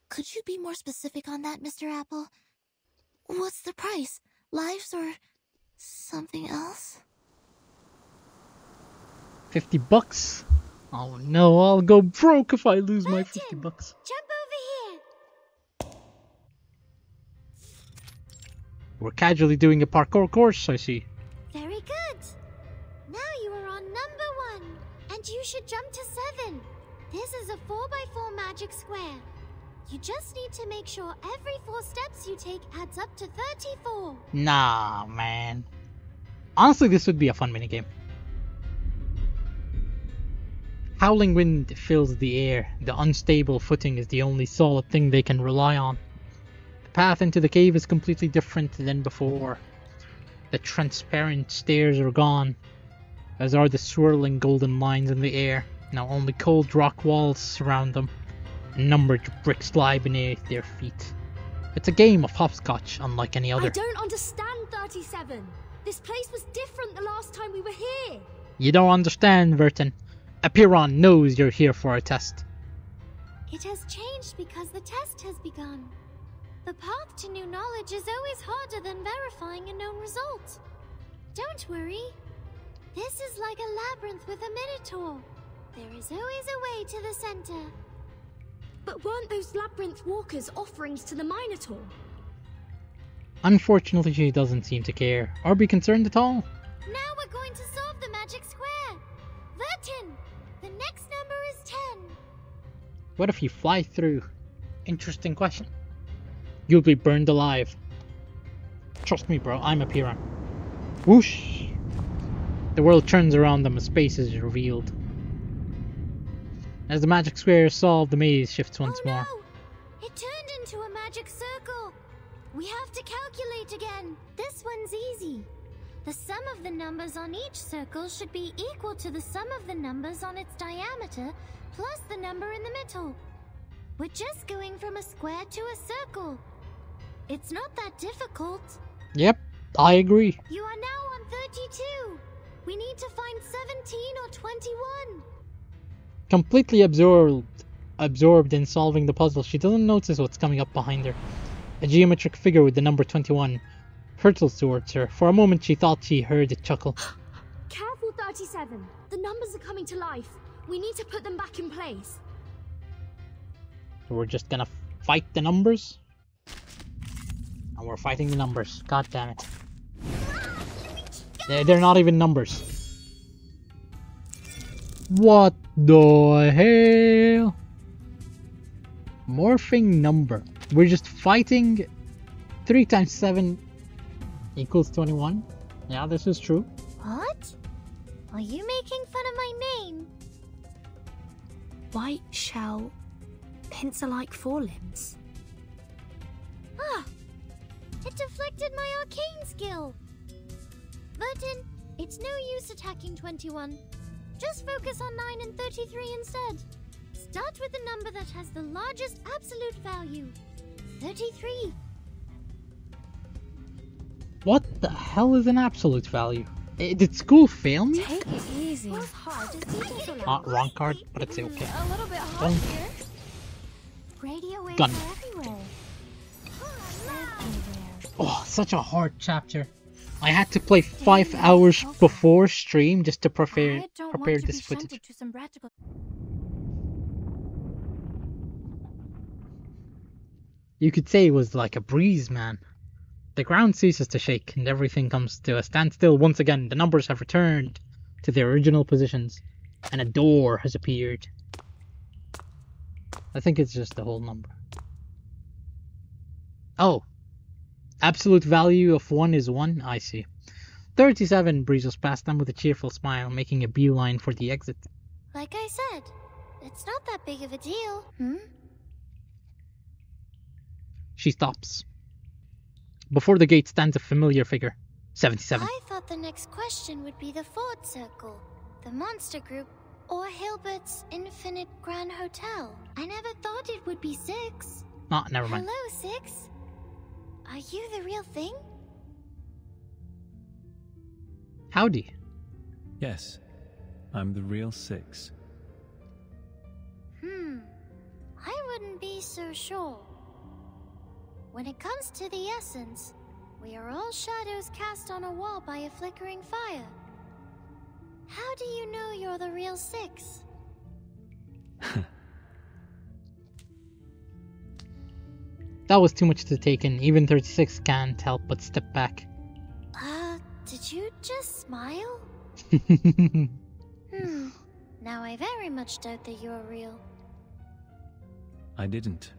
Could you be more specific on that, Mr. Apple? What's the price? Lives or something else? $50? Oh no, I'll go broke if I lose my $50. Jump over here! We're casually doing a parkour course, I see. Very good. Now you are on number 1, and you should jump to 7. This is a 4x4 magic square. You just need to make sure every 4 steps you take adds up to 34. Nah, man. Honestly, this would be a fun minigame. Howling wind fills the air. The unstable footing is the only solid thing they can rely on. The path into the cave is completely different than before. The transparent stairs are gone, as are the swirling golden lines in the air. Now only cold rock walls surround them. Numbered bricks lie beneath their feet. It's a game of hopscotch unlike any other. I don't understand, 37. This place was different the last time we were here. You don't understand, Vertin. Apiron knows you're here for a test. It has changed because the test has begun. The path to new knowledge is always harder than verifying a known result. Don't worry. This is like a labyrinth with a minotaur. There is always a way to the center. But weren't those labyrinth walkers offerings to the Minotaur? Unfortunately, she doesn't seem to care, or be concerned at all. Now we're going to solve the magic square. Vertin, the next number is 10. What if you fly through? Interesting question. You'll be burned alive. Trust me, bro, I'm a Piran. Whoosh! The world turns around them as space is revealed. As the magic square is solved, the maze shifts once more. No! It turned into a magic circle. We have to calculate again. This one's easy. The sum of the numbers on each circle should be equal to the sum of the numbers on its diameter plus the number in the middle. We're just going from a square to a circle. It's not that difficult. Yep, I agree. You are now on 32. We need to find 17 or 21. Completely absorbed in solving the puzzle, she doesn't notice what's coming up behind her. A geometric figure with the number 21 hurtles towards her. For a moment she thought she heard it chuckle. Careful, 37. The numbers are coming to life. We need to put them back in place. So we're just gonna fight the numbers? And we're fighting the numbers. God damn it. They're not even numbers. What the hell? Morphing number. We're just fighting 3 times 7 equals 21. Yeah, this is true. What? Are you making fun of my name? White shell, pencil-like forelimbs. Ah! It deflected my arcane skill. Vertin, it's no use attacking 21. Just focus on 9 and 33 instead. Start with the number that has the largest absolute value. 33. What the hell is an absolute value? Did school fail me? Take it easy. Wrong card, but it's okay. A little bit hot here. Radio waves Gun. are everywhere. Oh, such a hard chapter. I had to play 5 hours before stream just to prepare this footage. You could say it was like a breeze, man. The ground ceases to shake and everything comes to a standstill once again. The numbers have returned to their original positions and a door has appeared. I think it's just the whole number. Oh. Absolute value of 1 is 1? I see. 37 breezes past them with a cheerful smile, making a beeline for the exit. Like I said, it's not that big of a deal. She stops. Before the gate stands a familiar figure. 77. I thought the next question would be the fourth circle, the monster group. Or Hilbert's Infinite Grand Hotel. I never thought it would be 6. Ah, never mind. Hello, 6. Are you the real thing? Howdy. Yes, I'm the real 6. I wouldn't be so sure. When it comes to the essence, we are all shadows cast on a wall by a flickering fire. How do you know you're the real 6? That was too much to take in. Even 36 can't help but step back. Did you just smile? Now I very much doubt that you're real. I didn't.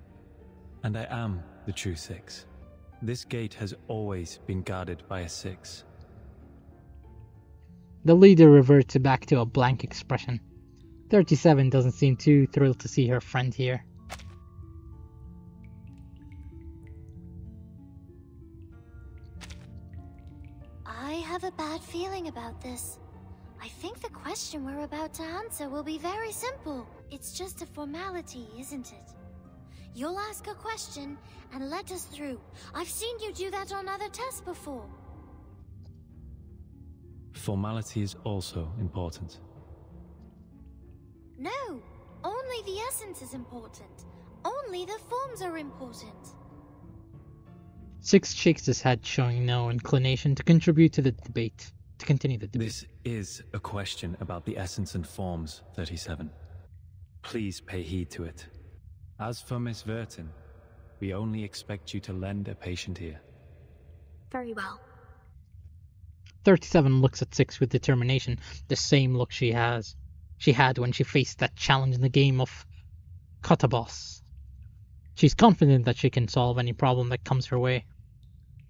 And I am the true 6. This gate has always been guarded by a 6. The leader reverts back to a blank expression. 37 doesn't seem too thrilled to see her friend here. I have a bad feeling about this. I think the question we're about to answer will be very simple. It's just a formality, isn't it? You'll ask a question and let us through. I've seen you do that on other tests before. Formality is also important. No, only the essence is important. Only the forms are important. 6 shakes his head, showing no inclination to contribute to the debate. To continue the debate. This is a question about the essence and forms, 37. Please pay heed to it. As for Miss Vertin, we only expect you to lend a patient ear. Very well. 37 looks at 6 with determination, the same look she had when she faced that challenge in the game of Kotabos. She's confident that she can solve any problem that comes her way.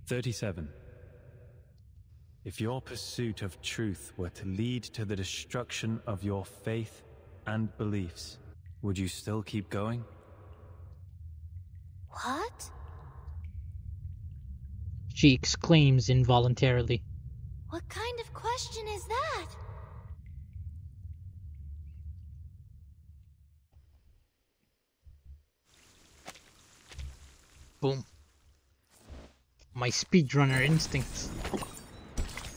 37. If your pursuit of truth were to lead to the destruction of your faith and beliefs, would you still keep going? What? She exclaims involuntarily. What kind of question is that? Boom. My speedrunner instincts.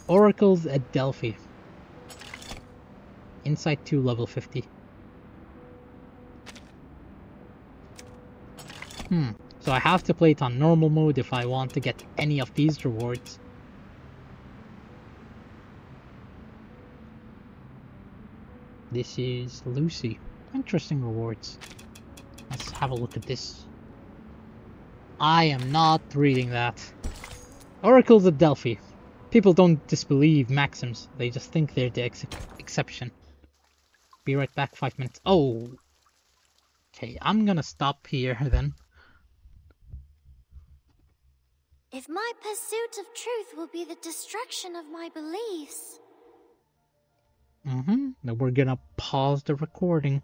Oracles at Delphi. Insight 2 level 50. So I have to play it on normal mode if I want to get any of these rewards. This is Lucy. Interesting rewards. Let's have a look at this. I am not reading that. Oracles at Delphi. People don't disbelieve maxims, they just think they're the exception. Be right back, 5 minutes. Oh! Okay, I'm gonna stop here then. If my pursuit of truth will be the destruction of my beliefs... Then we're gonna pause the recording.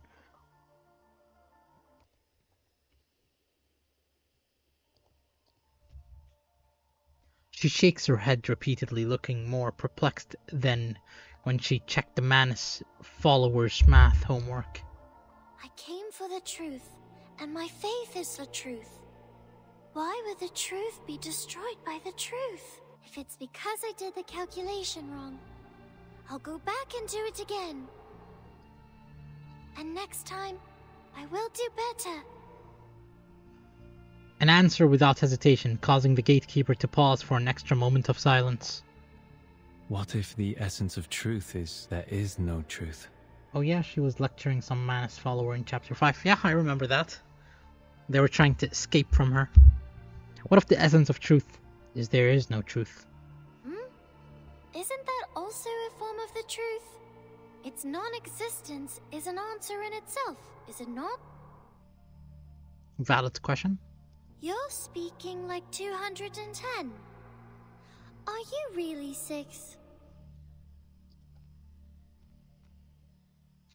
She shakes her head repeatedly, looking more perplexed than when she checked the Manus followers' math homework. I came for the truth, and my faith is the truth. Why would the truth be destroyed by the truth? If it's because I did the calculation wrong, I'll go back and do it again. And next time, I will do better. An answer without hesitation, causing the gatekeeper to pause for an extra moment of silence. What if the essence of truth is there is no truth? Oh yeah, she was lecturing some Manus follower in chapter 5. Yeah, I remember that. They were trying to escape from her. What if the essence of truth is there is no truth? Isn't that also a form of the truth? Its non-existence is an answer in itself, is it not? Valid question. You're speaking like 210. Are you really 6?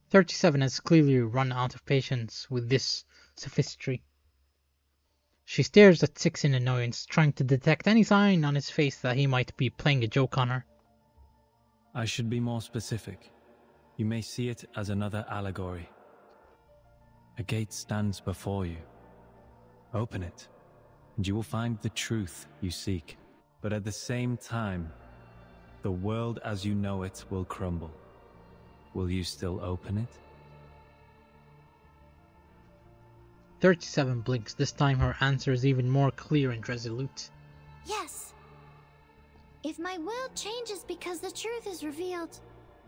37 has clearly run out of patience with this sophistry. She stares at 6 in annoyance, trying to detect any sign on his face that he might be playing a joke on her. I should be more specific. You may see it as another allegory. A gate stands before you. Open it, and you will find the truth you seek. But at the same time, the world as you know it will crumble. Will you still open it? 37 blinks. This time her answer is even more clear and resolute. Yes. If my world changes because the truth is revealed,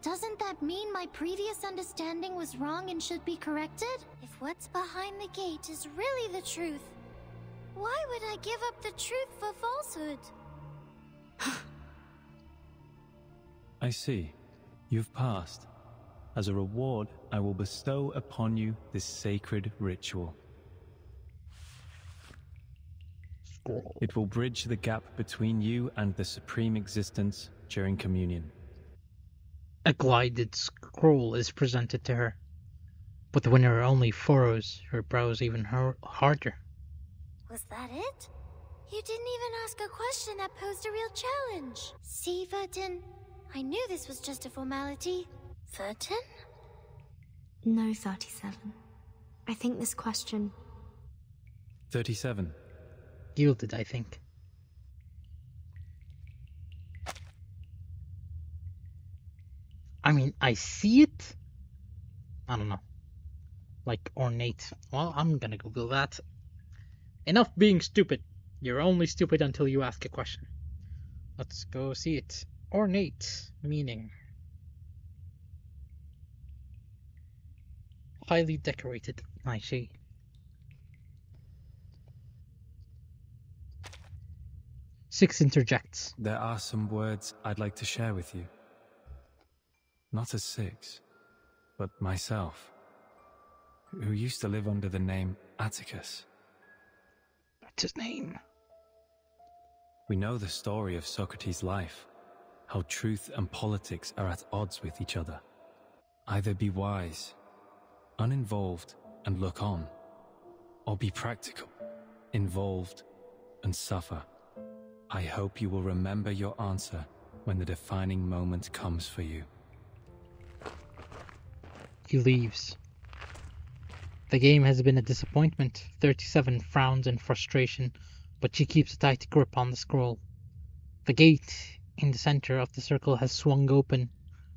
doesn't that mean my previous understanding was wrong and should be corrected? If what's behind the gate is really the truth, why would I give up the truth for falsehood? I see. You've passed. As a reward, I will bestow upon you this sacred ritual. It will bridge the gap between you and the Supreme Existence during communion. A glided scroll is presented to her, but the winner only furrows her brows even harder. Was that it? You didn't even ask a question that posed a real challenge. See, Vertin? I knew this was just a formality. Vertin? No, 37. I think this question... 37. Yielded, I think. I mean, I see it. I don't know. Like ornate. Well, I'm gonna Google that. Enough being stupid. You're only stupid until you ask a question. Let's go see it. Ornate meaning. Highly decorated. I see. Six interjects. There are some words I'd like to share with you. Not as Six, but myself, who used to live under the name Atticus. That's his name. We know the story of Socrates' life, how truth and politics are at odds with each other. Either be wise, uninvolved, and look on, or be practical, involved, and suffer. I hope you will remember your answer when the defining moment comes for you. He leaves. The game has been a disappointment. 37 frowns in frustration, but she keeps a tight grip on the scroll. The gate in the center of the circle has swung open,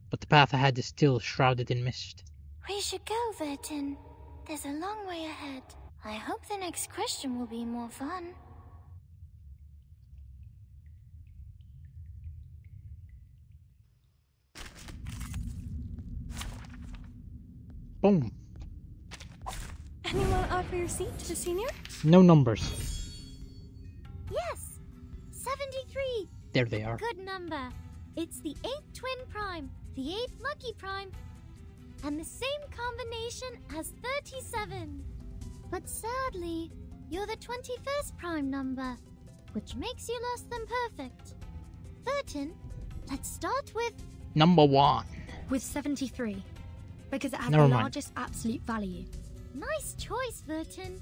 but the path ahead is still shrouded in mist. We should go, Vertin. There's a long way ahead. I hope the next question will be more fun. Boom. Anyone offer your seat to the senior? No numbers. Yes! 73! There they are. Good number. It's the 8th twin prime, the 8th lucky prime, and the same combination as 37. But sadly, you're the 21st prime number, which makes you less than perfect. Vertin, let's start with... Number 1. With 73. Because it has Never the mind. largest absolute value. Nice choice, Vertin.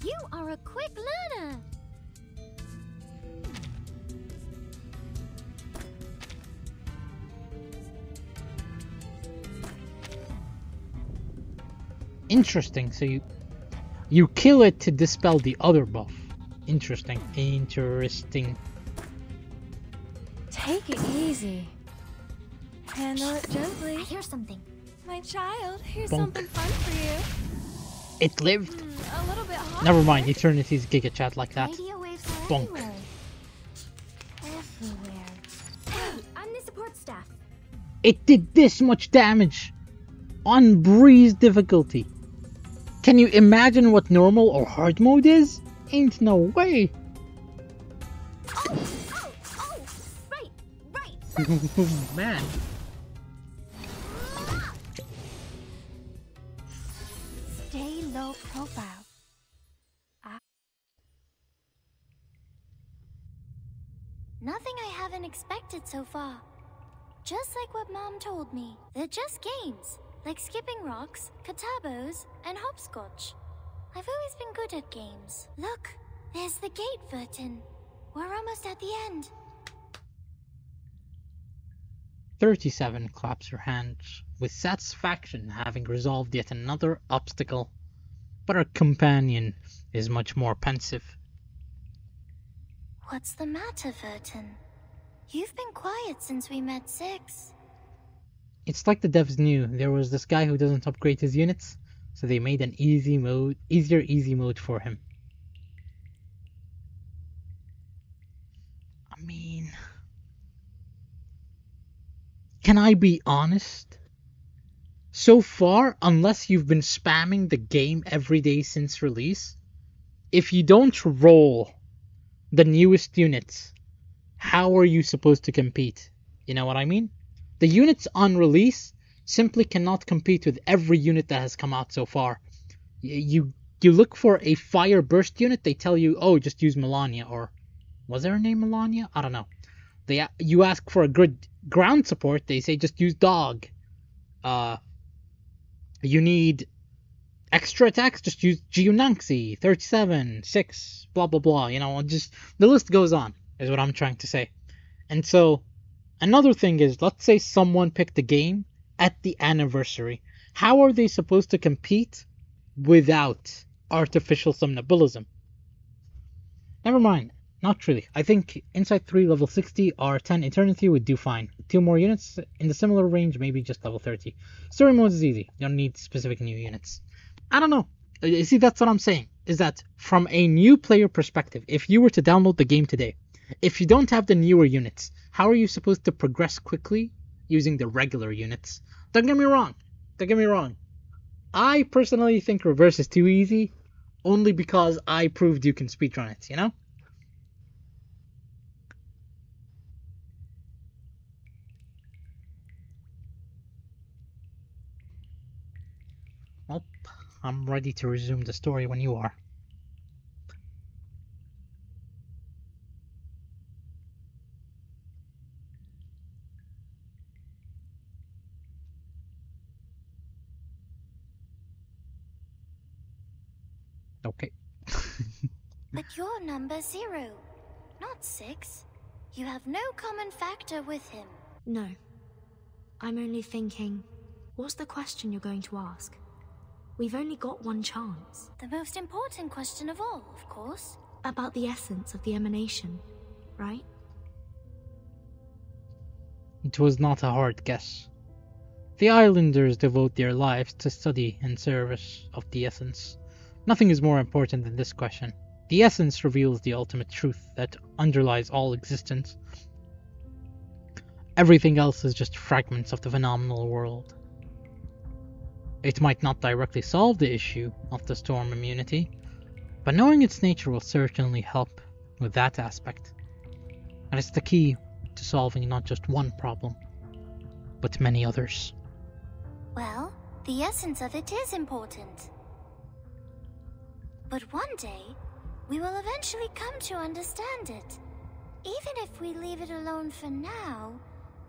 You are a quick learner. Interesting. So you kill it to dispel the other buff. Interesting. Interesting. Take it easy. Handle it gently. I hear something. My child, here's Bonk. something fun for you. It lived. A little bit hot. Never mind. Eternity's Giga Chat like that. Radio waves are Bonk. everywhere. Everywhere. Hey, I'm the support staff. It did this much damage on Breeze difficulty. Can you imagine what normal or hard mode is? Ain't no way. Right. Man. Stay low profile. Nothing I haven't expected so far. Just like what Mom told me. They're just games, like skipping rocks, katabos, and hopscotch. I've always been good at games. Look, there's the gate, Vertin. We're almost at the end. 37 claps her hands with satisfaction, having resolved yet another obstacle. But her companion is much more pensive. What's the matter, Vertin? You've been quiet since we met 6. It's like the devs knew there was this guy who doesn't upgrade his units, so they made an easy mode for him. I mean, can I be honest? So far, unless you've been spamming the game every day since release, if you don't roll the newest units, how are you supposed to compete? You know what I mean? The units on release simply cannot compete with every unit that has come out so far. You look for a fire burst unit, they tell you, oh, just use Melania, or was there a name Melania? I don't know. You ask for a good ground support, they say just use dog. You need extra attacks, just use Giunanxi, 37, 6, blah blah blah, you know, just the list goes on, is what I'm trying to say. And so, another thing is, let's say someone picked a game at the anniversary. How are they supposed to compete without artificial somnambulism? Never mind, not really. I think Insight 3 level 60 or 10 Eternity would do fine. 2 more units in the similar range, maybe just level 30. Story mode is easy, you don't need specific new units. I don't know. You see, that's what I'm saying, is that from a new player perspective, if you were to download the game today, if you don't have the newer units, how are you supposed to progress quickly using the regular units? Don't get me wrong. I personally think reverse is too easy, only because I proved you can speedrun it, you know? Well, I'm ready to resume the story when you are. Okay. But you're number 0, not 6. You have no common factor with him. No. I'm only thinking, what's the question you're going to ask? We've only got one chance. The most important question of all, of course. About the essence of the emanation, right? It was not a hard guess. The islanders devote their lives to study and service of the essence. Nothing is more important than this question. The essence reveals the ultimate truth that underlies all existence. Everything else is just fragments of the phenomenal world. It might not directly solve the issue of the storm immunity, but knowing its nature will certainly help with that aspect. And it's the key to solving not just one problem, but many others. Well, the essence of it is important. But one day, we will eventually come to understand it. Even if we leave it alone for now,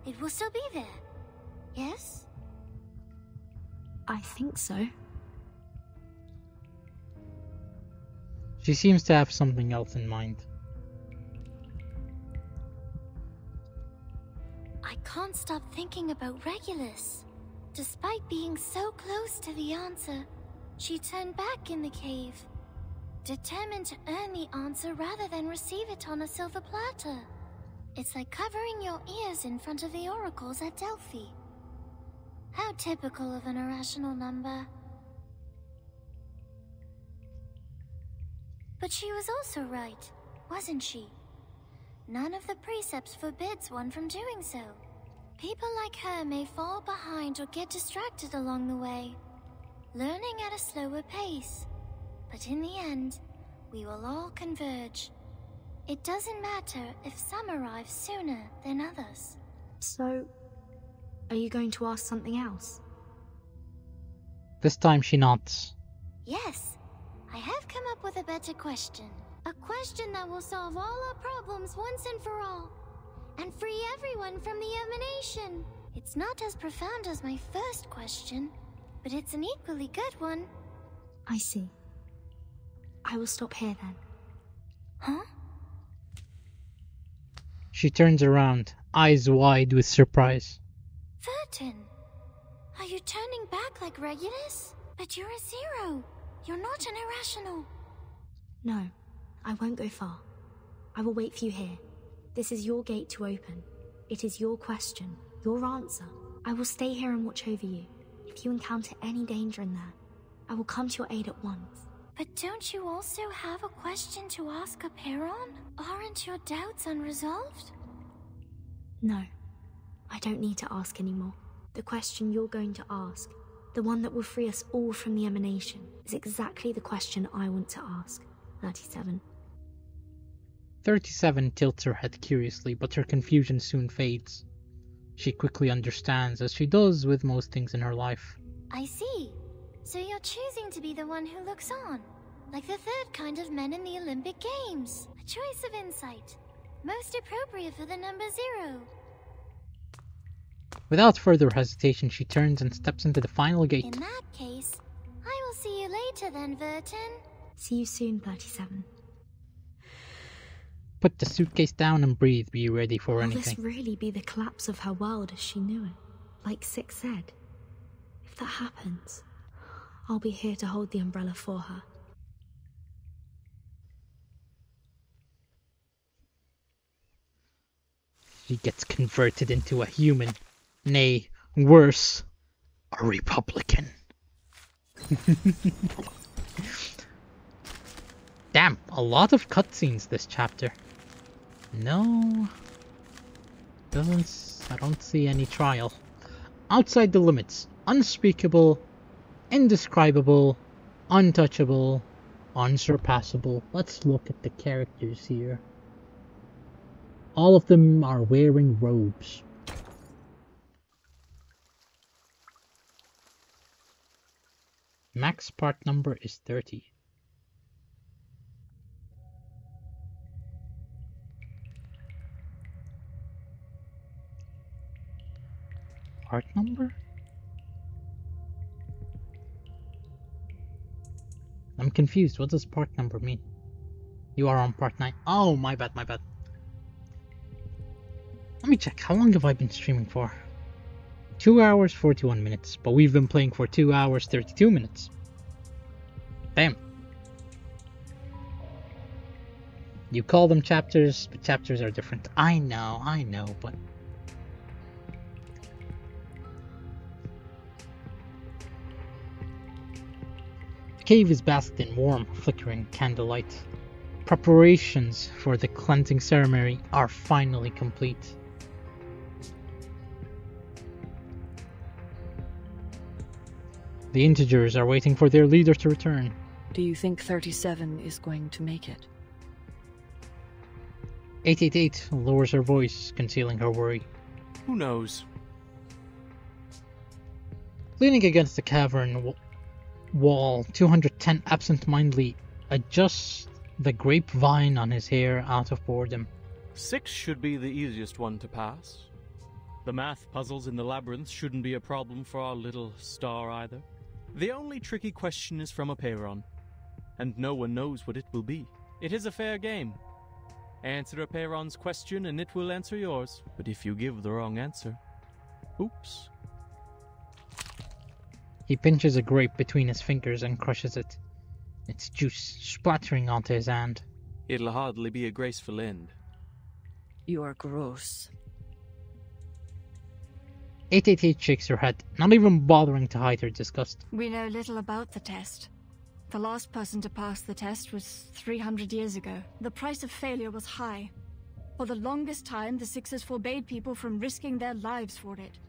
it will still be there. Yes? I think so. She seems to have something else in mind. I can't stop thinking about Regulus. Despite being so close to the answer, she turned back in the cave, determined to earn the answer rather than receive it on a silver platter. It's like covering your ears in front of the oracles at Delphi. How typical of an irrational number. But she was also right, wasn't she? None of the precepts forbids one from doing so. People like her may fall behind or get distracted along the way, learning at a slower pace. But in the end, we will all converge. It doesn't matter if some arrive sooner than others. So, are you going to ask something else? This time she nods. Yes, I have come up with a better question. A question that will solve all our problems once and for all, and free everyone from the emanation. It's not as profound as my first question, but it's an equally good one. I see. I will stop here then. Huh? She turns around, eyes wide with surprise. Vertin, are you turning back like Regulus? But you're a 0. You're not an irrational. No, I won't go far. I will wait for you here. This is your gate to open. It is your question, your answer. I will stay here and watch over you. If you encounter any danger in there, I will come to your aid at once. But don't you also have a question to ask Aperon? Aren't your doubts unresolved? No, I don't need to ask anymore. The question you're going to ask, the one that will free us all from the emanation, is exactly the question I want to ask. 37. 37 tilts her head curiously, but her confusion soon fades. She quickly understands, as she does with most things in her life. I see. So you're choosing to be the one who looks on, like the third kind of men in the Olympic Games. A choice of insight. Most appropriate for the number 0. Without further hesitation, she turns and steps into the final gate. In that case, I will see you later then, Vertin. See you soon, 37. Put the suitcase down and breathe. Be ready for anything. Will this really be the collapse of her world as she knew it? Like Six said. If that happens, I'll be here to hold the umbrella for her. She gets converted into a human. Nay, worse, a Republican. Damn, a lot of cutscenes this chapter. No, I don't see any trial. Outside the limits, unspeakable, indescribable, untouchable, unsurpassable. Let's look at the characters here. All of them are wearing robes. Max part number is 30. Part number? I'm confused. What does part number mean? You are on part 9. Oh, my bad, my bad. Let me check. How long have I been streaming for? 2 hours, 41 minutes. But we've been playing for 2 hours, 32 minutes. Damn. You call them chapters, but chapters are different. I know, but... The cave is basked in warm, flickering candlelight. Preparations for the cleansing ceremony are finally complete. The integers are waiting for their leader to return. Do you think 37 is going to make it? 888 lowers her voice, concealing her worry. Who knows? Leaning against the cavern wall, 210 absent-mindedly adjusts the grapevine on his hair out of boredom. 6 should be the easiest one to pass. The math puzzles in the labyrinth shouldn't be a problem for our little star either. The only tricky question is from Aperon, and no one knows what it will be. It is a fair game. Answer Aperon's question and it will answer yours. But if you give the wrong answer, oops. He pinches a grape between his fingers and crushes it, its juice splattering onto his hand. It'll hardly be a graceful end. You are gross. 888 shakes her head, not even bothering to hide her disgust. We know little about the test. The last person to pass the test was 300 years ago. The price of failure was high. For the longest time, the Sixers forbade people from risking their lives for it.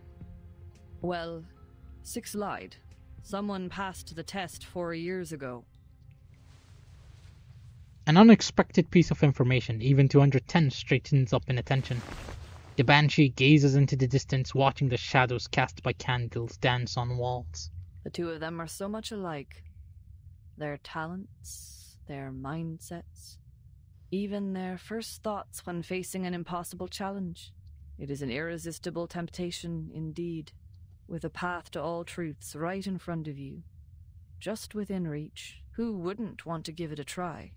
Well, 6 lied. Someone passed the test 4 years ago. An unexpected piece of information, even 210 straightens up in attention. The Banshee gazes into the distance, watching the shadows cast by candles dance on walls. The two of them are so much alike. Their talents, their mindsets, even their first thoughts when facing an impossible challenge. It is an irresistible temptation indeed, with a path to all truths right in front of you. Just within reach. Who wouldn't want to give it a try?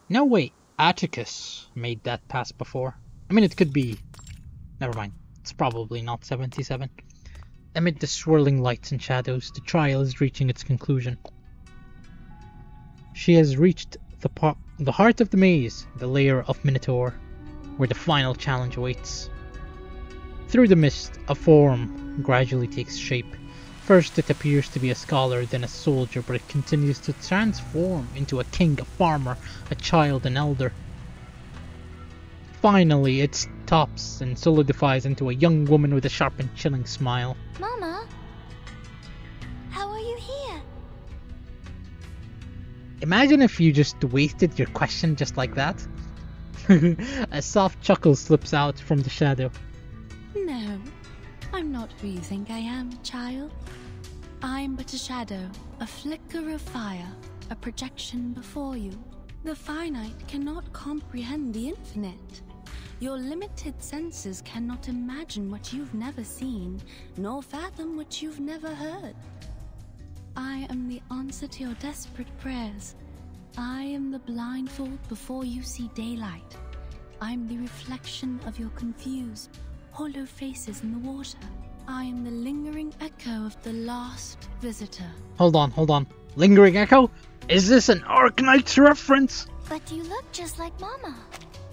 No way, Atticus made that pass before. I mean, it could be... Never mind. It's probably not 77. Amid the swirling lights and shadows, the trial is reaching its conclusion. She has reached the heart of the maze, the lair of Minotaur, where the final challenge awaits. Through the mist, a form gradually takes shape. First it appears to be a scholar, then a soldier, but it continues to transform into a king, a farmer, a child, an elder. Finally, it stops and solidifies into a young woman with a sharp and chilling smile. Mama? How are you here? Imagine if you just wasted your question just like that. A soft chuckle slips out from the shadow. No, I'm not who you think I am, child. I'm but a shadow, a flicker of fire, a projection before you. The finite cannot comprehend the infinite. Your limited senses cannot imagine what you've never seen, nor fathom what you've never heard. I am the answer to your desperate prayers. I am the blindfold before you see daylight. I'm the reflection of your confused, hollow faces in the water. I am the lingering echo of the last visitor. Hold on. Lingering echo? Is this an Arknights reference? But you look just like Mama.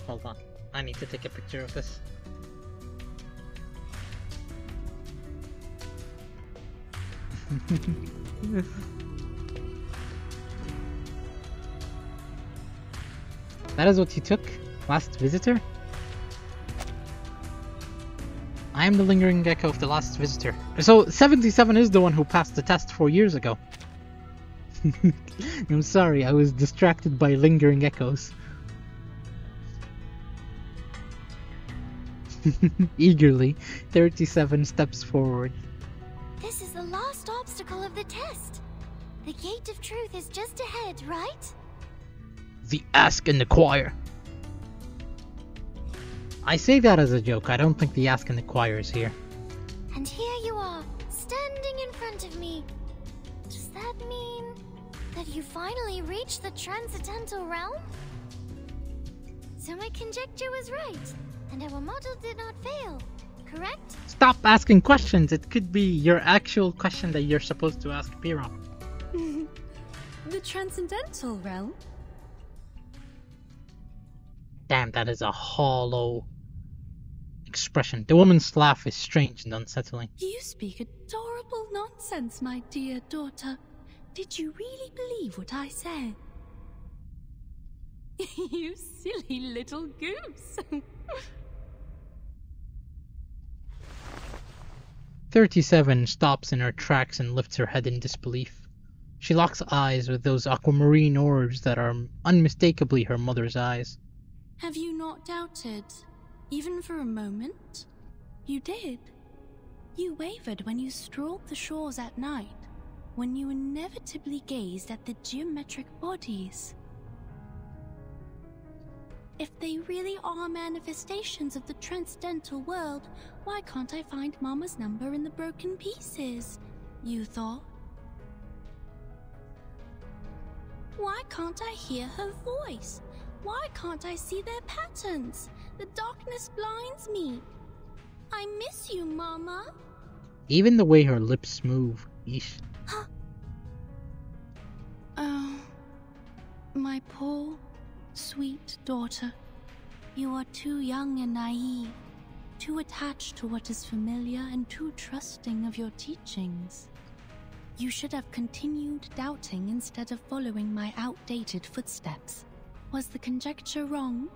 Hold on. I need to take a picture of this. That is what you took? Last visitor? I am the lingering echo of the last visitor. So 77 is the one who passed the test 4 years ago. I'm sorry, I was distracted by lingering echoes. Eagerly, 37 steps forward. This is the last obstacle of the test. The gate of truth is just ahead, right? The Ask and Acquire. I say that as a joke. I don't think the Ask and Acquire is here. And here you are, standing in front of me. Does that mean that you finally reached the transcendental realm? So my conjecture was right, and our model did not fail, correct? Stop asking questions. It could be your actual question that you're supposed to ask Piron. The transcendental realm? Damn, that is a hollow expression. The woman's laugh is strange and unsettling. You speak adorable nonsense, my dear daughter. Did you really believe what I said? You silly little goose. 37 stops in her tracks and lifts her head in disbelief. She locks eyes with those aquamarine orbs that are unmistakably her mother's eyes. Have you not doubted, even for a moment? You did. You wavered when you strolled the shores at night, when you inevitably gazed at the geometric bodies. If they really are manifestations of the transcendental world, why can't I find Mama's number in the broken pieces? You thought. Why can't I hear her voice? Why can't I see their patterns? The darkness blinds me. I miss you, Mama. Even the way her lips move. Eesh. Oh, my poor, sweet daughter. You are too young and naive, too attached to what is familiar and too trusting of your teachings. You should have continued doubting instead of following my outdated footsteps. Was the conjecture wrong?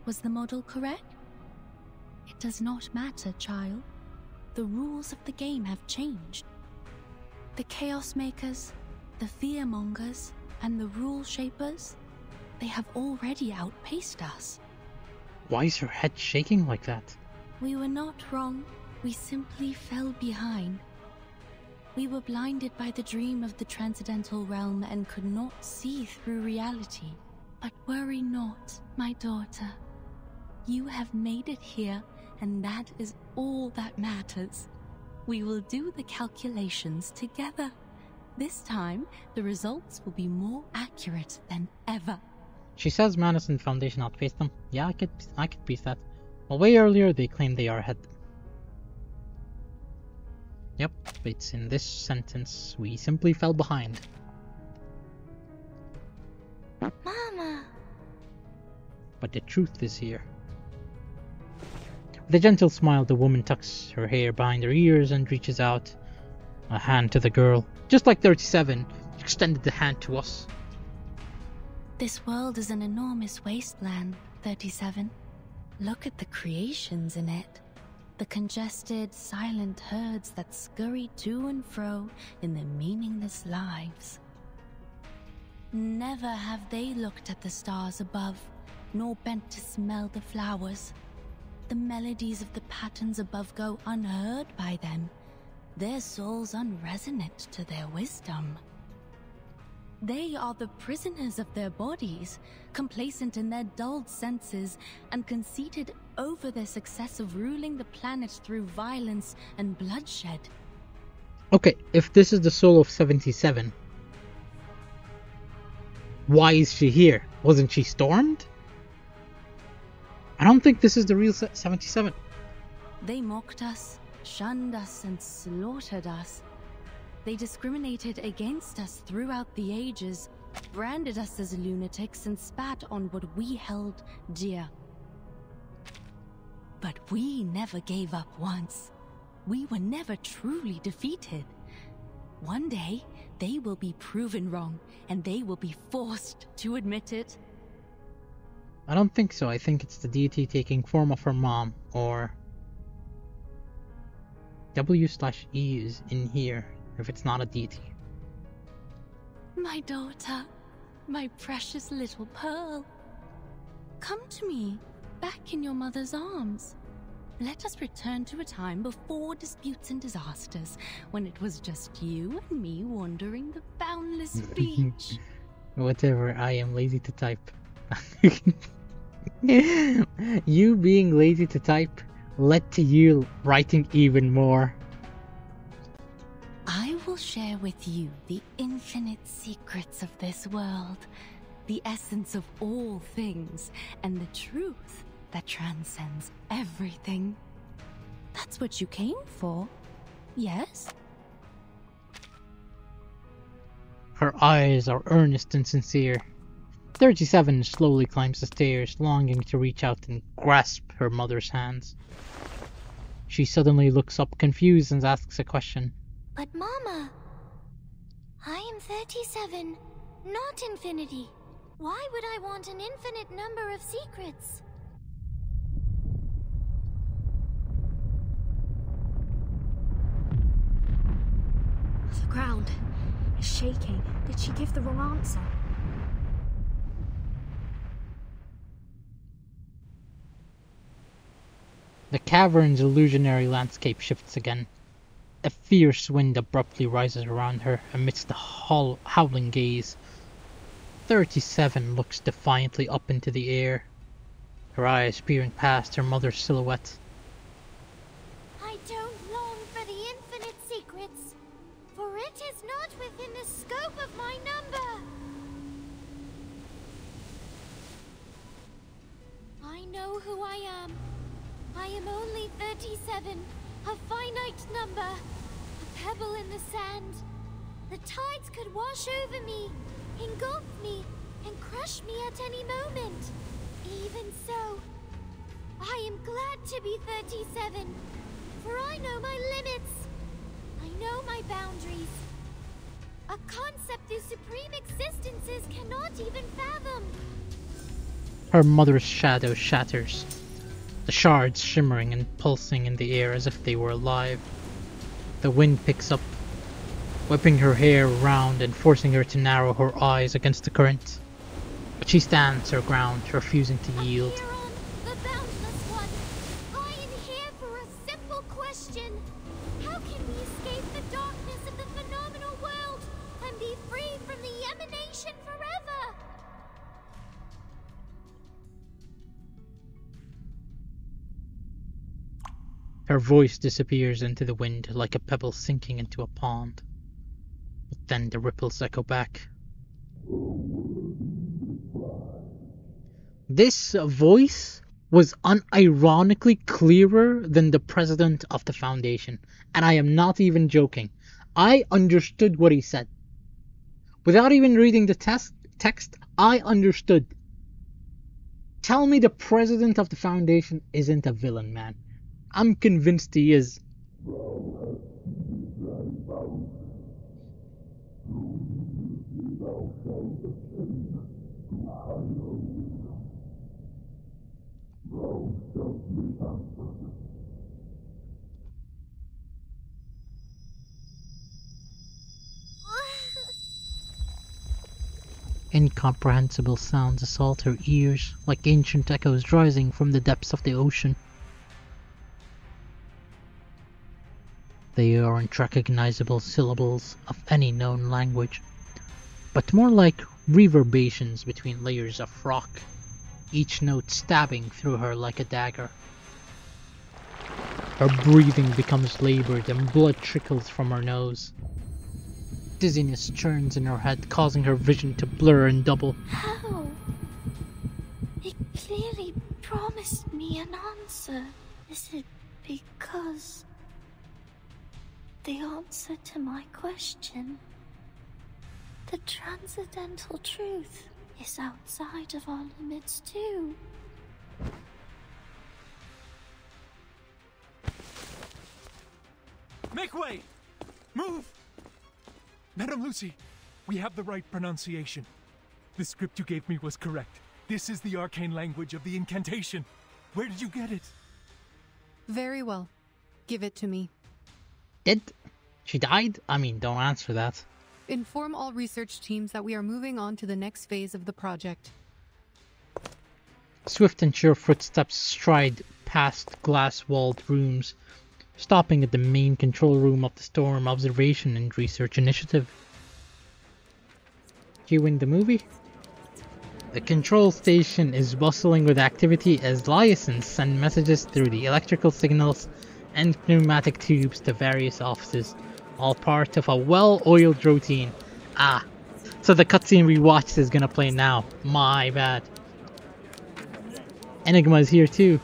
Was the model correct? It does not matter, child. The rules of the game have changed. The Chaos Makers, the Fearmongers, and the Rule Shapers, they have already outpaced us. Why is her head shaking like that? We were not wrong. We simply fell behind. We were blinded by the dream of the transcendental realm and could not see through reality. But worry not, my daughter. You have made it here, and that is all that matters. We will do the calculations together. This time, the results will be more accurate than ever. She says Manus and Foundation outpaced them. Yeah, I could piece that. Well, way earlier they claimed they are ahead. Yep, it's in this sentence. We simply fell behind. Mama! But the truth is here. With a gentle smile, the woman tucks her hair behind her ears and reaches out a hand to the girl. Just like 37, she extended the hand to us. This world is an enormous wasteland, 37. Look at the creations in it. The congested, silent herds that scurry to and fro in their meaningless lives. Never have they looked at the stars above, nor bent to smell the flowers. The melodies of the patterns above go unheard by them, their souls unresonant to their wisdom. They are the prisoners of their bodies, complacent in their dulled senses, and conceited over their success of ruling the planet through violence and bloodshed. Okay, if this is the soul of 77, why is she here? Wasn't she stormed? I don't think this is the real 77. They mocked us, shunned us, and slaughtered us. They discriminated against us throughout the ages, branded us as lunatics, and spat on what we held dear. But we never gave up once. We were never truly defeated. One day, they will be proven wrong, and they will be forced to admit it. I don't think so. I think it's the deity taking form of her mom, or W/E is in here, if it's not a deity. My daughter, my precious little pearl. Come to me, back in your mother's arms. Let us return to a time before disputes and disasters, when it was just you and me wandering the boundless beach. Whatever, I am lazy to type. You being lazy to type led to you writing even more. I will share with you the infinite secrets of this world, the essence of all things, and the truth that transcends everything. That's what you came for, yes? Her eyes are earnest and sincere. 37 slowly climbs the stairs, longing to reach out and grasp her mother's hands. She suddenly looks up confused and asks a question. But Mama, I am 37, not infinity. Why would I want an infinite number of secrets? The ground is shaking. Did she give the wrong answer? The cavern's illusionary landscape shifts again. A fierce wind abruptly rises around her amidst the howling gaze. 37 looks defiantly up into the air, her eyes peering past her mother's silhouette. I don't long for the infinite secrets, for it is not within the scope of my number. I know who I am. I am only 37, a finite number, a pebble in the sand. The tides could wash over me, engulf me, and crush me at any moment. Even so, I am glad to be 37, for I know my limits. I know my boundaries. A concept whose supreme existences cannot even fathom. Her mother's shadow shatters, the shards shimmering and pulsing in the air as if they were alive. The wind picks up, whipping her hair around and forcing her to narrow her eyes against the current. But she stands her ground, refusing to yield. The boundless one, I am here for a simple question. How can we escape the darkness of the phenomenal world and be free from the emanation forever? Her voice disappears into the wind like a pebble sinking into a pond. But then the ripples echo back. This voice was unironically clearer than the president of the Foundation. And I am not even joking. I understood what he said. Without even reading the text, I understood. Tell me the president of the Foundation isn't a villain, man. I'm convinced he is. Incomprehensible sounds assault her ears, like ancient echoes rising from the depths of the ocean. They aren't recognizable syllables of any known language, but more like reverberations between layers of rock, each note stabbing through her like a dagger. Her breathing becomes labored and blood trickles from her nose. Dizziness churns in her head, causing her vision to blur and double. How? It clearly promised me an answer. Is it because the answer to my question, the transcendental truth, is outside of our limits too? Make way! Move! Madame Lucy, we have the right pronunciation. The script you gave me was correct. This is the arcane language of the incantation. Where did you get it? Very well. Give it to me. Did she died? I mean, don't answer that. Inform all research teams that we are moving on to the next phase of the project. Swift and sure footsteps stride past glass-walled rooms, stopping at the main control room of the Storm Observation and Research Initiative. Cueing the movie? The control station is bustling with activity as liaisons send messages through the electrical signals and pneumatic tubes to various offices, all part of a well-oiled routine. Ah, so the cutscene we watched is gonna play now. My bad. Enigma is here too.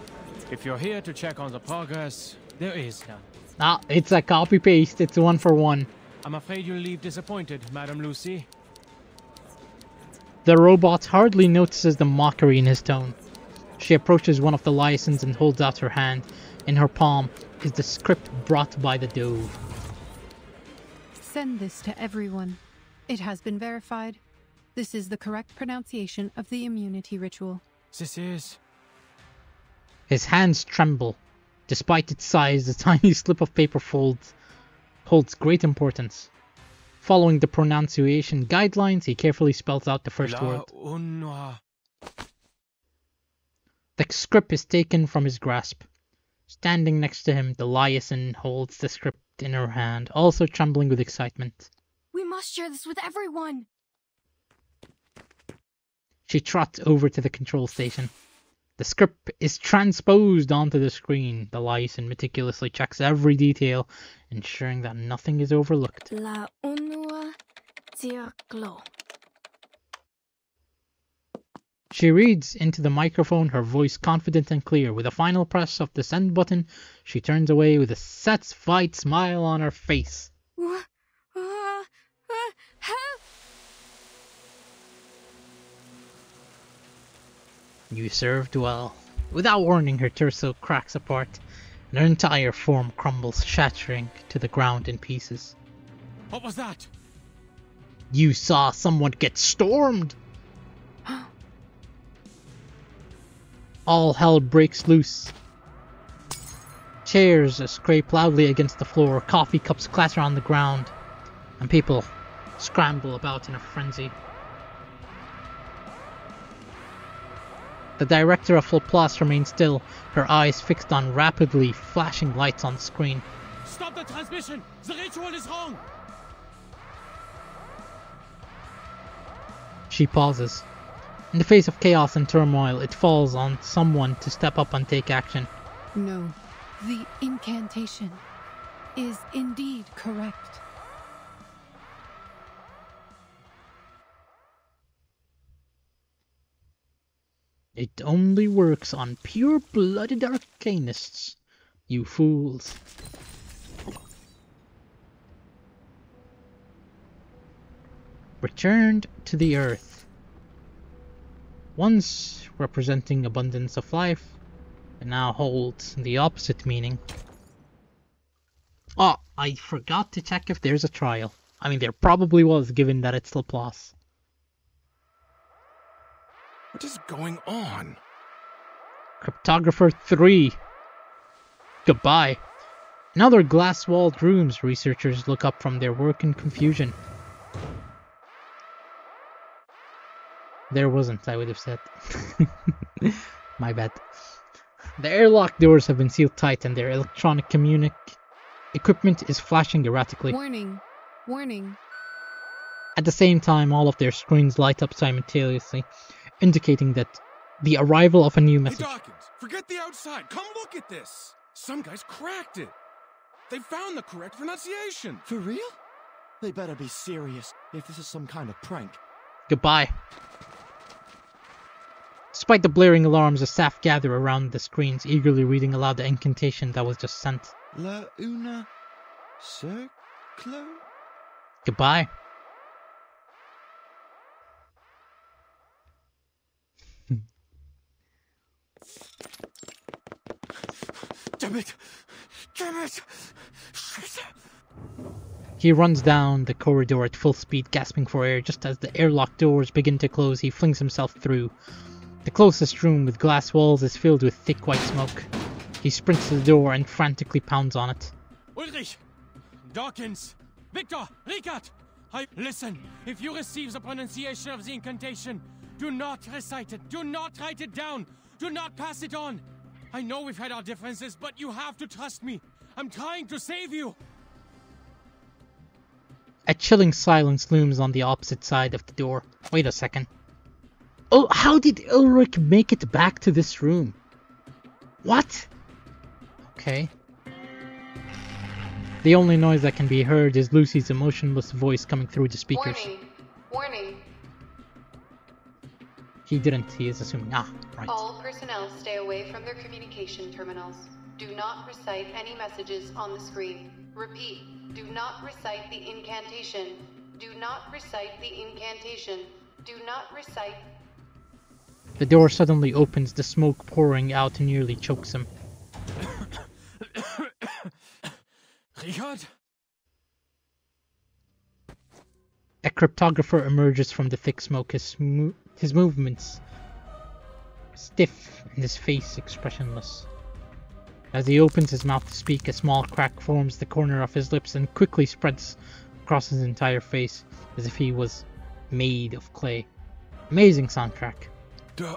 If you're here to check on the progress, there is none. Ah, it's a copy-paste. It's 1 for 1. I'm afraid you'll leave disappointed, Madame Lucy. The robot hardly notices the mockery in his tone. She approaches one of the liaisons and holds out her hand. In her palm is the script brought by the dove. Send this to everyone. It has been verified. This is the correct pronunciation of the immunity ritual. This is... His hands tremble. Despite its size, the tiny slip of paper holds great importance. Following the pronunciation guidelines, he carefully spells out the first word. The script is taken from his grasp. Standing next to him, the liaison holds the script in her hand, also trembling with excitement. We must share this with everyone! She trots over to the control station. The script is transposed onto the screen. The liaison meticulously checks every detail, ensuring that nothing is overlooked. La unua circlo. She reads into the microphone, her voice confident and clear. With a final press of the send button, she turns away with a satisfied smile on her face. You served well. Without warning, her torso cracks apart, and her entire form crumbles, shattering to the ground in pieces. What was that? You saw someone get stormed! All hell breaks loose. Chairs scrape loudly against the floor, coffee cups clatter on the ground, and people scramble about in a frenzy. The director of Laplace remains still, her eyes fixed on rapidly flashing lights on the screen. Stop the transmission! The ritual is wrong! She pauses. In the face of chaos and turmoil, it falls on someone to step up and take action. No, the incantation is indeed correct. It only works on pure-blooded arcanists, you fools. Returned to the earth. Once representing abundance of life, it now holds the opposite meaning. Oh, I forgot to check if there's a trial. I mean, there probably was, given that it's Laplace. What is going on? Cryptographer 3. Goodbye. In other glass-walled rooms, researchers look up from their work in confusion. There wasn't, I would have said. My bad. The airlock doors have been sealed tight and their electronic equipment is flashing erratically. Warning. Warning. At the same time, all of their screens light up simultaneously, indicating that the arrival of a new message. Hey Dawkins, forget the outside. Come look at this. Some guys cracked it. They found the correct pronunciation. For real? They better be serious if this is some kind of prank. Goodbye. Despite the blaring alarms, the staff gather around the screens, eagerly reading aloud the incantation that was just sent. La una circlo? Goodbye. Damn it! Damn it! Shit. He runs down the corridor at full speed, gasping for air. Just as the airlock doors begin to close, he flings himself through. The closest room with glass walls is filled with thick white smoke. He sprints to the door and frantically pounds on it. Ulrich! Dawkins! Victor! Ricard! Listen, if you receive the pronunciation of the incantation, do not recite it, do not write it down, do not pass it on. I know we've had our differences, but you have to trust me. I'm trying to save you. A chilling silence looms on the opposite side of the door. Wait a second. Oh, how did Ulrich make it back to this room? What? Okay. The only noise that can be heard is Lucy's emotionless voice coming through the speakers. Warning. Warning. He didn't, he is assuming. Ah, right. All personnel stay away from their communication terminals. Do not recite any messages on the screen. Repeat, do not recite the incantation. Do not recite the incantation. Do not recite... The door suddenly opens, the smoke pouring out nearly chokes him. Richard? A cryptographer emerges from the thick smoke, his movements stiff and his face expressionless. As he opens his mouth to speak, a small crack forms the corner of his lips and quickly spreads across his entire face, as if he was made of clay. Amazing soundtrack. Duh.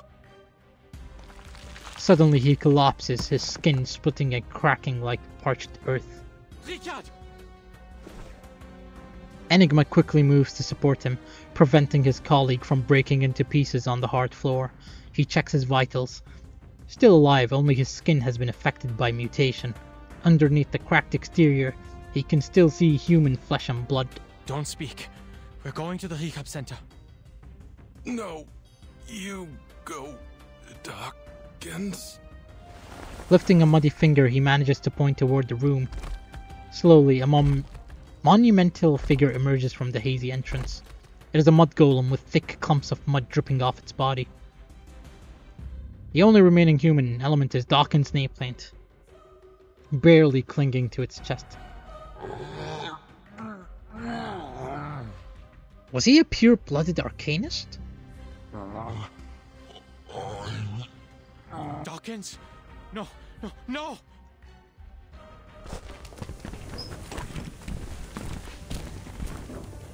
Suddenly he collapses, his skin splitting and cracking like parched earth. Richard! Enigma quickly moves to support him, preventing his colleague from breaking into pieces on the hard floor. He checks his vitals. Still alive, only his skin has been affected by mutation. Underneath the cracked exterior, he can still see human flesh and blood. Don't speak. We're going to the Recap Center. No, you go, Dawkins. Lifting a muddy finger, he manages to point toward the room. Slowly, a monumental figure emerges from the hazy entrance. It is a mud golem with thick clumps of mud dripping off its body. The only remaining human element is Dawkins' nameplate, barely clinging to its chest. Was he a pure-blooded arcanist? Dawkins? No, no, no!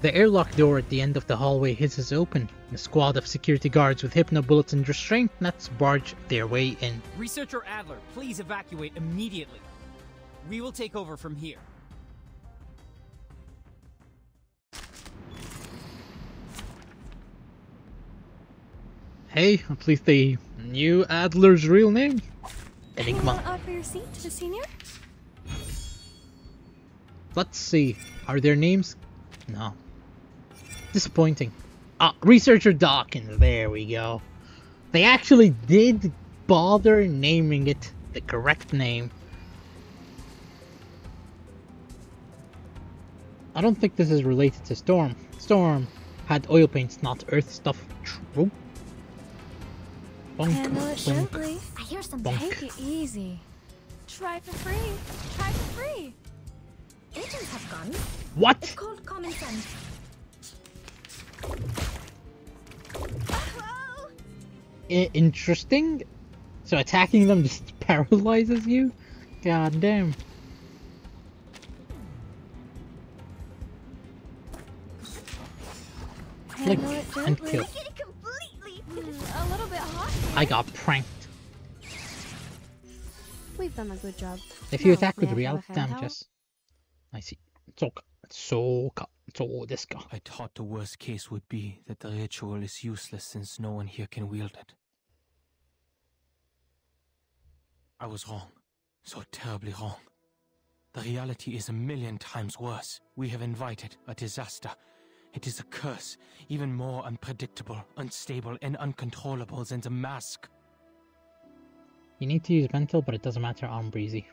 The airlock door at the end of the hallway hisses open. A squad of security guards with hypno-bullets and restraint nets barge their way in. Researcher Adler, please evacuate immediately. We will take over from here. Hey, at least they knew Adler's real name. Enigma. Out for your seat, the senior? Let's see. Are their names? No. Disappointing. Ah, Researcher Dawkins. There we go. They actually did bother naming it the correct name. I don't think this is related to Storm. Storm had oil paints, not earth stuff. True. Bonk, Handle it bonk, gently. I hear some bonk. Take it easy. Try for free. Try for free. Agents have guns. What? It's called common sense. Interesting. So attacking them just paralyzes you? God damn. Flick Handle it and gently. kill. A little bit hot. I got pranked. We've done a good job. If you Now, attack with may I have a reality fan towel? damages. I see. So this guy. I thought the worst case would be that the ritual is useless since no one here can wield it. I was wrong. So terribly wrong. The reality is 1,000,000 times worse. We have invited a disaster. It is a curse, even more unpredictable, unstable, and uncontrollable than the mask. You need to use mental, but it doesn't matter. I'm breezy.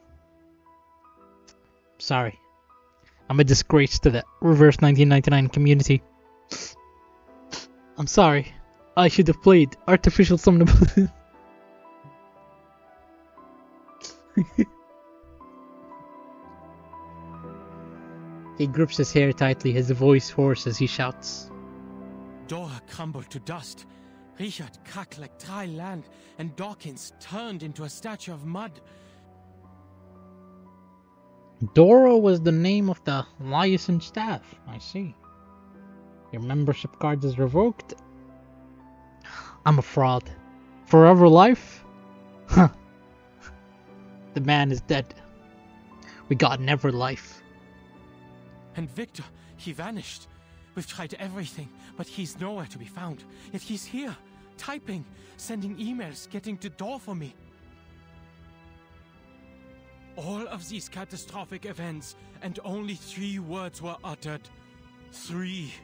Sorry. I'm a disgrace to the reverse 1999 community. I'm sorry. I should have played artificial summonability. He grips his hair tightly, his voice hoarse as he shouts. Dora crumbled to dust. Richard cracked like dry land, and Dawkins turned into a statue of mud. Dora was the name of the liaison staff. I see. Your membership card is revoked. I'm a fraud. Forever life? Huh. The man is dead. We got never life. And Victor, he vanished. We've tried everything, but he's nowhere to be found. Yet he's here, typing, sending emails, getting to door for me. All of these catastrophic events, and only 3 words were uttered. 3.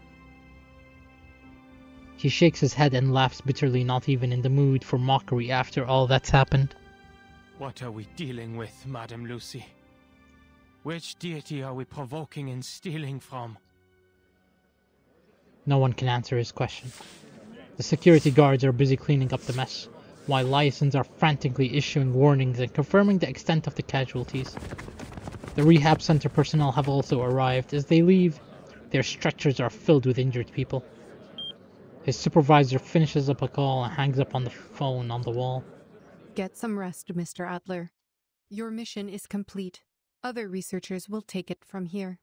He shakes his head and laughs bitterly, not even in the mood for mockery after all that's happened. What are we dealing with, Madame Lucy? Which deity are we provoking and stealing from? No one can answer his question. The security guards are busy cleaning up the mess, while liaisons are frantically issuing warnings and confirming the extent of the casualties. The rehab center personnel have also arrived. As they leave, their stretchers are filled with injured people. His supervisor finishes up a call and hangs up on the phone on the wall. Get some rest, Mr. Adler. Your mission is complete. Other researchers will take it from here.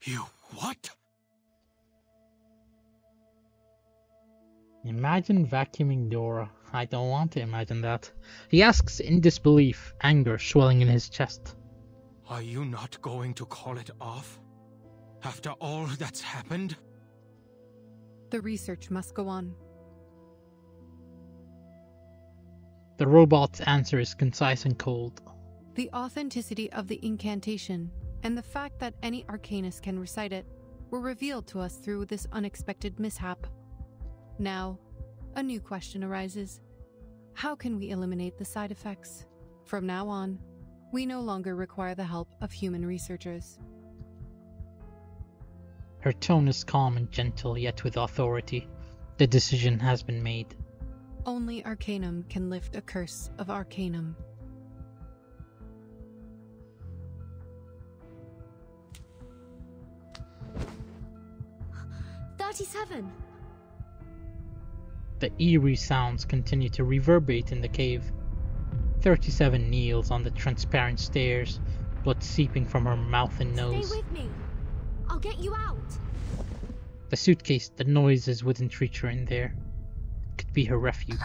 You what? Imagine vacuuming Dora. I don't want to imagine that. He asks in disbelief, anger swelling in his chest. Are you not going to call it off? After all that's happened? The research must go on. The robot's answer is concise and cold. The authenticity of the incantation and the fact that any arcanist can recite it were revealed to us through this unexpected mishap. Now, a new question arises. How can we eliminate the side effects? From now on, we no longer require the help of human researchers. Her tone is calm and gentle, yet with authority. The decision has been made. Only Arcanum can lift a curse of Arcanum. "37." The eerie sounds continue to reverberate in the cave. 37 kneels on the transparent stairs, blood seeping from her mouth and nose. Stay with me. I'll get you out. The suitcase, the noises wouldn't reach her in there. It could be her refuge.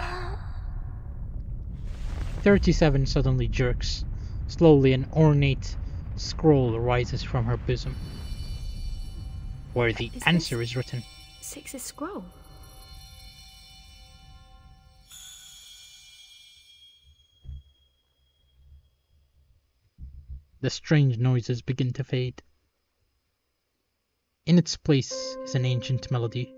37 suddenly jerks. Slowly an ornate scroll rises from her bosom, where the answer is written. Six's scroll. The strange noises begin to fade. In its place is an ancient melody.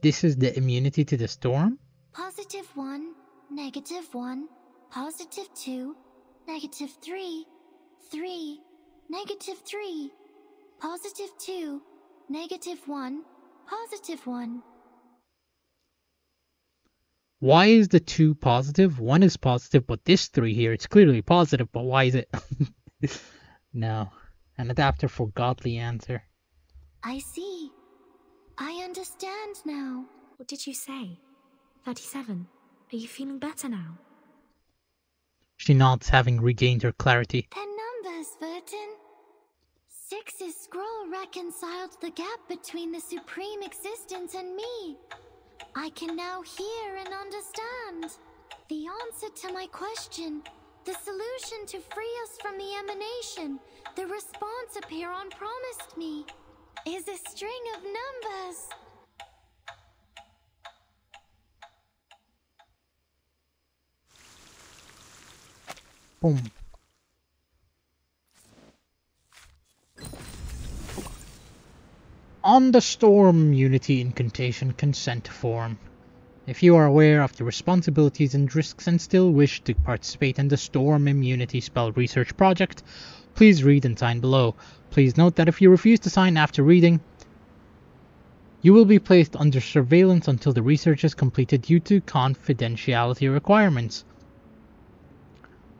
This is the immunity to the storm? +1, -1, +2, -3, 3, -3, +2, -1, +1. Why is the 2 positive? 1 is positive, but this 3 here, it's clearly positive, but why is it? No. An adapter for godly answer. I see. I understand now. What did you say? 37. Are you feeling better now? She nods, having regained her clarity. The numbers, Vertin. 6's scroll reconciled the gap between the supreme existence and me. I can now hear and understand. The answer to my question, the solution to free us from the emanation, the response Apiron promised me, is a string of numbers. Boom. On the Storm Immunity Incantation Consent Form. If you are aware of the responsibilities and risks and still wish to participate in the Storm Immunity Spell Research Project, please read and sign below. Please note that if you refuse to sign after reading, you will be placed under surveillance until the research is completed due to confidentiality requirements.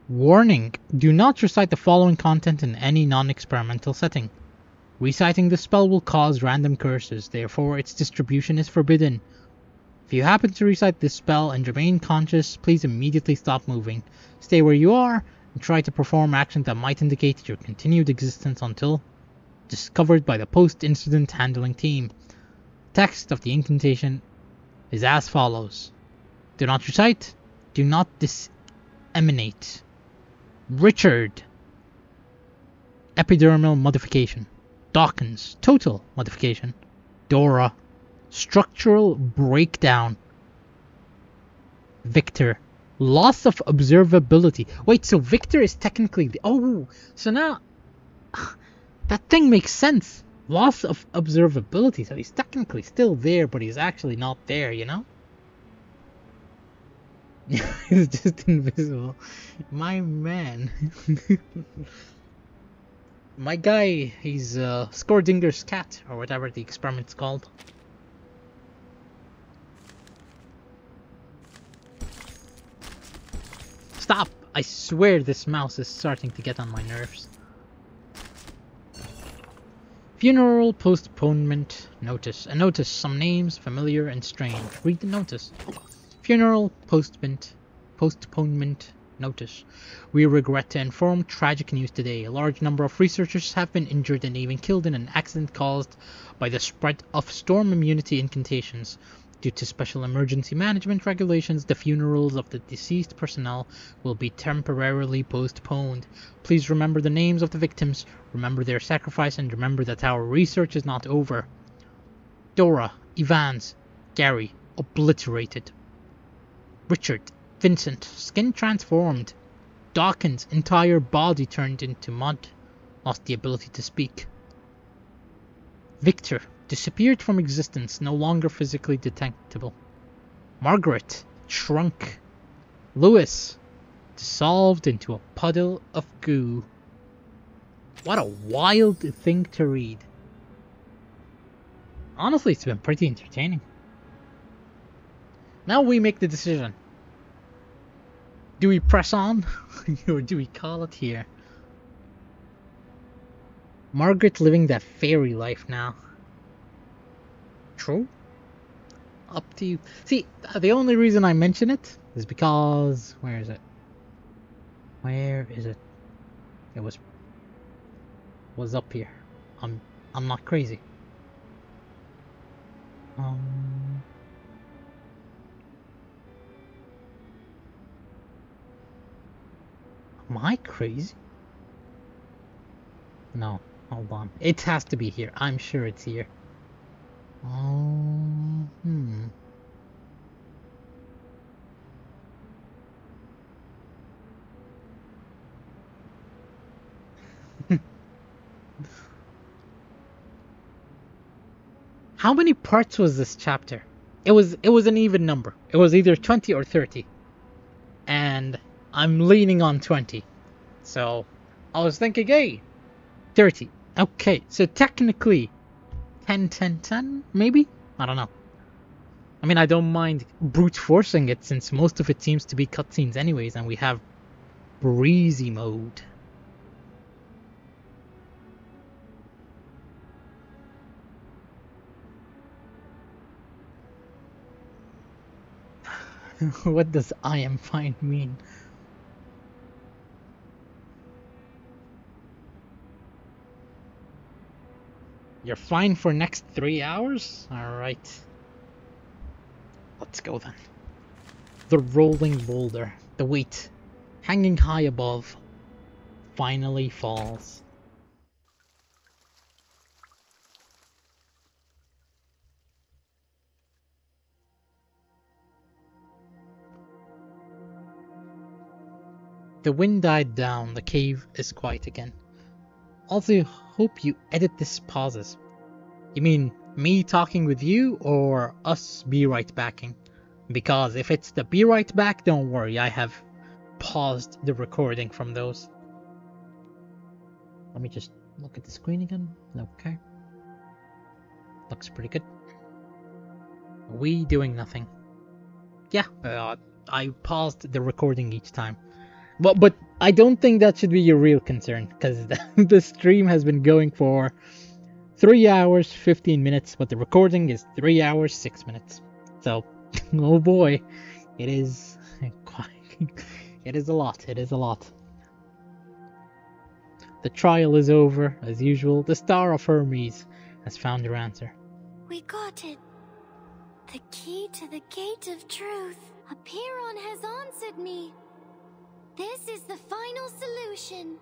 Warning: do not recite the following content in any non-experimental setting. Reciting the spell will cause random curses, therefore its distribution is forbidden. If you happen to recite this spell and remain conscious, please immediately stop moving. Stay where you are and try to perform actions that might indicate your continued existence until discovered by the post-incident handling team. Text of the incantation is as follows. Do not recite. Do not disseminate. Richard. Epidermal modification. Dawkins. Total modification. Dora. Structural breakdown. Victor. Loss of observability. Wait, so Victor is technically the... Oh, so now... That thing makes sense. Loss of observability. So he's technically still there, but he's actually not there, you know? He's just invisible. My man. My guy, he's Skordinger's cat, or whatever the experiment's called. Stop! I swear this mouse is starting to get on my nerves. Funeral postponement notice. A notice, some names familiar and strange. Read the notice. Funeral postponement notice. We regret to inform tragic news today. A large number of researchers have been injured and even killed in an accident caused by the spread of storm immunity incantations. Due to special emergency management regulations, the funerals of the deceased personnel will be temporarily postponed. Please remember the names of the victims, remember their sacrifice, and remember that our research is not over. Dora, Evans, Gary, obliterated. Richard, Vincent, skin transformed. Dawkins, entire body turned into mud, lost the ability to speak. Victor, disappeared from existence, no longer physically detectable. Margaret, shrunk. Lewis, dissolved into a puddle of goo. What a wild thing to read. Honestly, it's been pretty entertaining. Now we make the decision. Do we press on? Or do we call it here? Margaret living that fairy life now. True? Up to you. See, the only reason I mention it is because... Where is it? Where is it? It was up here. I'm not crazy. Am I crazy? No, hold on. It has to be here. I'm sure it's here. How many parts was this chapter? It was an even number. It was either 20 or 30. And I'm leaning on 20. So I was thinking, hey, 30. Okay, so technically 10, 10, 10, maybe? I don't know. I mean, I don't mind brute forcing it since most of it seems to be cutscenes anyways, and we have breezy mode. What does I am fine mean? You're fine for next 3 hours? Alright. Let's go then. The rolling boulder, the weight, hanging high above, finally falls. The wind died down, the cave is quiet again. Also, hope you edit this pauses. You mean me talking with you or us be right backing? Because if it's the be right back, don't worry, I have paused the recording from those. Let me just look at the screen again. Okay. Looks pretty good. We doing nothing. Yeah, I paused the recording each time. But I don't think that should be your real concern, because the stream has been going for 3 hours, 15 minutes, but the recording is 3 hours, 6 minutes. So, oh boy, it is it is a lot, it is a lot. The trial is over, as usual. The Star of Hermes has found her answer. We got it. The key to the gate of truth. Apiron has answered me. This is the final solution.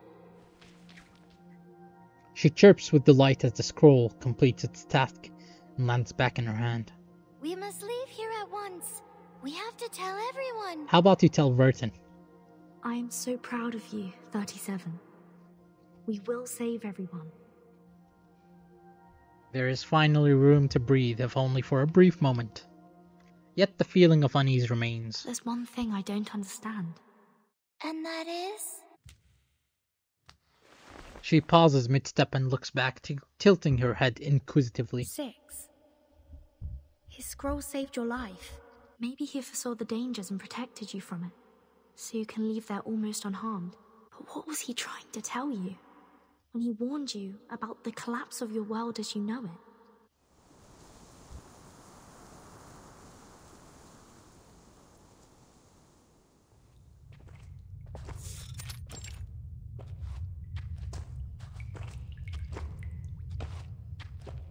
She chirps with delight as the scroll completes its task and lands back in her hand. We must leave here at once. We have to tell everyone. How about you tell Vertin? I am so proud of you, 37. We will save everyone. There is finally room to breathe, if only for a brief moment. Yet the feeling of unease remains. There's one thing I don't understand. And that is? She pauses mid-step and looks back, tilting her head inquisitively. 6. His scroll saved your life. Maybe he foresaw the dangers and protected you from it, so you can leave there almost unharmed. But what was he trying to tell you when he warned you about the collapse of your world as you know it?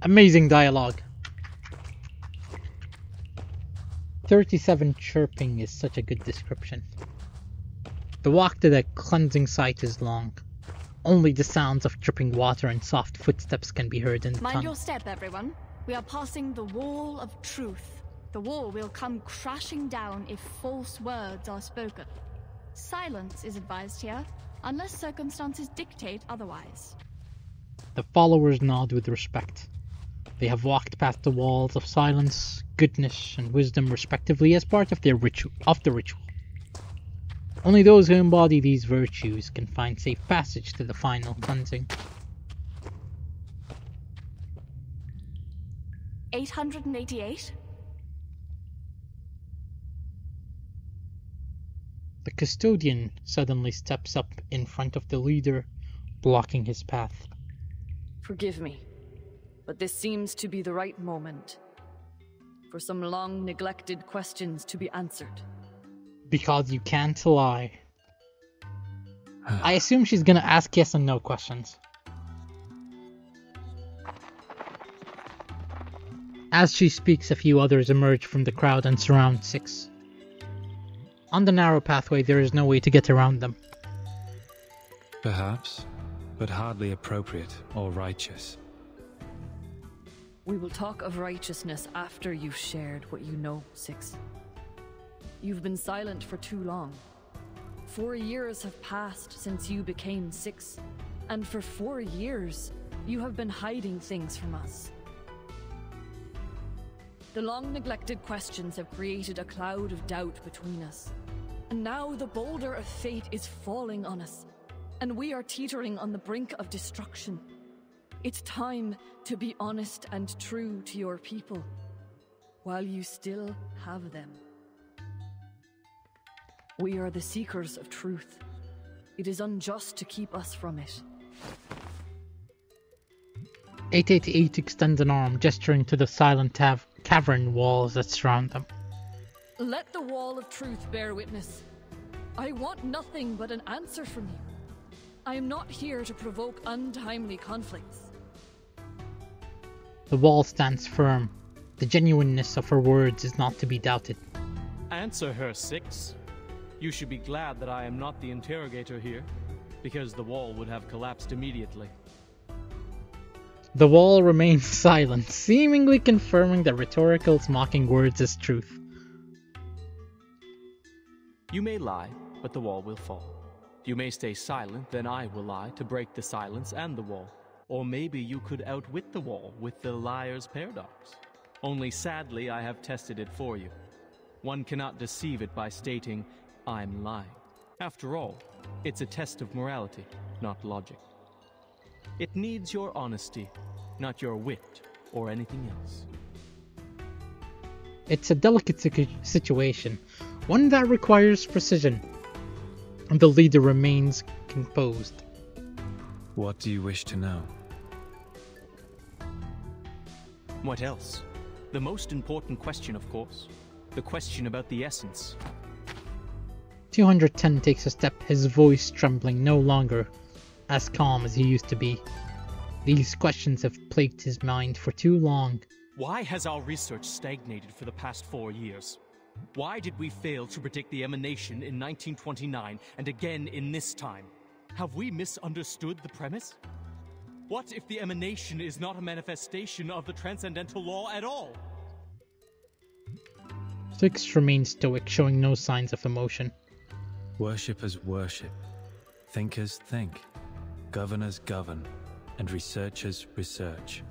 Amazing dialogue. 37 chirping is such a good description. The walk to the cleansing site is long. Only the sounds of dripping water and soft footsteps can be heard in the Mind tunnel. your step, everyone. We are passing the wall of truth. The wall will come crashing down if false words are spoken. Silence is advised here, unless circumstances dictate otherwise. The followers nod with respect. They have walked past the walls of silence, goodness, and wisdom respectively as part of the ritual. Only those who embody these virtues can find safe passage to the final cleansing. 888? The custodian suddenly steps up in front of the leader, blocking his path. Forgive me, but this seems to be the right moment for some long-neglected questions to be answered. Because you can't lie. I assume she's gonna ask yes and no questions. As she speaks, a few others emerge from the crowd and surround 6. On the narrow pathway, there is no way to get around them. Perhaps, but hardly appropriate or righteous. We will talk of righteousness after you've shared what you know, 6. You've been silent for too long. 4 years have passed since you became 6, and for 4 years, you have been hiding things from us. The long-neglected questions have created a cloud of doubt between us. And now the boulder of fate is falling on us, and we are teetering on the brink of destruction. It's time to be honest and true to your people, while you still have them. We are the seekers of truth. It is unjust to keep us from it. 888 extends an arm, gesturing to the silent cavern walls that surround them. Let the wall of truth bear witness. I want nothing but an answer from you. I am not here to provoke untimely conflicts. The wall stands firm. The genuineness of her words is not to be doubted. Answer her, Six. You should be glad that I am not the interrogator here, because the wall would have collapsed immediately. The wall remains silent, seemingly confirming that Rhetorical's mocking words as truth. You may lie, but the wall will fall. You may stay silent, then I will lie to break the silence and the wall. Or maybe you could outwit the wall with the liar's paradox. Only sadly, I have tested it for you. One cannot deceive it by stating, I'm lying. After all, it's a test of morality, not logic. It needs your honesty, not your wit or anything else. It's a delicate situation, one that requires precision, and the leader remains composed. What do you wish to know? What else? The most important question, of course. The question about the essence. 210 takes a step, his voice trembling, no longer as calm as he used to be. These questions have plagued his mind for too long. Why has our research stagnated for the past 4 years? Why did we fail to predict the emanation in 1929 and again in this time? Have we misunderstood the premise? What if the emanation is not a manifestation of the transcendental law at all? Six remains stoic, showing no signs of emotion. Worshippers worship, thinkers think, governors govern, and researchers research.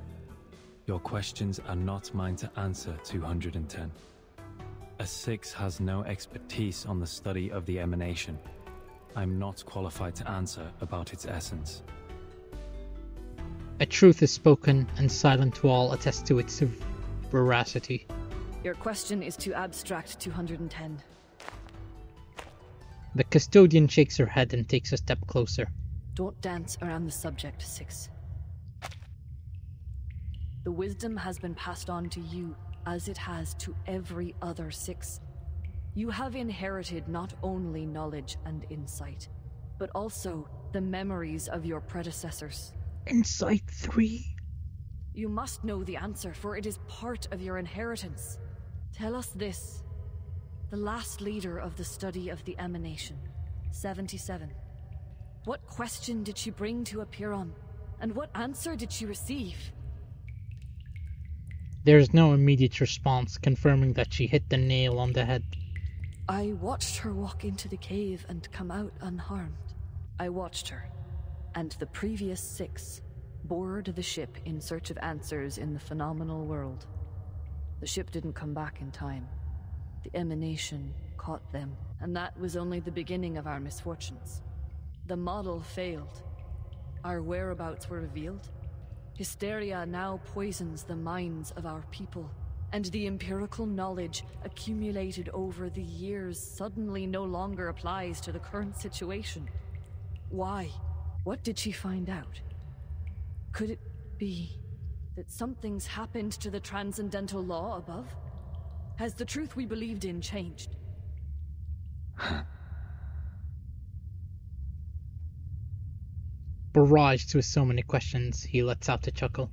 Your questions are not mine to answer, 210. A Six has no expertise on the study of the emanation. I'm not qualified to answer about its essence. A truth is spoken, and Silent Wall attests to its veracity. Your question is too abstract, 210. The custodian shakes her head and takes a step closer. Don't dance around the subject, Six. The wisdom has been passed on to you, as it has to every other Six. You have inherited not only knowledge and insight, but also the memories of your predecessors. Insight 3? You must know the answer, for it is part of your inheritance. Tell us this. The last leader of the study of the emanation, 77. What question did she bring to Apiron, and what answer did she receive? There is no immediate response, confirming that she hit the nail on the head. I watched her walk into the cave and come out unharmed. I watched her, and the previous 6 board the ship in search of answers in the phenomenal world. The ship didn't come back in time. The emanation caught them, and that was only the beginning of our misfortunes. The model failed. Our whereabouts were revealed. Hysteria now poisons the minds of our people, and the empirical knowledge accumulated over the years suddenly no longer applies to the current situation. Why? What did she find out? Could it be that something's happened to the transcendental law above? Has the truth we believed in changed? Barraged with so many questions, he lets out a chuckle.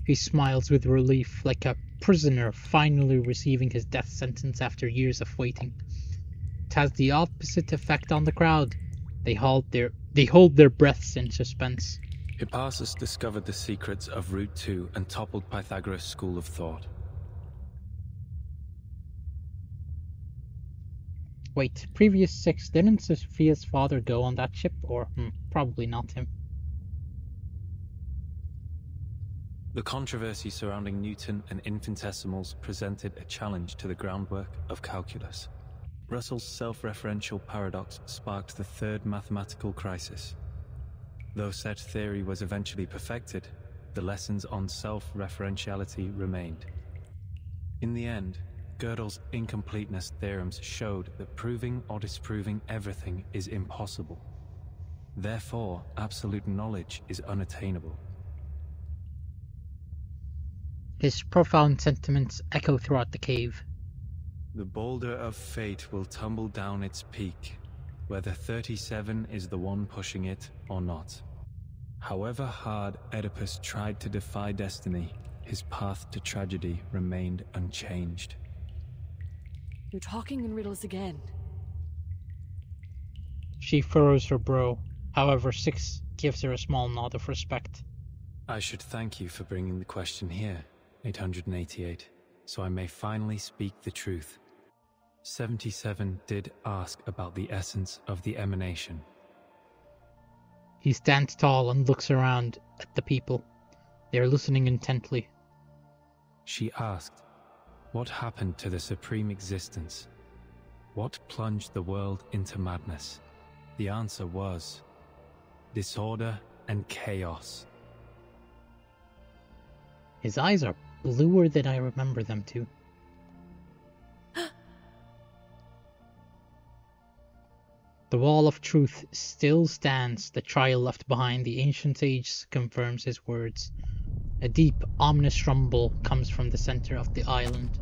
He smiles with relief, like a prisoner finally receiving his death sentence after years of waiting. It has the opposite effect on the crowd. They hold their breaths in suspense. Hippasus discovered the secrets of Route 2 and toppled Pythagoras' school of thought. Wait, previous 6, didn't Sophia's father go on that ship? Or, probably not him. The controversy surrounding Newton and infinitesimals presented a challenge to the groundwork of calculus. Russell's self-referential paradox sparked the third mathematical crisis. Though said theory was eventually perfected, the lessons on self-referentiality remained. In the end, Gödel's incompleteness theorems showed that proving or disproving everything is impossible. Therefore, absolute knowledge is unattainable. His profound sentiments echo throughout the cave. The boulder of fate will tumble down its peak, whether 37 is the one pushing it or not. However hard Oedipus tried to defy destiny, his path to tragedy remained unchanged. You're talking in riddles again. She furrows her brow. However, Six gives her a small nod of respect. I should thank you for bringing the question here, 888, so I may finally speak the truth. 77 did ask about the essence of the emanation. He stands tall and looks around at the people. They are listening intently. She asked, what happened to the supreme existence? What plunged the world into madness? The answer was disorder and chaos. His eyes are bluer than I remember them to. The wall of truth still stands. The trial left behind the ancient sage confirms his words. A deep, ominous rumble comes from the center of the island.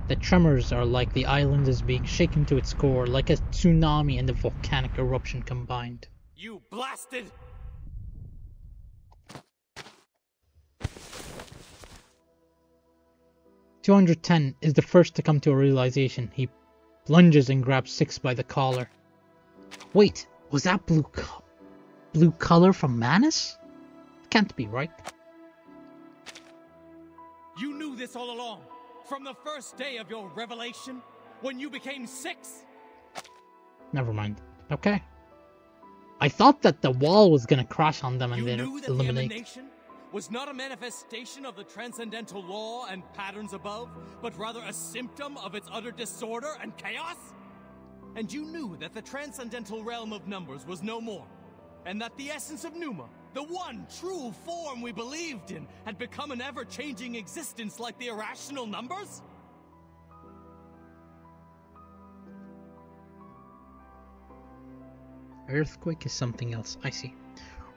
The tremors are like the island is being shaken to its core, like a tsunami and a volcanic eruption combined. You blasted! 210 is the first to come to a realization. He lunges and grabs Six by the collar. Wait, was that blue color from Manus? Can't be right. You knew this all along, from the first day of your revelation, when you became Six? Never mind. Okay. I thought that the wall was gonna crash on them and then eliminate. The emanation was not a manifestation of the transcendental law and patterns above, but rather a symptom of its utter disorder and chaos? And you knew that the transcendental realm of numbers was no more, and that the essence of Pneuma, the one true form we believed in, had become an ever-changing existence like the irrational numbers? Earthquake is something else, I see.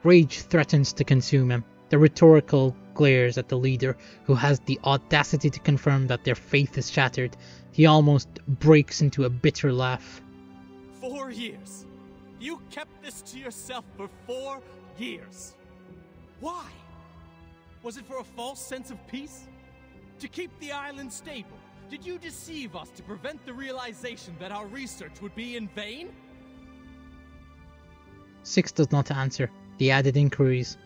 Rage threatens to consume him. The rhetorical glares at the leader, who has the audacity to confirm that their faith is shattered. He almost breaks into a bitter laugh. 4 years. You kept this to yourself for 4 years. Why? Was it for a false sense of peace? To keep the island stable? Did you deceive us to prevent the realization that our research would be in vain? Six does not answer the added inquiries,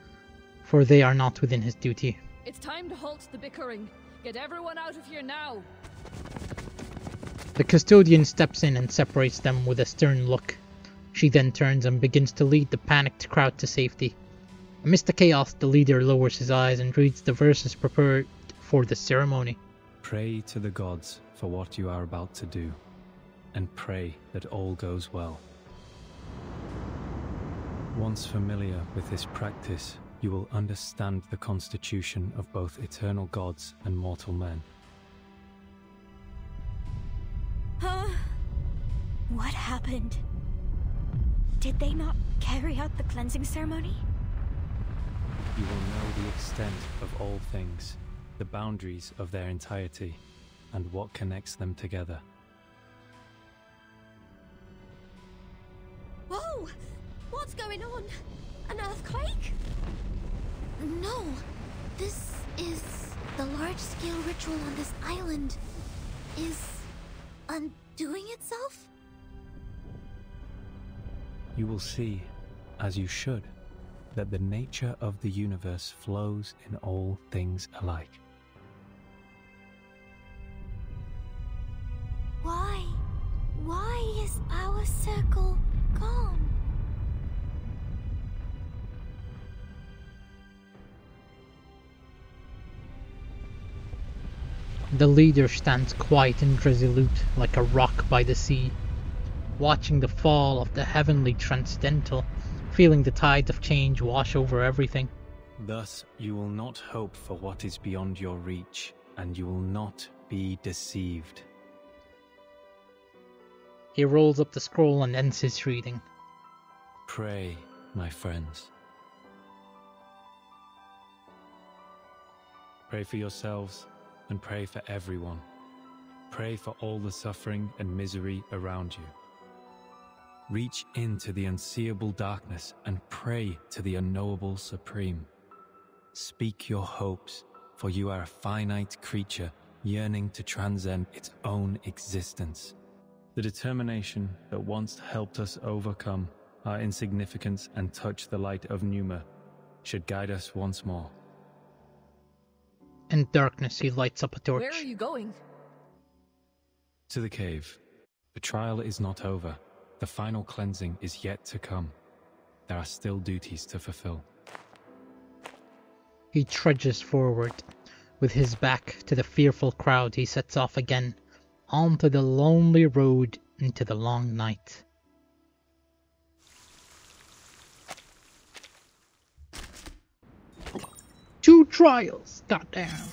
for they are not within his duty. It's time to halt the bickering. Get everyone out of here now. The custodian steps in and separates them with a stern look. She then turns and begins to lead the panicked crowd to safety. Amidst the chaos, the leader lowers his eyes and reads the verses prepared for the ceremony. Pray to the gods for what you are about to do, and pray that all goes well. Once familiar with this practice, you will understand the constitution of both eternal gods and mortal men. Huh? What happened? Did they not carry out the cleansing ceremony? You will know the extent of all things, the boundaries of their entirety, and what connects them together. Whoa! What's going on? An earthquake? No, this is the large-scale ritual on this island is undoing itself? You will see, as you should, that the nature of the universe flows in all things alike. Why? Why is our circle gone? The leader stands quiet and resolute, like a rock by the sea, watching the fall of the heavenly transcendental, feeling the tide of change wash over everything. Thus, you will not hope for what is beyond your reach, and you will not be deceived. He rolls up the scroll and ends his reading. Pray, my friends. Pray for yourselves, and pray for everyone. Pray for all the suffering and misery around you. Reach into the unseeable darkness and pray to the unknowable Supreme. Speak your hopes, for you are a finite creature yearning to transcend its own existence. The determination that once helped us overcome our insignificance and touch the light of Numa should guide us once more. In darkness, he lights up a torch. Where are you going? To the cave. The trial is not over. The final cleansing is yet to come. There are still duties to fulfill. He trudges forward. With his back to the fearful crowd, he sets off again, onto the lonely road into the long night. Two trials, goddamn.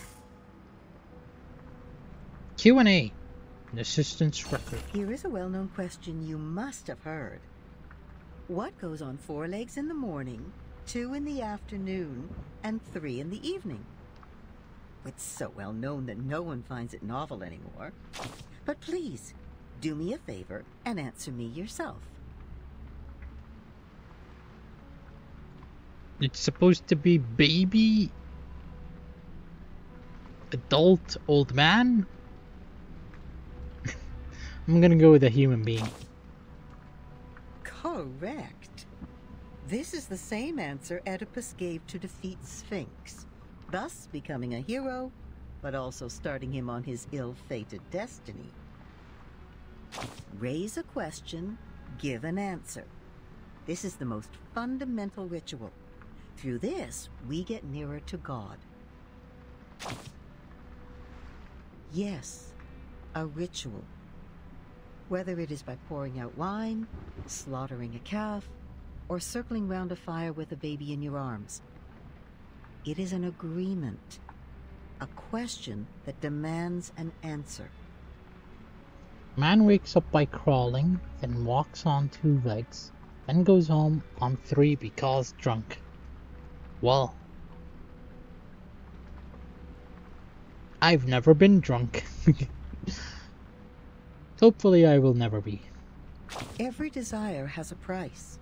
Q&A. An assistant's record. Here is a well-known question you must have heard. What goes on 4 legs in the morning, 2 in the afternoon, and 3 in the evening? It's so well known that no one finds it novel anymore. But please, do me a favor and answer me yourself. It's supposed to be baby, adult, old man? I'm gonna go with a human being. Correct. This is the same answer Oedipus gave to defeat Sphinx, thus becoming a hero, but also starting him on his ill-fated destiny. Raise a question, give an answer. This is the most fundamental ritual. Through this, we get nearer to God. Yes, a ritual. Whether it is by pouring out wine, slaughtering a calf, or circling round a fire with a baby in your arms. It is an agreement, a question that demands an answer. Man wakes up by crawling, then walks on 2 legs, then goes home on 3 because drunk. Well, I've never been drunk. Hopefully I will never be. Every desire has a price,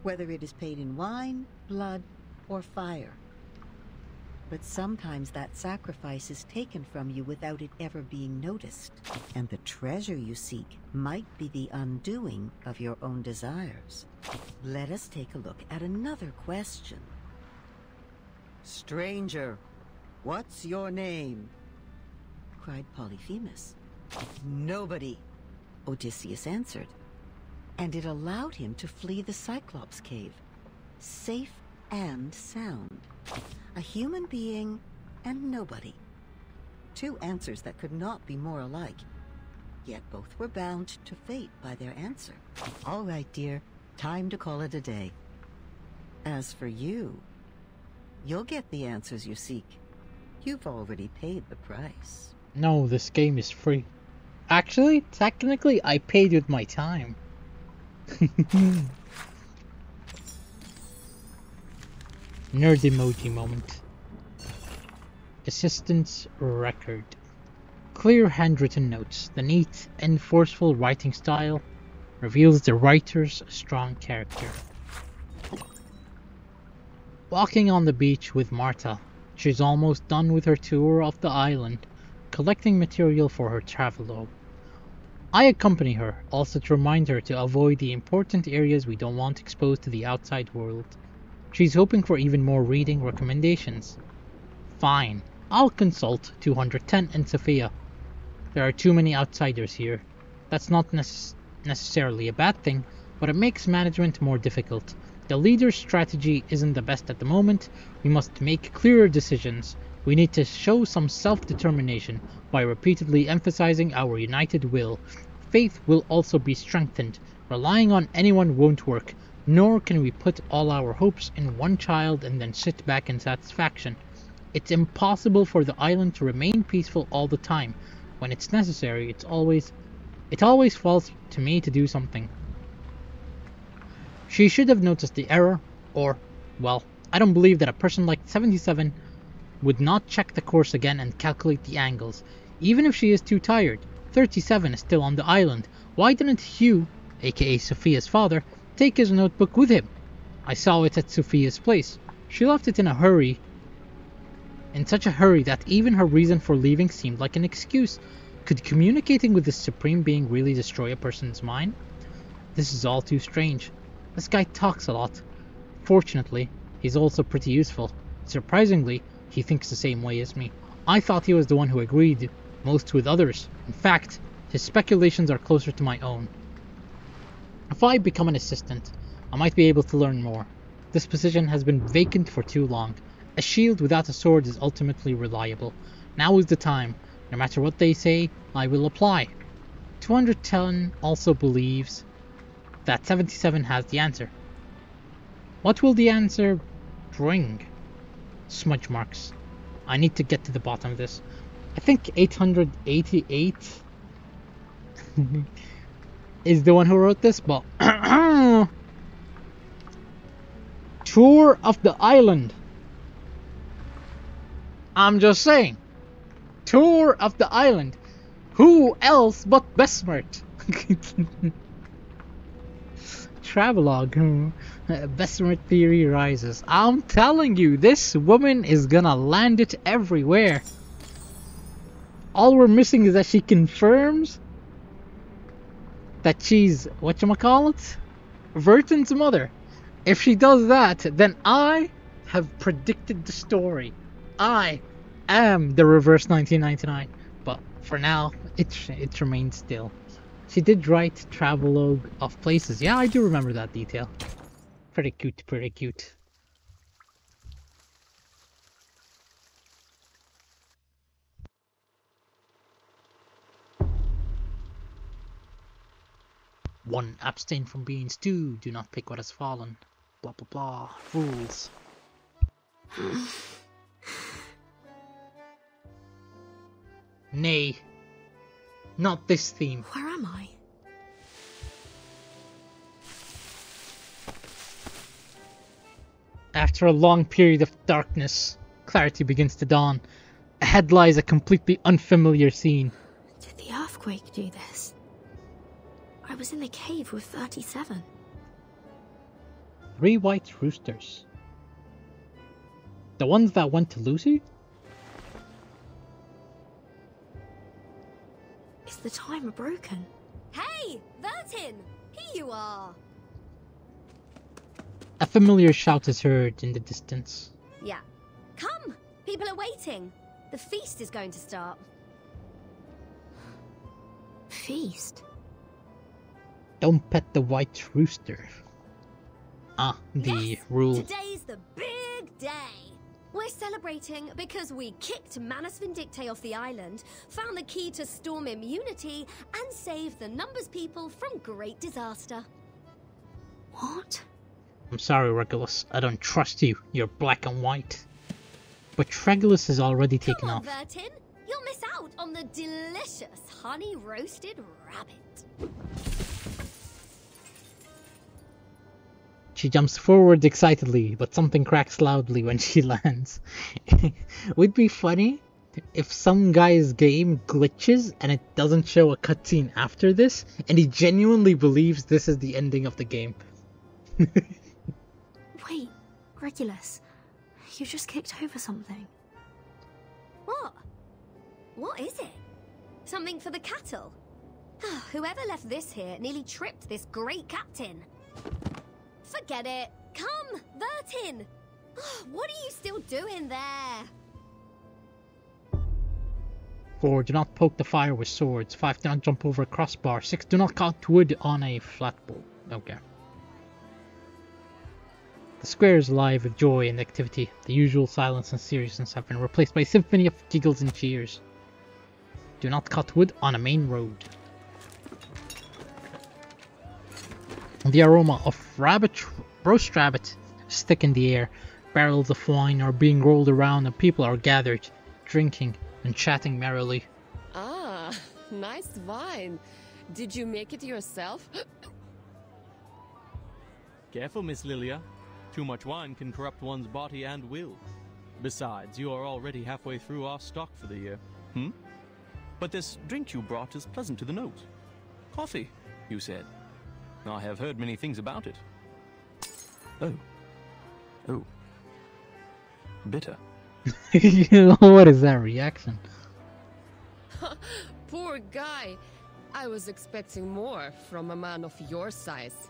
whether it is paid in wine, blood, or fire. But sometimes that sacrifice is taken from you without it ever being noticed, and the treasure you seek might be the undoing of your own desires. Let us take a look at another question. Stranger, what's your name? Cried Polyphemus. Nobody, Odysseus answered, and it allowed him to flee the Cyclops cave, safe and sound. A human being and nobody. 2 answers that could not be more alike, yet both were bound to fate by their answer. All right, dear, time to call it a day. As for you, you'll get the answers you seek. You've already paid the price. No, this game is free. Actually, technically, I paid with my time. Nerd emoji moment. Assistant's record. Clear handwritten notes. The neat and forceful writing style reveals the writer's strong character. Walking on the beach with Marta. She's almost done with her tour of the island, collecting material for her travelogue. I accompany her, also to remind her to avoid the important areas we don't want exposed to the outside world. She's hoping for even more reading recommendations. Fine, I'll consult 210 and Sophia. There are too many outsiders here. That's not necessarily a bad thing, but it makes management more difficult. The leader's strategy isn't the best at the moment. We must make clearer decisions. We need to show some self-determination by repeatedly emphasizing our united will. Faith will also be strengthened. Relying on anyone won't work, nor can we put all our hopes in one child and then sit back in satisfaction. It's impossible for the island to remain peaceful all the time. When it's necessary, it always falls to me to do something. She should have noticed the error, or, well, I don't believe that a person like 77 would not check the course again and calculate the angles. Even if she is too tired, 37 is still on the island. Why didn't Hugh, aka Sophia's father, take his notebook with him? I saw it at Sophia's place. She left it in such a hurry that even her reason for leaving seemed like an excuse. Could communicating with the Supreme Being really destroy a person's mind? This is all too strange. This guy talks a lot. Fortunately, he's also pretty useful. Surprisingly, he thinks the same way as me. I thought he was the one who agreed most with others. In fact, his speculations are closer to my own. If I become an assistant, I might be able to learn more. This position has been vacant for too long. A shield without a sword is ultimately reliable. Now is the time. No matter what they say, I will apply. 210 also believes that 77 has the answer. What will the answer bring? Smudge marks. I need to get to the bottom of this. I think 888 is the one who wrote this, but tour of the island. I'm just saying. Tour of the island. Who else but Besmert? Travelogue. Besmert theory rises. I'm telling you, this woman is gonna land it everywhere. All we're missing is that she confirms that she's, whatchamacallit, Vertin's mother. If she does that, then I have predicted the story. I am the reverse 1999. But for now, it remains still. She did write Travelogue of Places. Yeah, I do remember that detail. Pretty cute, pretty cute. One, abstain from beans. Two, do not pick what has fallen. Blah blah blah. Rules. Nay. Not this theme. Where am I? After a long period of darkness, clarity begins to dawn. Ahead lies a completely unfamiliar scene. Did the earthquake do this? I was in the cave with 37. 3 white roosters. The ones that went to Lucy? Is the timer broken? Hey, Vertin! Here you are! A familiar shout is heard in the distance. Yeah. Come! People are waiting. The feast is going to start. Feast? Don't pet the white rooster. Ah, the rule. Today's the big day. We're celebrating because we kicked Manus Vindicte off the island, found the key to storm immunity, and saved the Numbers people from great disaster. What? I'm sorry, Regulus. I don't trust you. You're black and white. But Regulus has already taken off. Vertin, you'll miss out on the delicious honey-roasted rabbit. She jumps forward excitedly, but something cracks loudly when she lands. Would be funny if some guy's game glitches and it doesn't show a cutscene after this, and he genuinely believes this is the ending of the game. Wait, Regulus, you just kicked over something. What? What is it? Something for the cattle? Whoever left this here nearly tripped this great captain. Forget it. Come, Vertin. What are you still doing there? 4. Do not poke the fire with swords. 5. Do not jump over a crossbar. 6. Do not cut wood on a flat bowl. Okay. The square is alive with joy and activity. The usual silence and seriousness have been replaced by a symphony of giggles and cheers. Do not cut wood on a main road. The aroma of roast rabbit is thick in the air. Barrels of wine are being rolled around and people are gathered, drinking and chatting merrily. Ah, nice wine. Did you make it yourself? Careful, Miss Lilia. Too much wine can corrupt one's body and will. Besides, you are already halfway through our stock for the year. But this drink you brought is pleasant to the nose. Coffee, you said. I have heard many things about it. Oh. Bitter. What is that reaction? Poor guy. I was expecting more from a man of your size.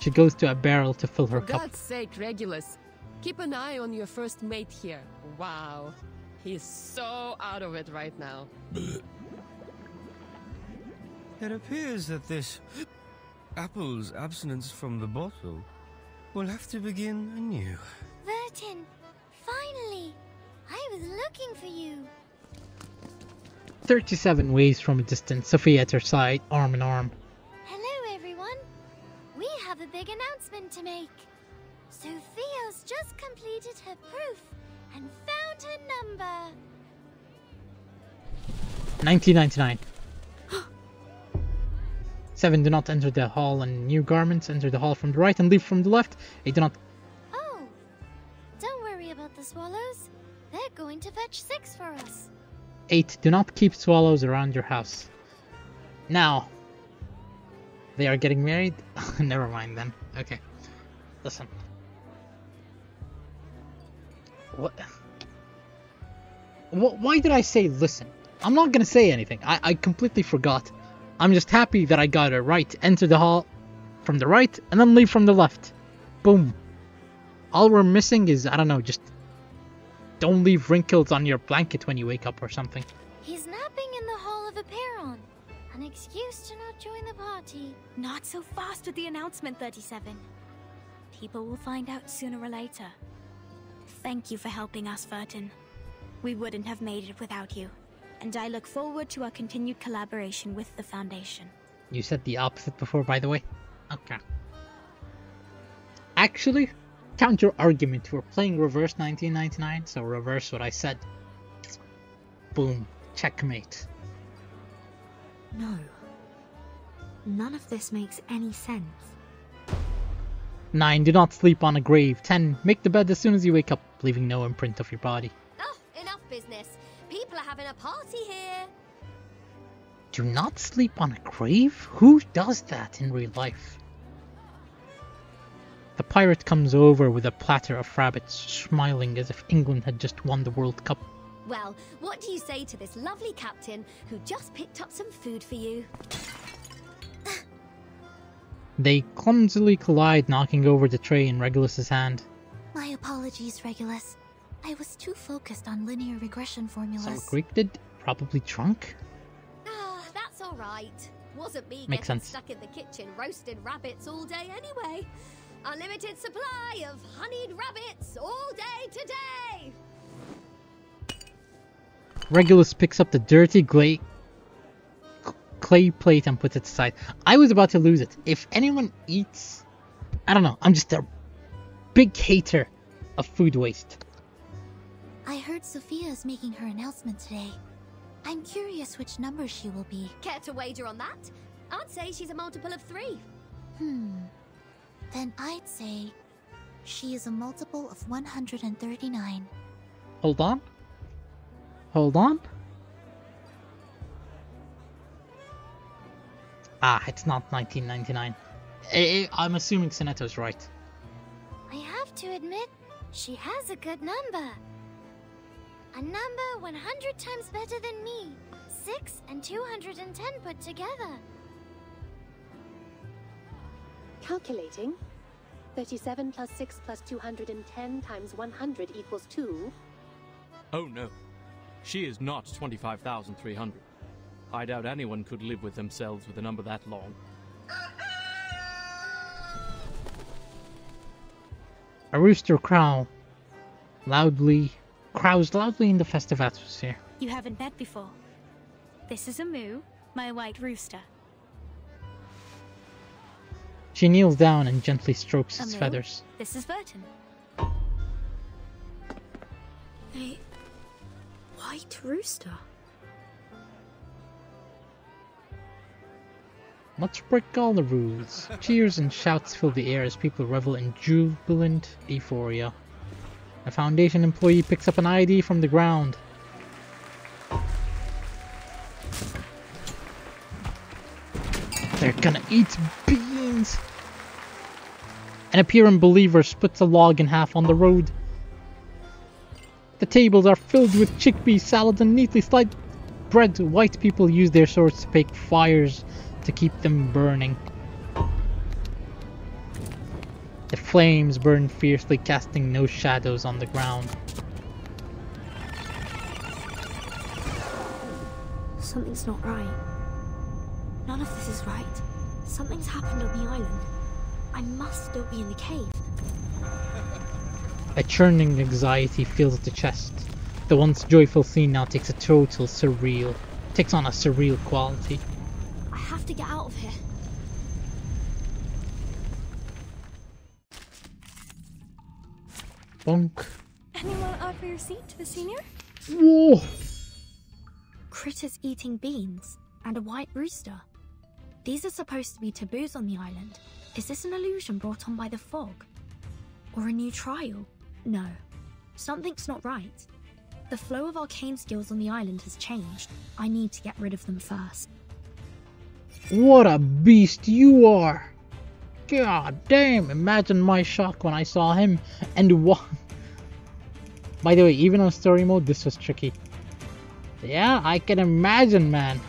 She goes to a barrel to fill her For cup. God's sake, Regulus, keep an eye on your first mate here. Wow, he's so out of it right now. It appears that this apple's abstinence from the bottle will have to begin anew. Vertin, finally! I was looking for you. 37 waves from a distance, Sophia at her side, arm in arm. Hello, everyone. We have a big announcement to make. Sophia's just completed her proof and found her number. 1999. 7. Do not enter the hall in new garments. Enter the hall from the right and leave from the left. 8. Do not... Oh, don't worry about the swallows. They're going to fetch 6 for us. 8. Do not keep swallows around your house. Now, they are getting married? Never mind then. Okay. Listen. What? Why did I say listen? I'm not gonna say anything. I completely forgot. I'm just happy that I got it right. Enter the hall from the right and then leave from the left. Boom. All we're missing is, I don't know, just don't leave wrinkles on your blanket when you wake up or something. He's napping in the Hall of Aperon. An excuse to not join the party. Not so fast with the announcement, 37. People will find out sooner or later. Thank you for helping us, Vertin. We wouldn't have made it without you. And I look forward to our continued collaboration with the Foundation. You said the opposite before, by the way? Okay. Actually, counter argument. We're playing reverse 1999, so reverse what I said. Boom. Checkmate. No. None of this makes any sense. 9. Do not sleep on a grave. 10. Make the bed as soon as you wake up, leaving no imprint of your body. Oh, enough business. People are having a party here. Do not sleep on a grave? Who does that in real life? The pirate comes over with a platter of rabbits, smiling as if England had just won the World Cup. Well, what do you say to this lovely captain who just picked up some food for you? They clumsily collide, knocking over the tray in Regulus's hand. My apologies, Regulus. I was too focused on linear regression formulas. Some Greek did? Probably drunk? Ah, that's alright. Wasn't me Makes getting sense. stuck in the kitchen roasting rabbits all day anyway. Unlimited supply of honeyed rabbits all day today! Regulus picks up the dirty clay plate and puts it aside. I was about to lose it. If anyone eats... I don't know, I'm just a big hater of food waste. I heard Sophia is making her announcement today. I'm curious which number she will be. Care to wager on that? I'd say she's a multiple of 3. Then I'd say she is a multiple of 139. Hold on. Hold on. Ah, it's not 1999. I'm assuming Sonetto's right. I have to admit, she has a good number. A number 100 times better than me. 6 and 210 put together. Calculating. 37 plus 6 plus 210 times 100 equals 2. Oh no. She is not 25,300. I doubt anyone could live with themselves with a number that long. A rooster crows loudly in the festive atmosphere. You haven't met before. This is a moo, my white rooster. She kneels down and gently strokes its Moo, feathers. this is Vertin. A white rooster? Let's break all the rules. Cheers and shouts fill the air as people revel in jubilant euphoria. A Foundation employee picks up an ID from the ground. They're gonna eat beans! An appearing believer splits a log in half on the road. The tables are filled with chickpea salads and neatly sliced bread. White people use their swords to make fires to keep them burning. The flames burn fiercely, casting no shadows on the ground. Something's not right. None of this is right. Something's happened on the island. I must still be in the cave. A churning anxiety fills the chest. The once joyful scene now takes on a surreal quality. I have to get out of here. Bonk. Anyone offer your seat to the senior? Whoa! Critters eating beans and a white rooster. These are supposed to be taboos on the island. Is this an illusion brought on by the fog? Or a new trial? No. Something's not right. The flow of arcane skills on the island has changed. I need to get rid of them first. What a beast you are! God damn, imagine my shock when I saw him and what. By the way, even on story mode, this was tricky. Yeah, I can imagine, man.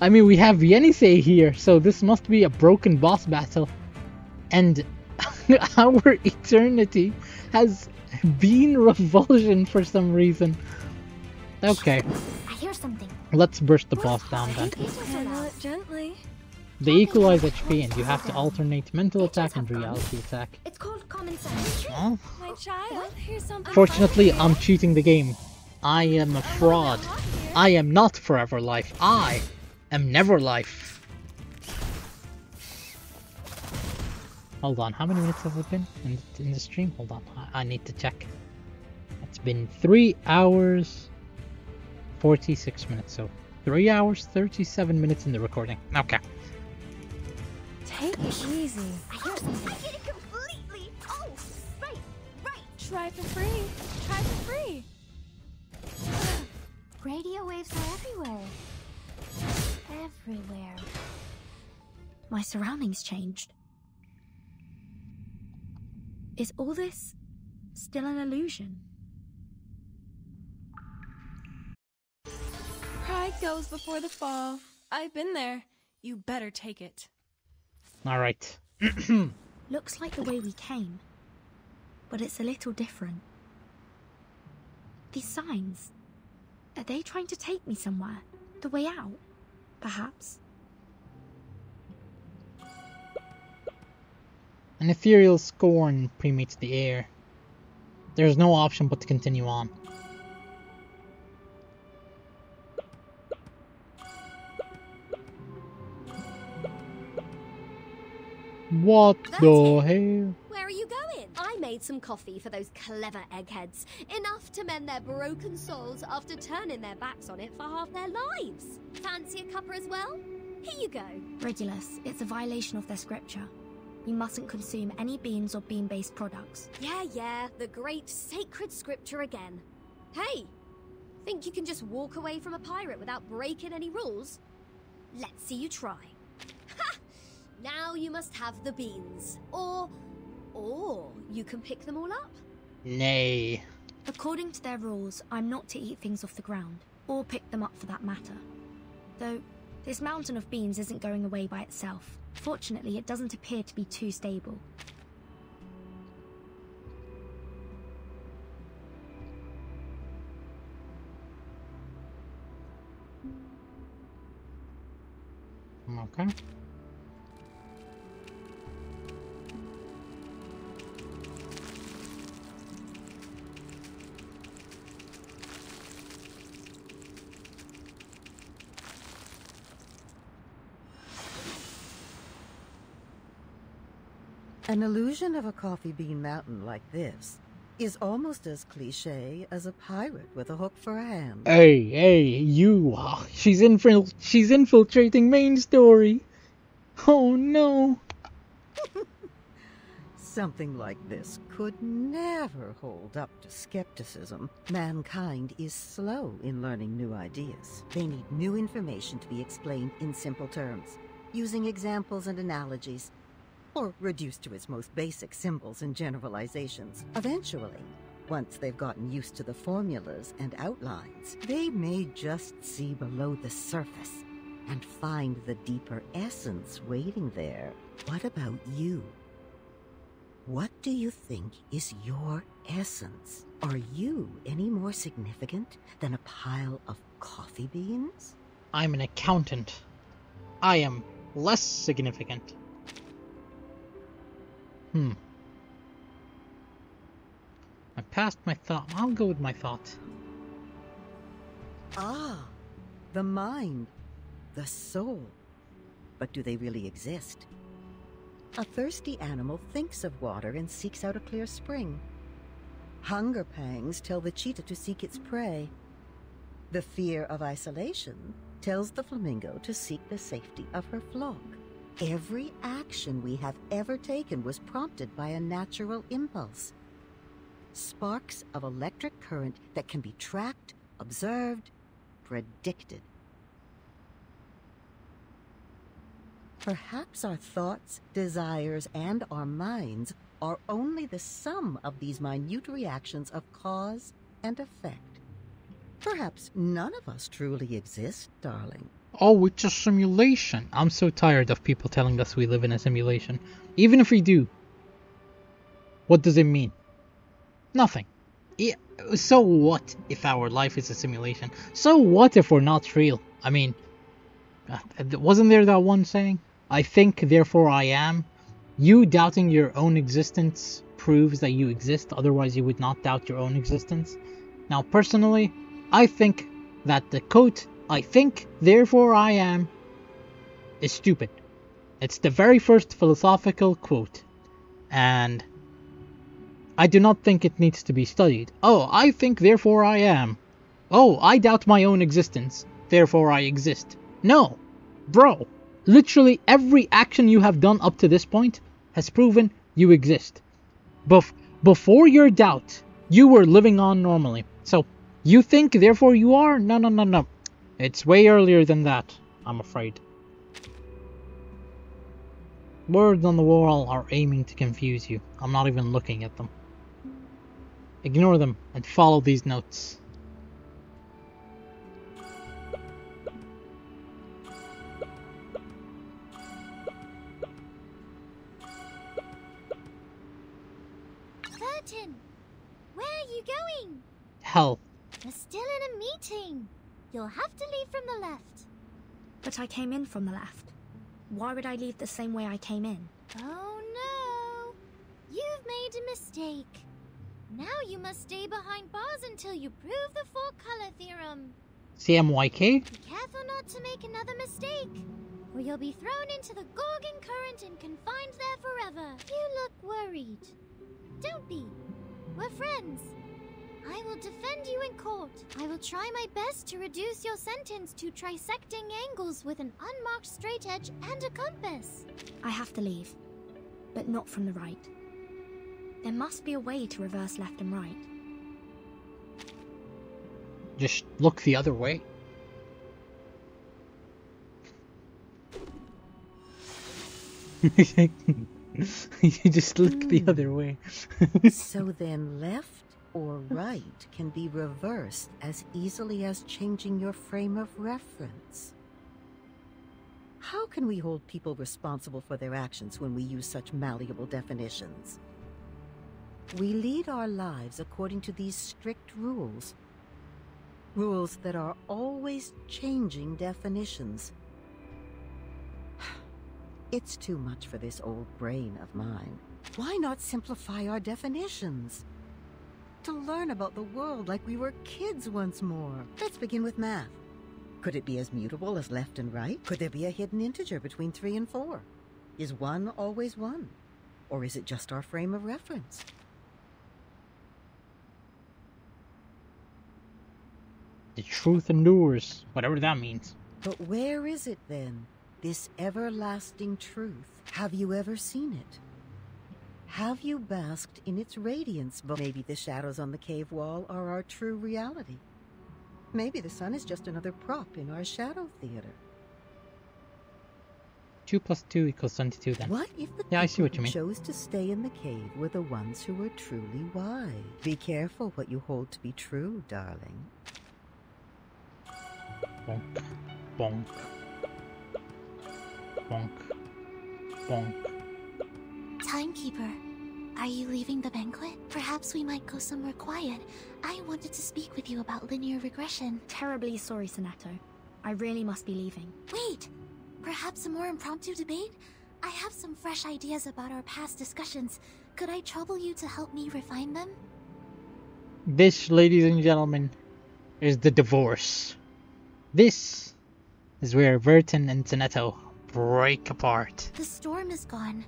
I mean, we have Yenisei here, so this must be a broken boss battle. And our eternity has been revulsion for some reason. Okay. I hear something. Let's burst the boss down then. Handle it gently. They equalize HP and you have to alternate mental attack and reality attack. It's called common sense. Huh? My child, here's something. Fortunately, I'm cheating the game. I am a fraud. I am not Forever Life. I am Never Life. Hold on, how many minutes has it been in the stream? Hold on, I need to check. It's been 3 hours 46 minutes, so 3 hours 37 minutes in the recording. Okay. Take it easy. I hear something. I get it completely. Oh, right. Try for free. Try for free. Radio waves are everywhere. Everywhere. My surroundings changed. Is all this still an illusion? Pride goes before the fall. I've been there. You better take it. Alright. Looks like the way we came, but it's a little different. These signs, are they trying to take me somewhere? The way out, perhaps? An ethereal scorn permeates the air. There's no option but to continue on. What the hell? Where are you going? I made some coffee for those clever eggheads. Enough to mend their broken souls after turning their backs on it for half their lives. Fancy a cuppa as well? Here you go. Regulus, it's a violation of their scripture. We mustn't consume any beans or bean-based products. Yeah, the great sacred scripture again. Hey, think you can just walk away from a pirate without breaking any rules? Let's see you try. Ha! Now you must have the beans. Or you can pick them all up. Nay. According to their rules, I'm not to eat things off the ground, or pick them up for that matter. Though, this mountain of beans isn't going away by itself. Fortunately, it doesn't appear to be too stable. Okay. An illusion of a coffee bean mountain like this is almost as cliché as a pirate with a hook for a hand. Hey, you! She's infiltrating main story. Oh no! Something like this could never hold up to skepticism. Mankind is slow in learning new ideas. They need new information to be explained in simple terms, using examples and analogies, or reduced to its most basic symbols and generalizations. Eventually, once they've gotten used to the formulas and outlines, they may just see below the surface and find the deeper essence waiting there. What about you? What do you think is your essence? Are you any more significant than a pile of coffee beans? I'm an accountant. I am less significant. I passed my thought. I'll go with my thought. Ah, the mind, the soul. But do they really exist? A thirsty animal thinks of water and seeks out a clear spring. Hunger pangs tell the cheetah to seek its prey. The fear of isolation tells the flamingo to seek the safety of her flock. Every action we have ever taken was prompted by a natural impulse. Sparks of electric current that can be tracked, observed, predicted. Perhaps our thoughts, desires, and our minds are only the sum of these minute reactions of cause and effect. Perhaps none of us truly exist, darling. Oh, it's a simulation. I'm so tired of people telling us we live in a simulation. Even if we do, what does it mean? Nothing. So what if our life is a simulation? So what if we're not real? I mean, wasn't there that one saying? I think, therefore I am. You doubting your own existence proves that you exist, otherwise you would not doubt your own existence. Now, personally, I think that the quote, I think, therefore I am, is stupid. It's the very first philosophical quote, and I do not think it needs to be studied. Oh, I think, therefore I am. Oh, I doubt my own existence, therefore I exist. No, bro. Literally every action you have done up to this point has proven you exist. Before your doubt, you were living on normally. So, you think, therefore you are? No. It's way earlier than that, I'm afraid. Words on the wall are aiming to confuse you. I'm not even looking at them. Ignore them and follow these notes. Vertin, where are you going? Hell. We're still in a meeting. You'll have to leave from the left. But I came in from the left. Why would I leave the same way I came in? Oh no! You've made a mistake. Now you must stay behind bars until you prove the four-color theorem. CMYK? Be careful not to make another mistake, or you'll be thrown into the Gorgon current and confined there forever. You look worried. Don't be. We're friends. I will defend you in court. I will try my best to reduce your sentence to trisecting angles with an unmarked straight edge and a compass. I have to leave, but not from the right. There must be a way to reverse left and right. Just look the other way. You just look the other way. So then left or right can be reversed as easily as changing your frame of reference. How can we hold people responsible for their actions when we use such malleable definitions? We lead our lives according to these strict rules. Rules that are always changing definitions. It's too much for this old brain of mine. Why not simplify our definitions? To learn about the world like we were kids once more. Let's begin with math. Could it be as mutable as left and right? Could there be a hidden integer between 3 and 4? Is 1 always 1? Or is it just our frame of reference? The truth endures, whatever that means. But where is it then? This everlasting truth. Have you ever seen it? Have you basked in its radiance? But maybe the shadows on the cave wall are our true reality. Maybe the sun is just another prop in our shadow theater. 2 + 2 = 22 then. What if the yeah, I see what you who mean. chose to stay in the cave were the ones who were truly wise? Be careful what you hold to be true, darling. Bonk, bonk, bonk, bonk. Timekeeper, are you leaving the banquet? Perhaps we might go somewhere quiet. I wanted to speak with you about linear regression. Terribly sorry, Sonato. I really must be leaving. Wait! Perhaps a more impromptu debate? I have some fresh ideas about our past discussions. Could I trouble you to help me refine them? This, ladies and gentlemen, is the divorce. This is where Vertin and Soneto break apart. The storm is gone.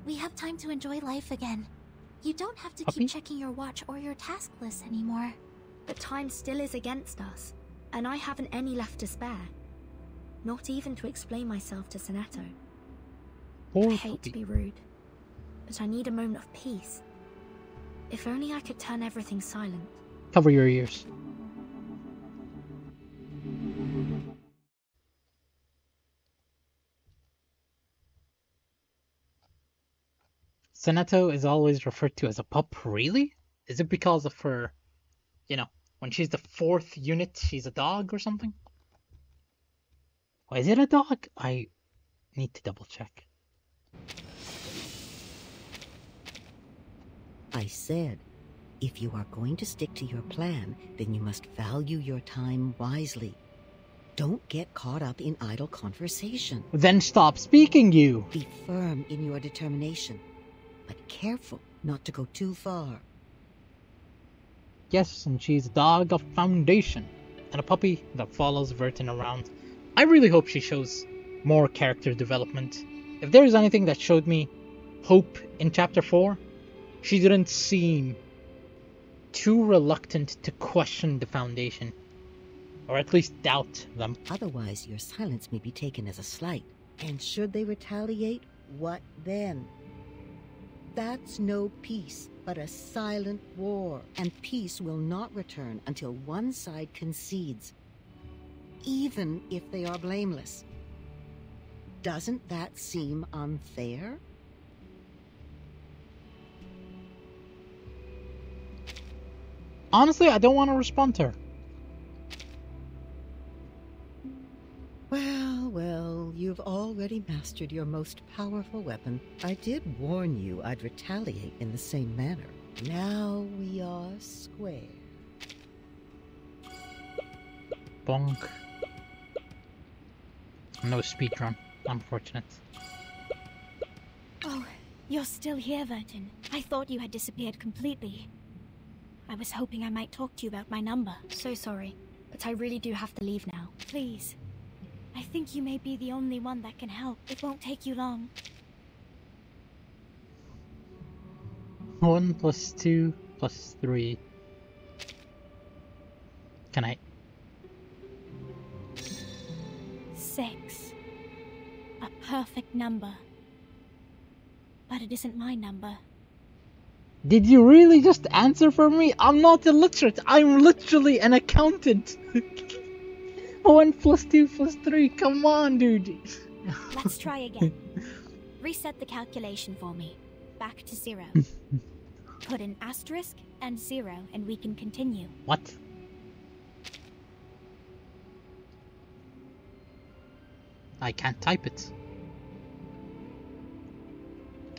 We have time to enjoy life again. You don't have to keep checking your watch or your task list anymore. But time still is against us, and I haven't any left to spare. Not even to explain myself to Soneto. I hate to be rude, but I need a moment of peace. If only I could turn everything silent. Cover your ears. Soneto is always referred to as a pup, really? Is it because of her, you know, when she's the 4th unit, she's a dog or something? Or is it a dog? I need to double check. I said, if you are going to stick to your plan, then you must value your time wisely. Don't get caught up in idle conversation. Then stop speaking, you! Be firm in your determination, but careful not to go too far. Yes, and she's a dog of foundation, and a puppy that follows Vertin around. I really hope she shows more character development. If there's anything that showed me hope in Chapter 4, she didn't seem too reluctant to question the Foundation, or at least doubt them. Otherwise, your silence may be taken as a slight. And should they retaliate, what then? That's no peace, but a silent war. And peace will not return until one side concedes, even if they are blameless. Doesn't that seem unfair? Honestly, I don't want to respond to her. Well, you've already mastered your most powerful weapon. I did warn you I'd retaliate in the same manner. Now we are square. Bonk. No speedrun. Unfortunate. Oh, you're still here, Vertin. I thought you had disappeared completely. I was hoping I might talk to you about my number. So sorry, but I really do have to leave now. Please. I think you may be the only one that can help. It won't take you long. 1 + 2 + 3. Can I? 6. A perfect number. But it isn't my number. Did you really just answer for me? I'm not illiterate. I'm literally an accountant. 1 + 2 + 3. Come on, dude. Let's try again. Reset the calculation for me. Back to 0. Put an asterisk and 0 and we can continue. What? I can't type it.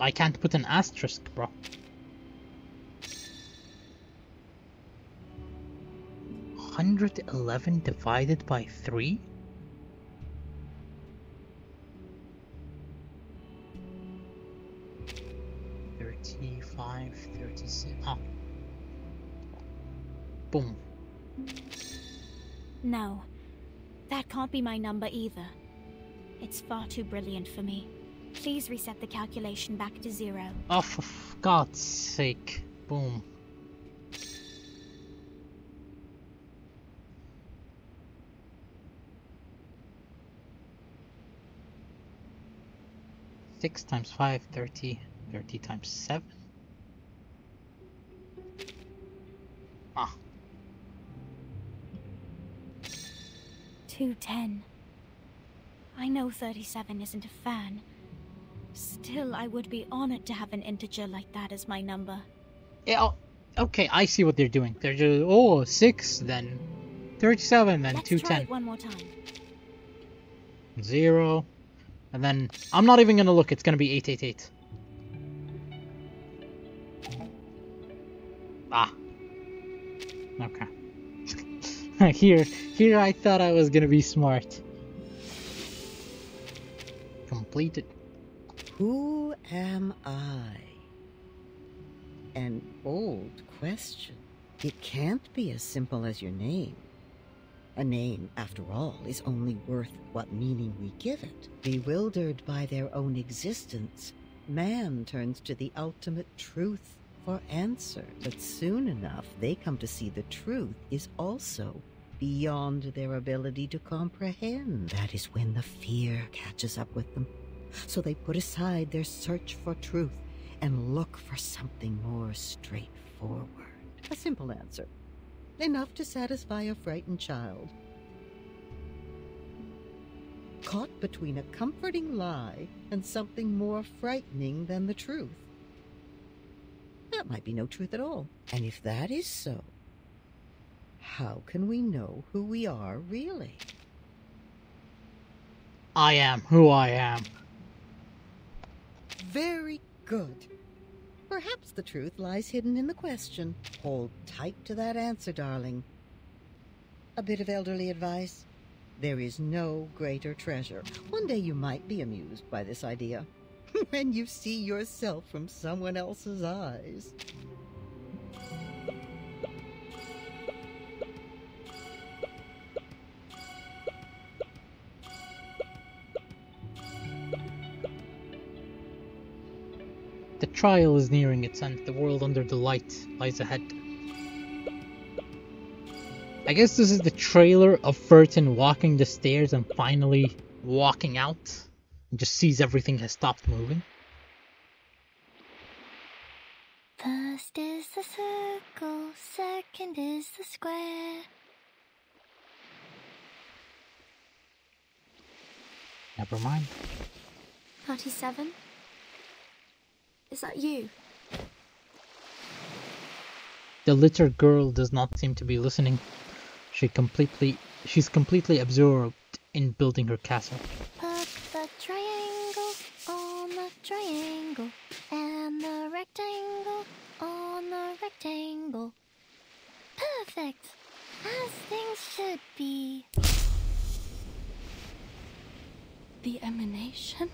I can't put an asterisk, bro. $111 divided by 3? $35, 36. Ah. Boom. No, that can't be my number either. It's far too brilliant for me. Please reset the calculation back to 0. Oh, for God's sake. Boom. Six times 5, 30. 30 times 7. Ah. 210. I know 37 isn't a fan. Still, I would be honored to have an integer like that as my number. Yeah, okay, I see what they're doing. They're just, 6, then 37, then Let's 210. try it one more time. 0, and then I'm not even gonna look. It's gonna be 888. Ah. Okay. Here I thought I was gonna be smart. Completed. Who am I? An old question. It can't be as simple as your name. A name, after all, is only worth what meaning we give it. Bewildered by their own existence, man turns to the ultimate truth for answer. But soon enough, they come to see the truth is also beyond their ability to comprehend. That is when the fear catches up with them. So they put aside their search for truth and look for something more straightforward. A simple answer. Enough to satisfy a frightened child. Caught between a comforting lie and something more frightening than the truth. That might be no truth at all. And if that is so, how can we know who we are really? I am who I am. Very good. Perhaps the truth lies hidden in the question. Hold tight to that answer, darling. A bit of elderly advice. There is no greater treasure. One day you might be amused by this idea. When you see yourself from someone else's eyes. The trial is nearing its end. The world under the light lies ahead. I guess this is the trailer of Vertin walking the stairs and finally walking out. And just sees everything has stopped moving. First is the circle, second is the square. Never mind. 37? Is that you? The little girl does not seem to be listening. She's completely absorbed in building her castle. Put the triangle on the triangle and the rectangle on the rectangle. Perfect, as things should be. The emanation?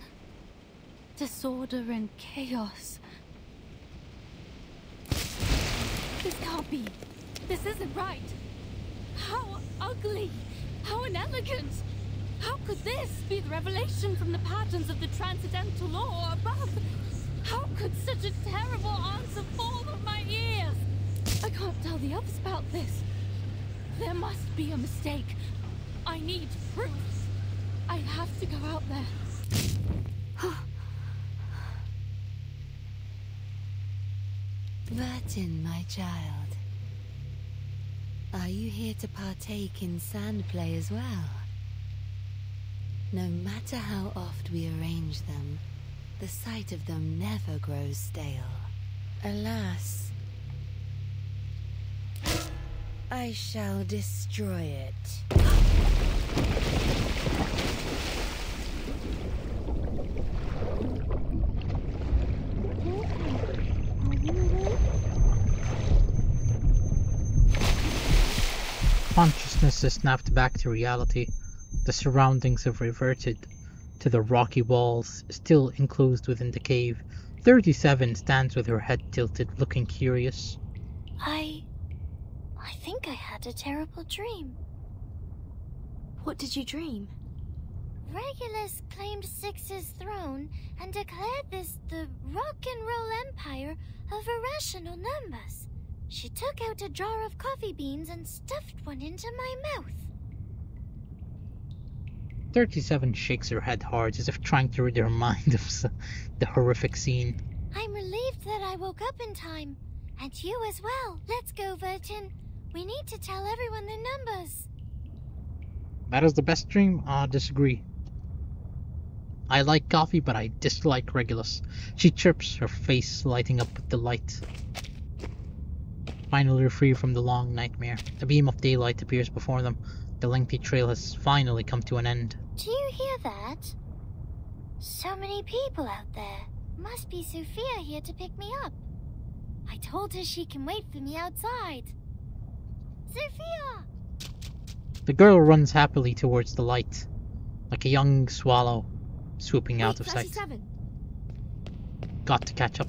Disorder and chaos. This can't be. This isn't right. How ugly. How inelegant. How could this be the revelation from the patterns of the transcendental law above? How could such a terrible answer fall on my ears? I can't tell the others about this. There must be a mistake. I need proof. I have to go out there. Vertin, my child. Are you here to partake in sand play as well? No matter how oft we arrange them, the sight of them never grows stale. Alas, I shall destroy it. Consciousness is snapped back to reality. The surroundings have reverted to the rocky walls, still enclosed within the cave. 37 stands with her head tilted, looking curious. I think I had a terrible dream. What did you dream? Regulus claimed Six's throne and declared this the rock and roll empire of irrational numbers. She took out a jar of coffee beans and stuffed one into my mouth. 37 shakes her head hard, as if trying to rid her mind of the horrific scene. I'm relieved that I woke up in time. And you as well. Let's go, Vertin. We need to tell everyone the numbers. That is the best dream? I disagree. I like coffee, but I dislike Regulus. She chirps, her face lighting up with delight. Finally free from the long nightmare. A beam of daylight appears before them. The lengthy trail has finally come to an end. Do you hear that? So many people out there. Must be Sophia here to pick me up. I told her she can wait for me outside. Sophia! The girl runs happily towards the light, like a young swallow swooping out of sight. Got to catch up.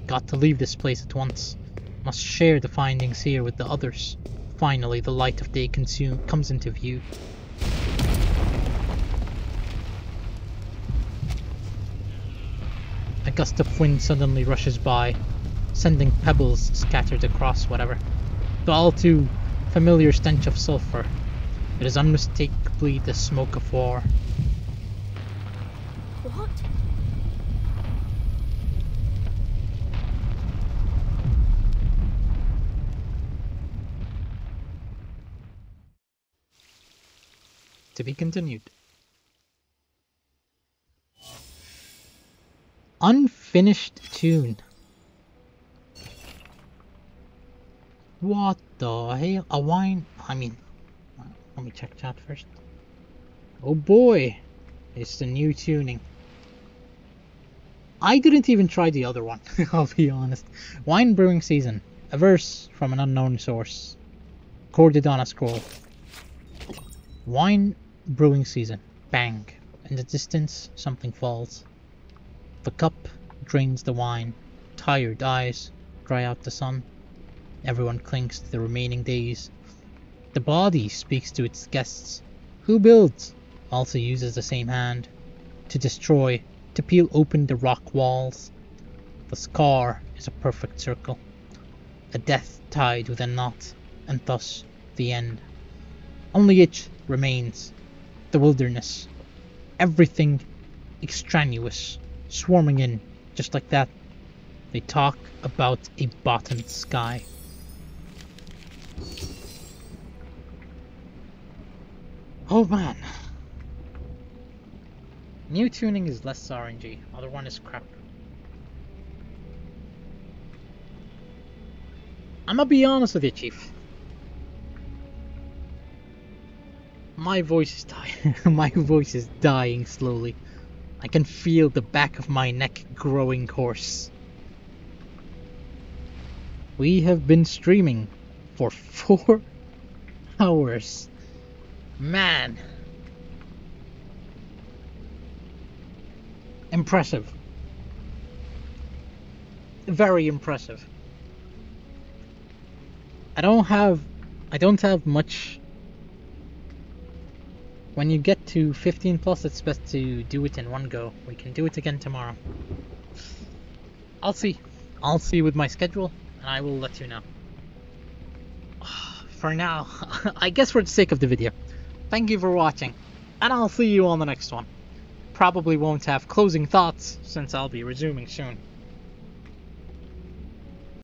Got to leave this place at once. Must share the findings here with the others. Finally, the light of day comes into view. A gust of wind suddenly rushes by, sending pebbles scattered across whatever. The all too familiar stench of sulfur. It is unmistakably the smoke of war. What? To be continued. Unfinished tune. What the hell? A wine? I mean, let me check chat first. Oh boy, it's the new tuning. I didn't even try the other one, I'll be honest. Wine brewing season. A verse from an unknown source. Recorded on a scroll. Wine brewing season. Bang. In the distance, something falls. The cup drains the wine. Tired eyes dry out the sun. Everyone clings to the remaining days. The body speaks to its guests. Who builds? Also uses the same hand. To destroy. To peel open the rock walls. The scar is a perfect circle. A death tied with a knot. And thus the end. Only it remains. The wilderness. Everything extraneous. Swarming in. Just like that. They talk about a bottomed sky. Oh man. New tuning is less RNG. Other one is crap. I'm gonna be honest with you, Chief. My voice is dying. My voice is dying slowly. I can feel the back of my neck growing hoarse. We have been streaming for 4 hours. Man. Impressive. Very impressive. I don't have much. When you get to 15 plus, it's best to do it in one go. We can do it again tomorrow. I'll see with my schedule, and I will let you know. For now, I guess for the sake of the video, thank you for watching, and I'll see you on the next one. Probably won't have closing thoughts, since I'll be resuming soon.